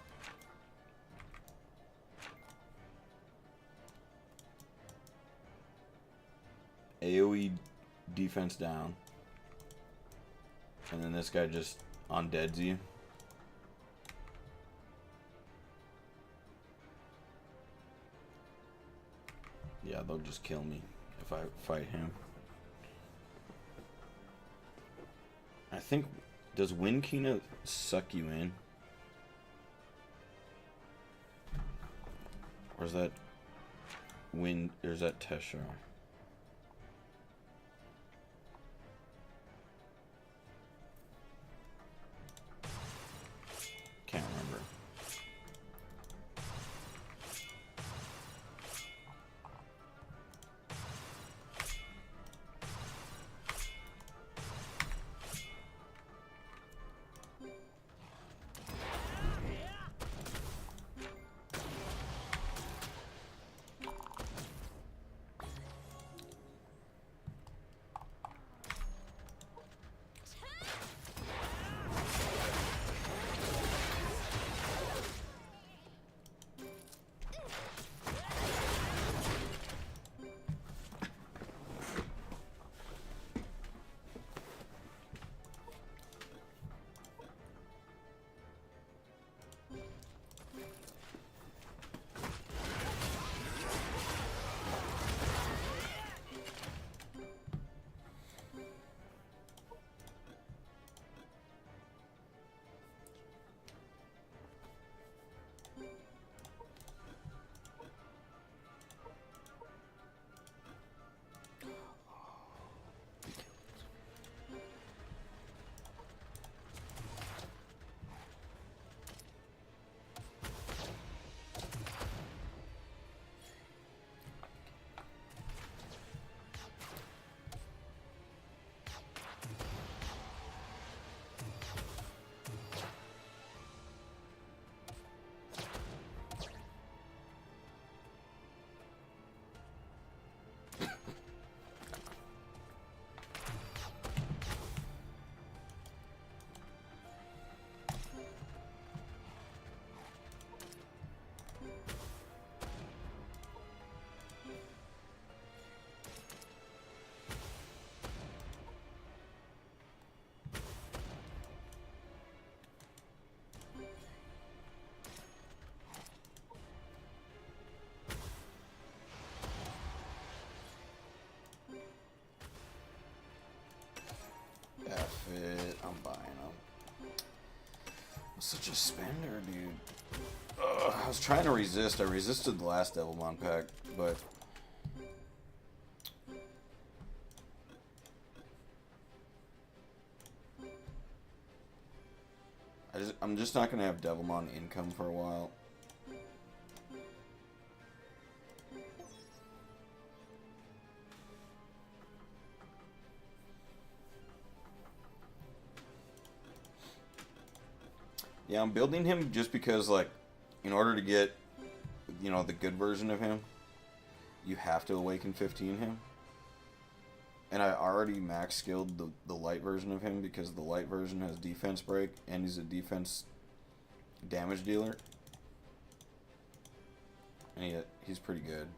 AoE defense down. And then this guy just undeads you. Yeah, they'll just kill me if I fight him. I think, does Windkina suck you in? Or is that Wind, or is that Tesha? Can't remember. Such a spender, dude. Ugh, I was trying to resist. I resisted the last Devilmon pack, but I'm just not gonna have Devilmon income for a while. Yeah, I'm building him just because, like, in order to get, you know, the good version of him, you have to awaken 15 him. And I already max skilled the light version of him because the light version has defense break and he's a defense damage dealer. And he's pretty good.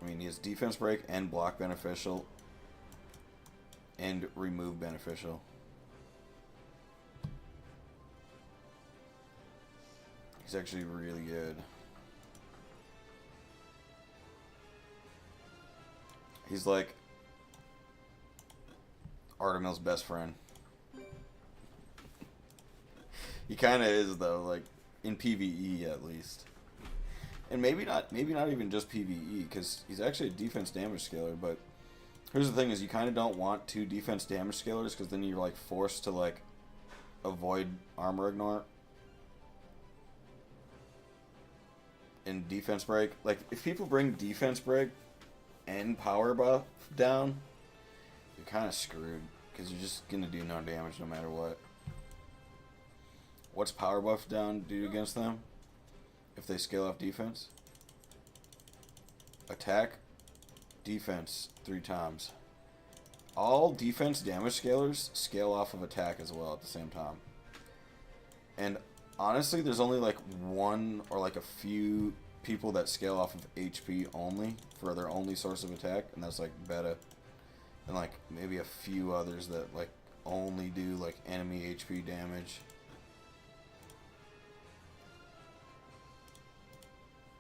I mean, he has defense break and block beneficial. And remove beneficial. He's actually really good. He's like Artamiel's best friend. He kind of is though, like in PvE at least. And maybe not even just PvE, because he's actually a defense damage scaler, but here's the thing is you kind of don't want 2 defense damage scalers because then you're like forced to like avoid armor ignore and defense break. Like if people bring defense break and power buff down, you're kind of screwed because you're just gonna do no damage no matter what. What's power buff down do against them if they scale off defense? Attack, defense 3 times. All defense damage scalers scale off of attack as well at the same time. And honestly, there's only like one or like a few people that scale off of HP only for their only source of attack, and that's like beta. And like maybe a few others that like only do like enemy HP damage.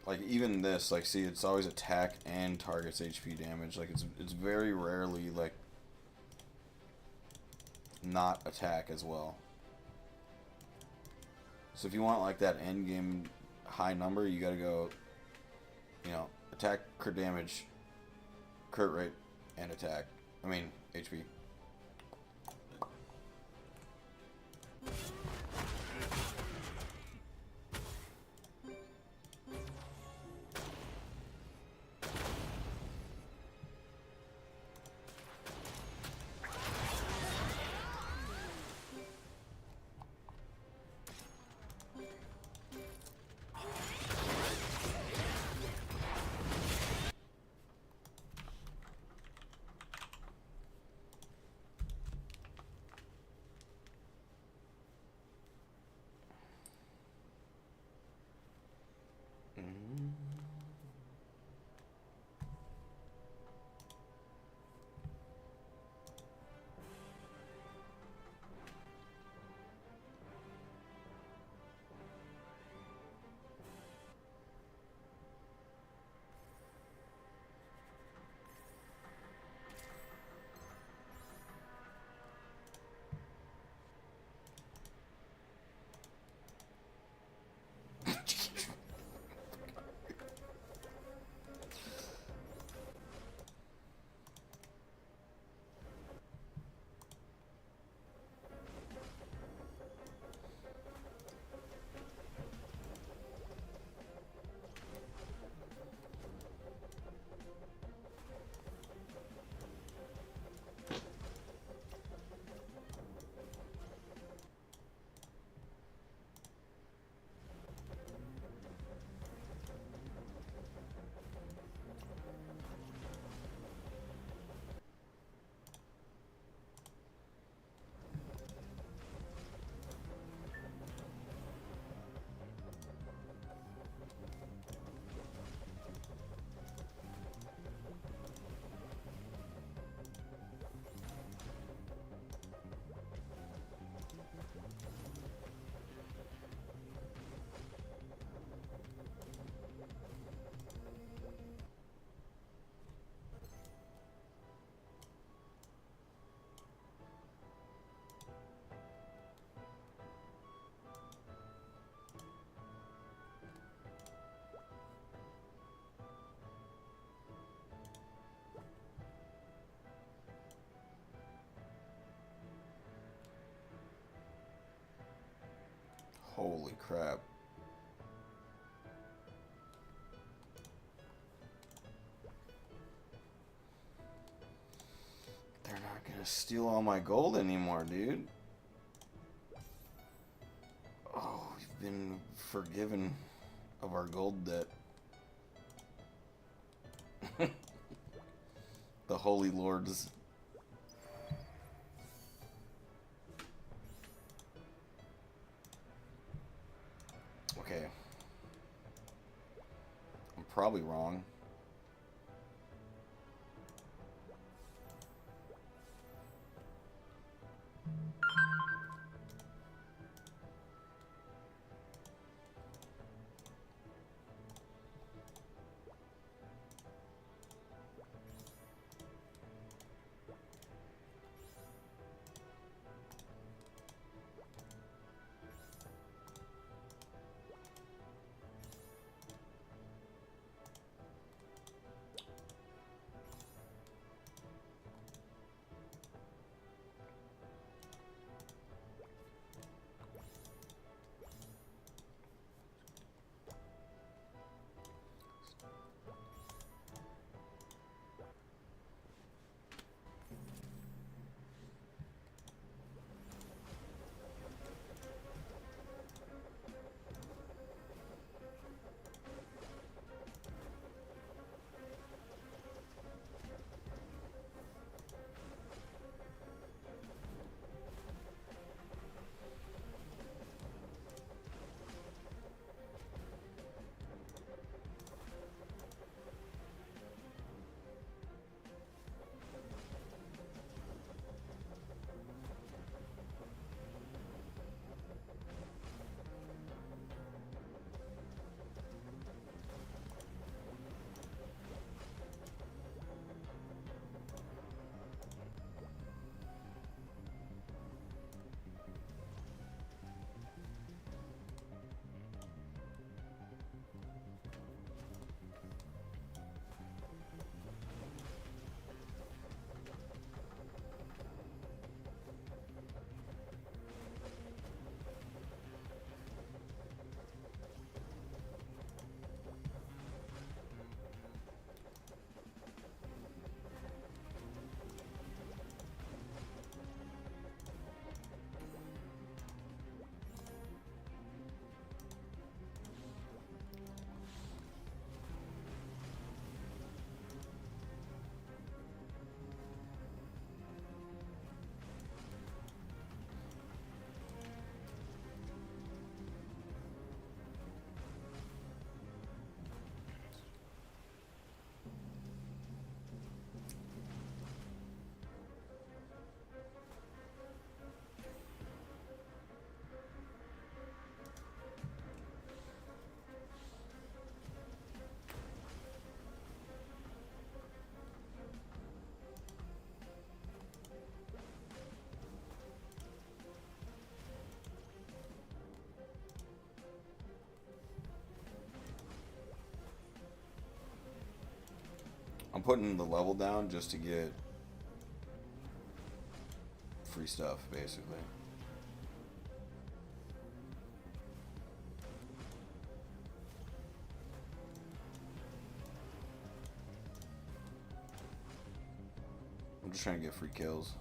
Like even this, like see, it's always attack and targets HP damage. Like it's very rarely like not attack as well. So if you want like that end game high number, you gotta go, you know, attack, crit damage, crit rate, and attack. I mean HP. Holy crap. They're not gonna steal all my gold anymore, dude. Oh, we've been forgiven of our gold debt. The Holy Lords. Okay. I'm probably wrong. I'm putting the level down just to get free stuff, basically. I'm just trying to get free kills.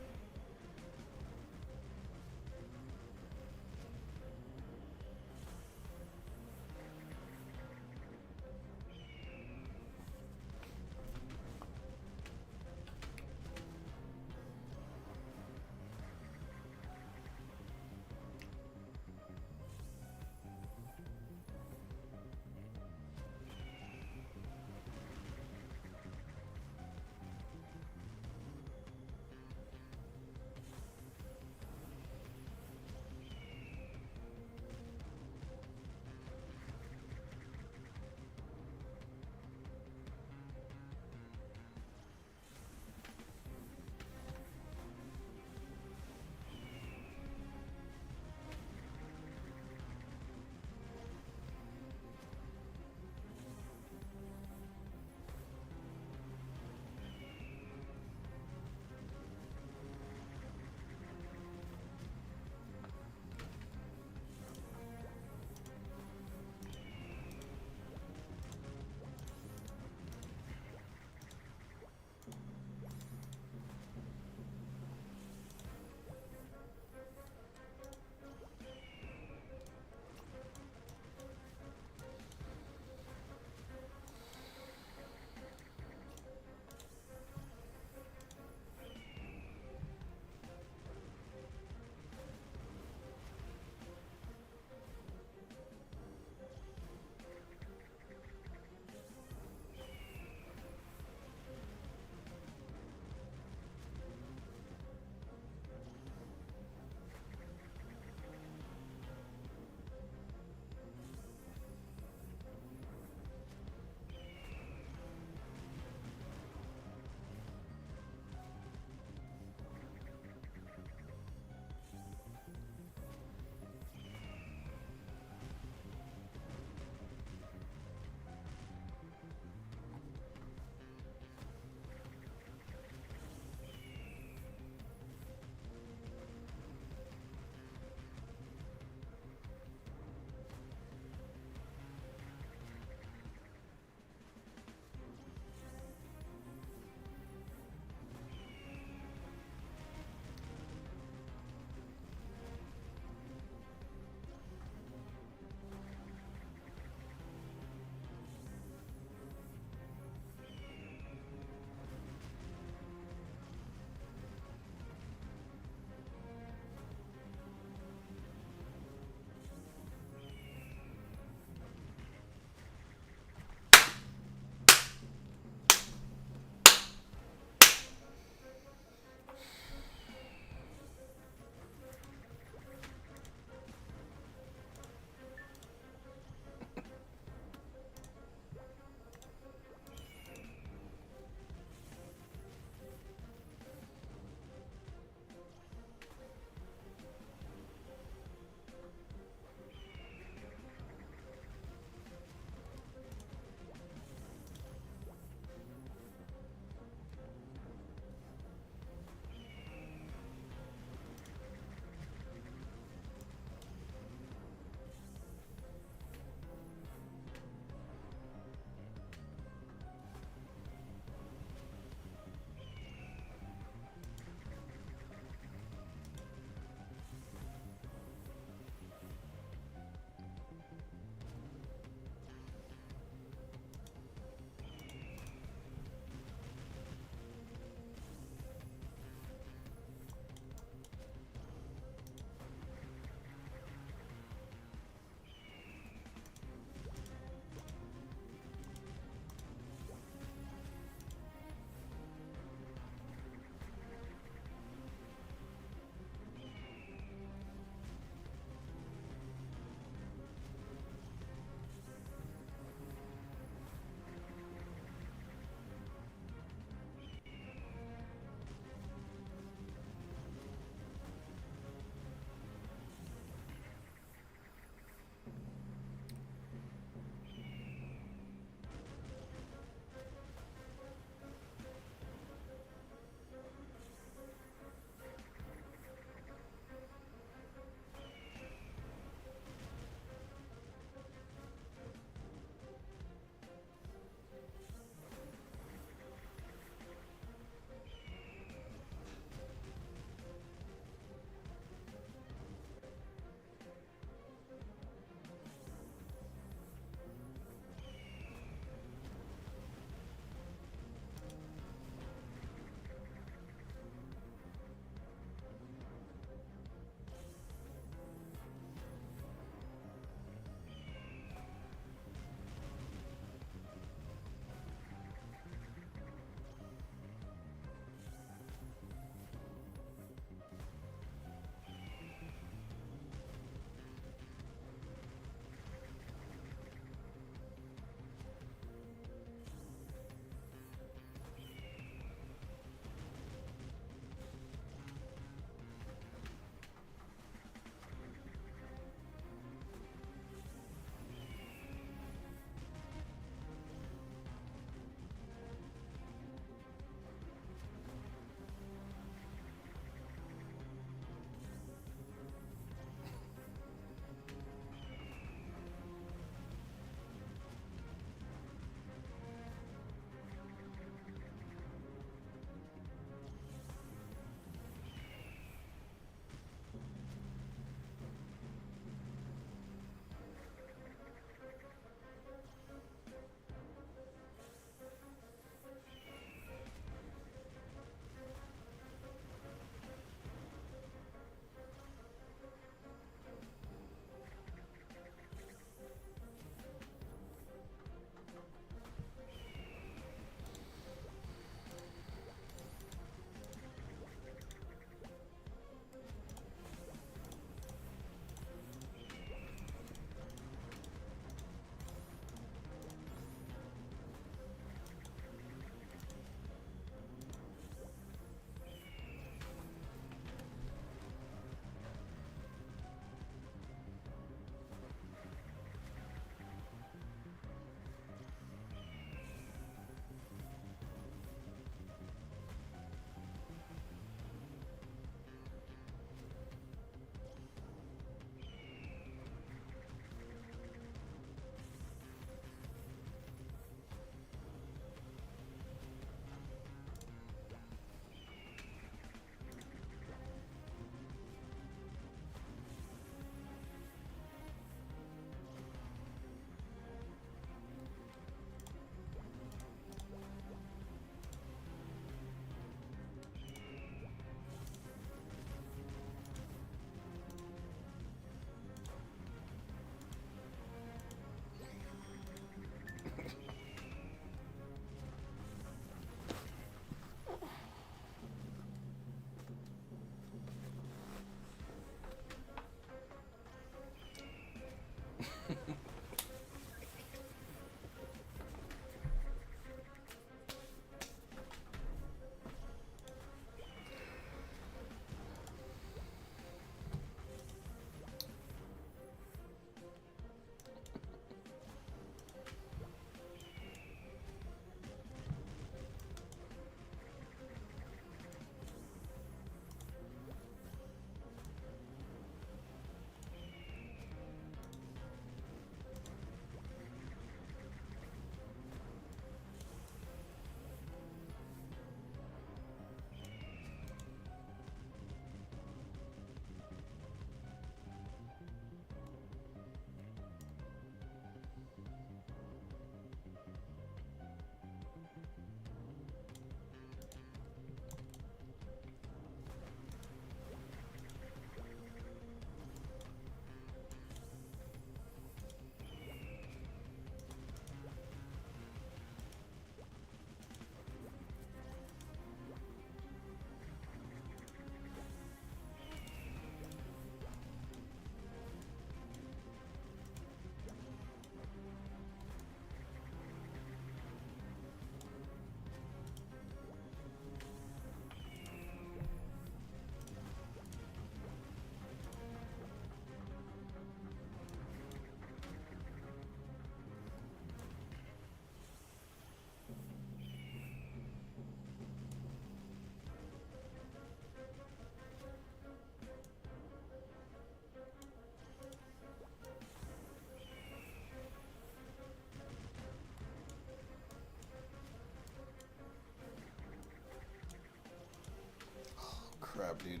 crap, dude.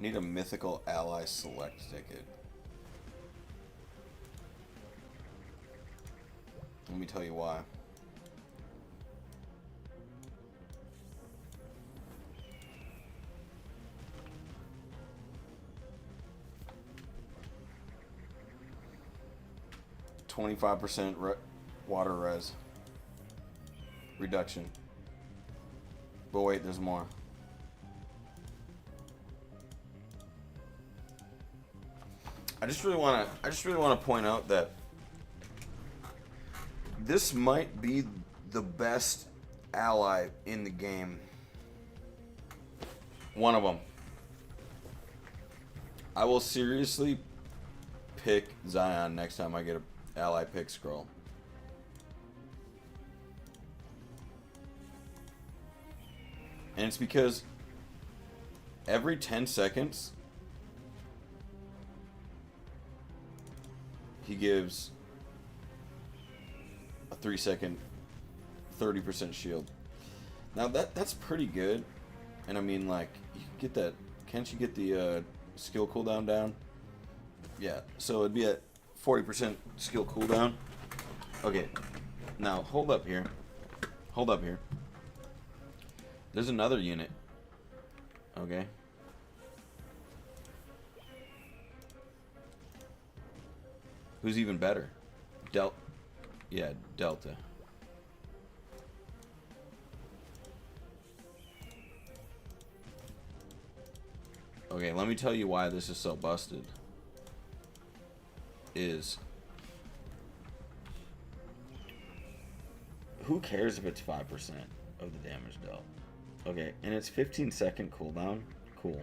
Need a mythical ally select ticket. Let me tell you why. %25 water res reduction. But wait, there's more. I just really want to point out that this might be the best ally in the game. One of them. I will seriously pick Zion next time I get a ally pick scroll. And it's because every 10 seconds he gives a 3-second 30% shield. Now that's pretty good. And I mean, like, you get that. Can't you get the skill cooldown down? Yeah, so it'd be at 40% skill cooldown. Okay, now hold up here. Hold up here. There's another unit. Okay. Who's even better? Yeah, Delta. Okay, let me tell you why this is so busted. Who cares if it's 5% of the damage dealt? Okay, and it's 15-second cooldown. Cool.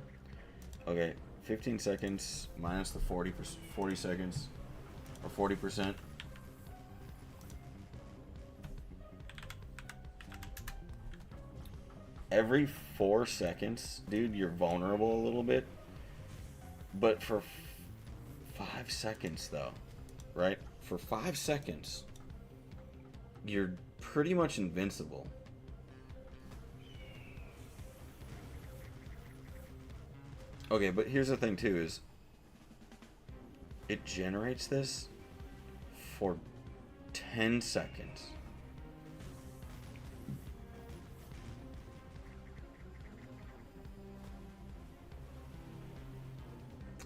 Okay, 15 seconds minus the 40 seconds or 40%. Every 4 seconds, dude, you're vulnerable a little bit. But for 5 seconds, though, right? For 5 seconds, you're pretty much invincible. Okay, but here's the thing, too, is it generates this for 10 seconds.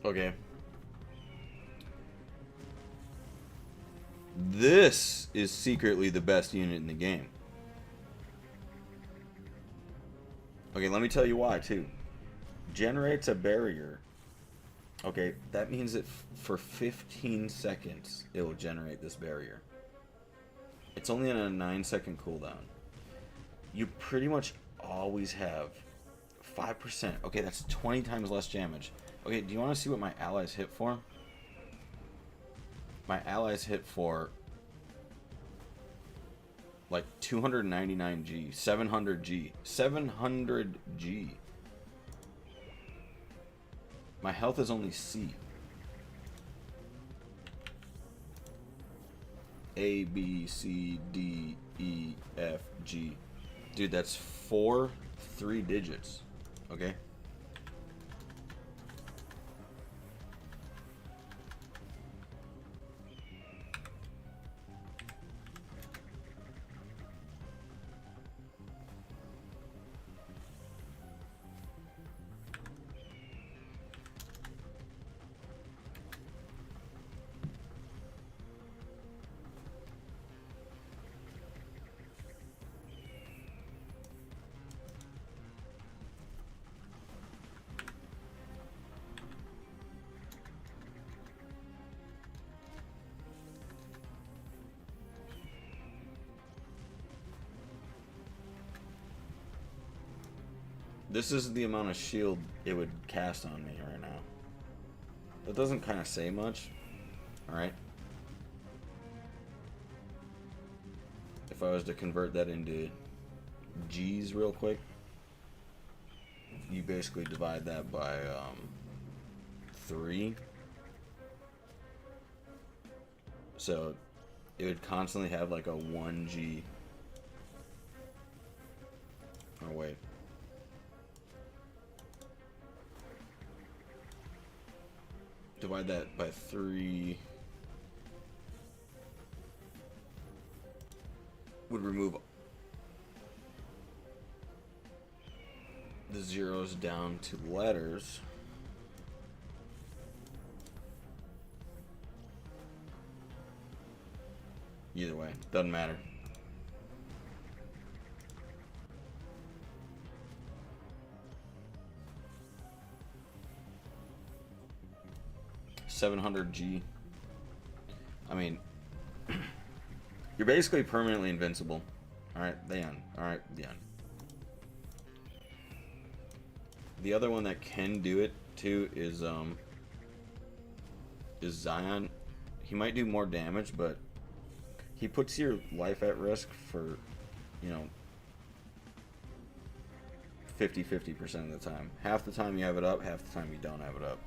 Okay. This is secretly the best unit in the game. Okay, let me tell you why, too. Generates a barrier. Okay, that means that for 15 seconds, it will generate this barrier. It's only on a 9-second cooldown. You pretty much always have 5%. Okay, that's 20 times less damage. Okay, do you want to see what my allies hit for? My allies hit for like 299G, 700G, 700G. My health is only C. A, B, C, D, E, F, G. Dude, that's 4 3 digits. Okay? This is the amount of shield it would cast on me right now. That doesn't kind of say much. Alright. If I was to convert that into G's real quick, you basically divide that by 3. So it would constantly have like a 1G. Oh wait. divide that by 3 would remove the zeros down to letters. Either way, doesn't matter. $700G. I mean, you're basically permanently invincible. Alright, the end. Alright, the end. The other one that can do it too is Zion. He might do more damage, but he puts your life at risk for, you know, 50% of the time. Half the time you have it up, half the time you don't have it up.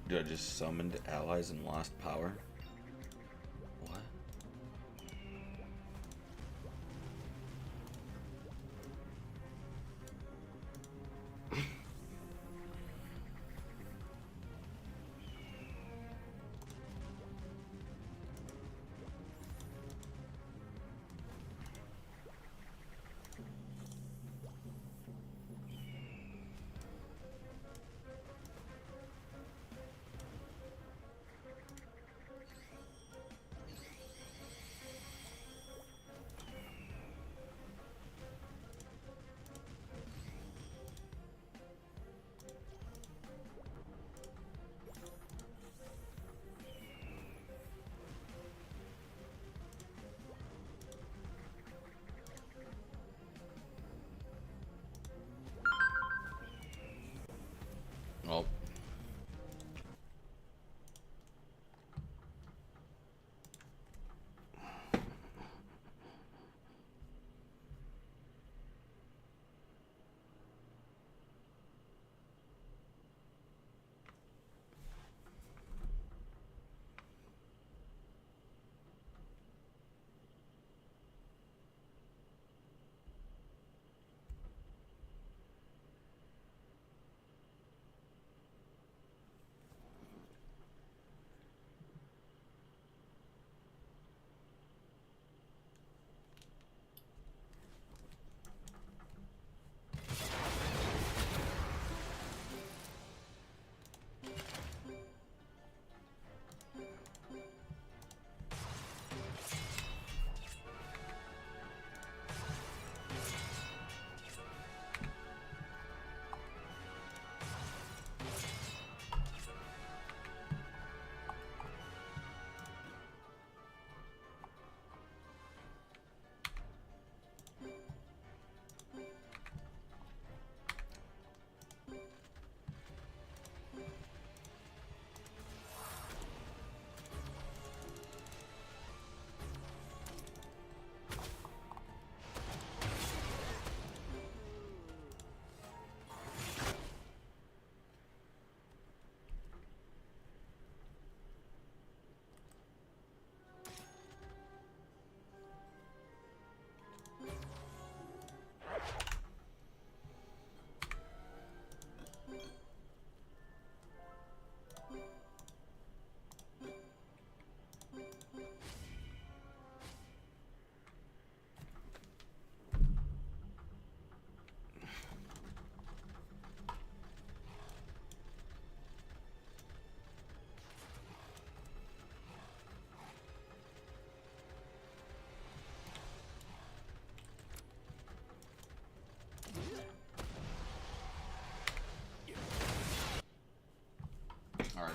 Dude, I just summoned allies and lost power. What?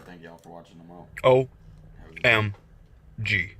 Thank y'all for watching them all. OMG.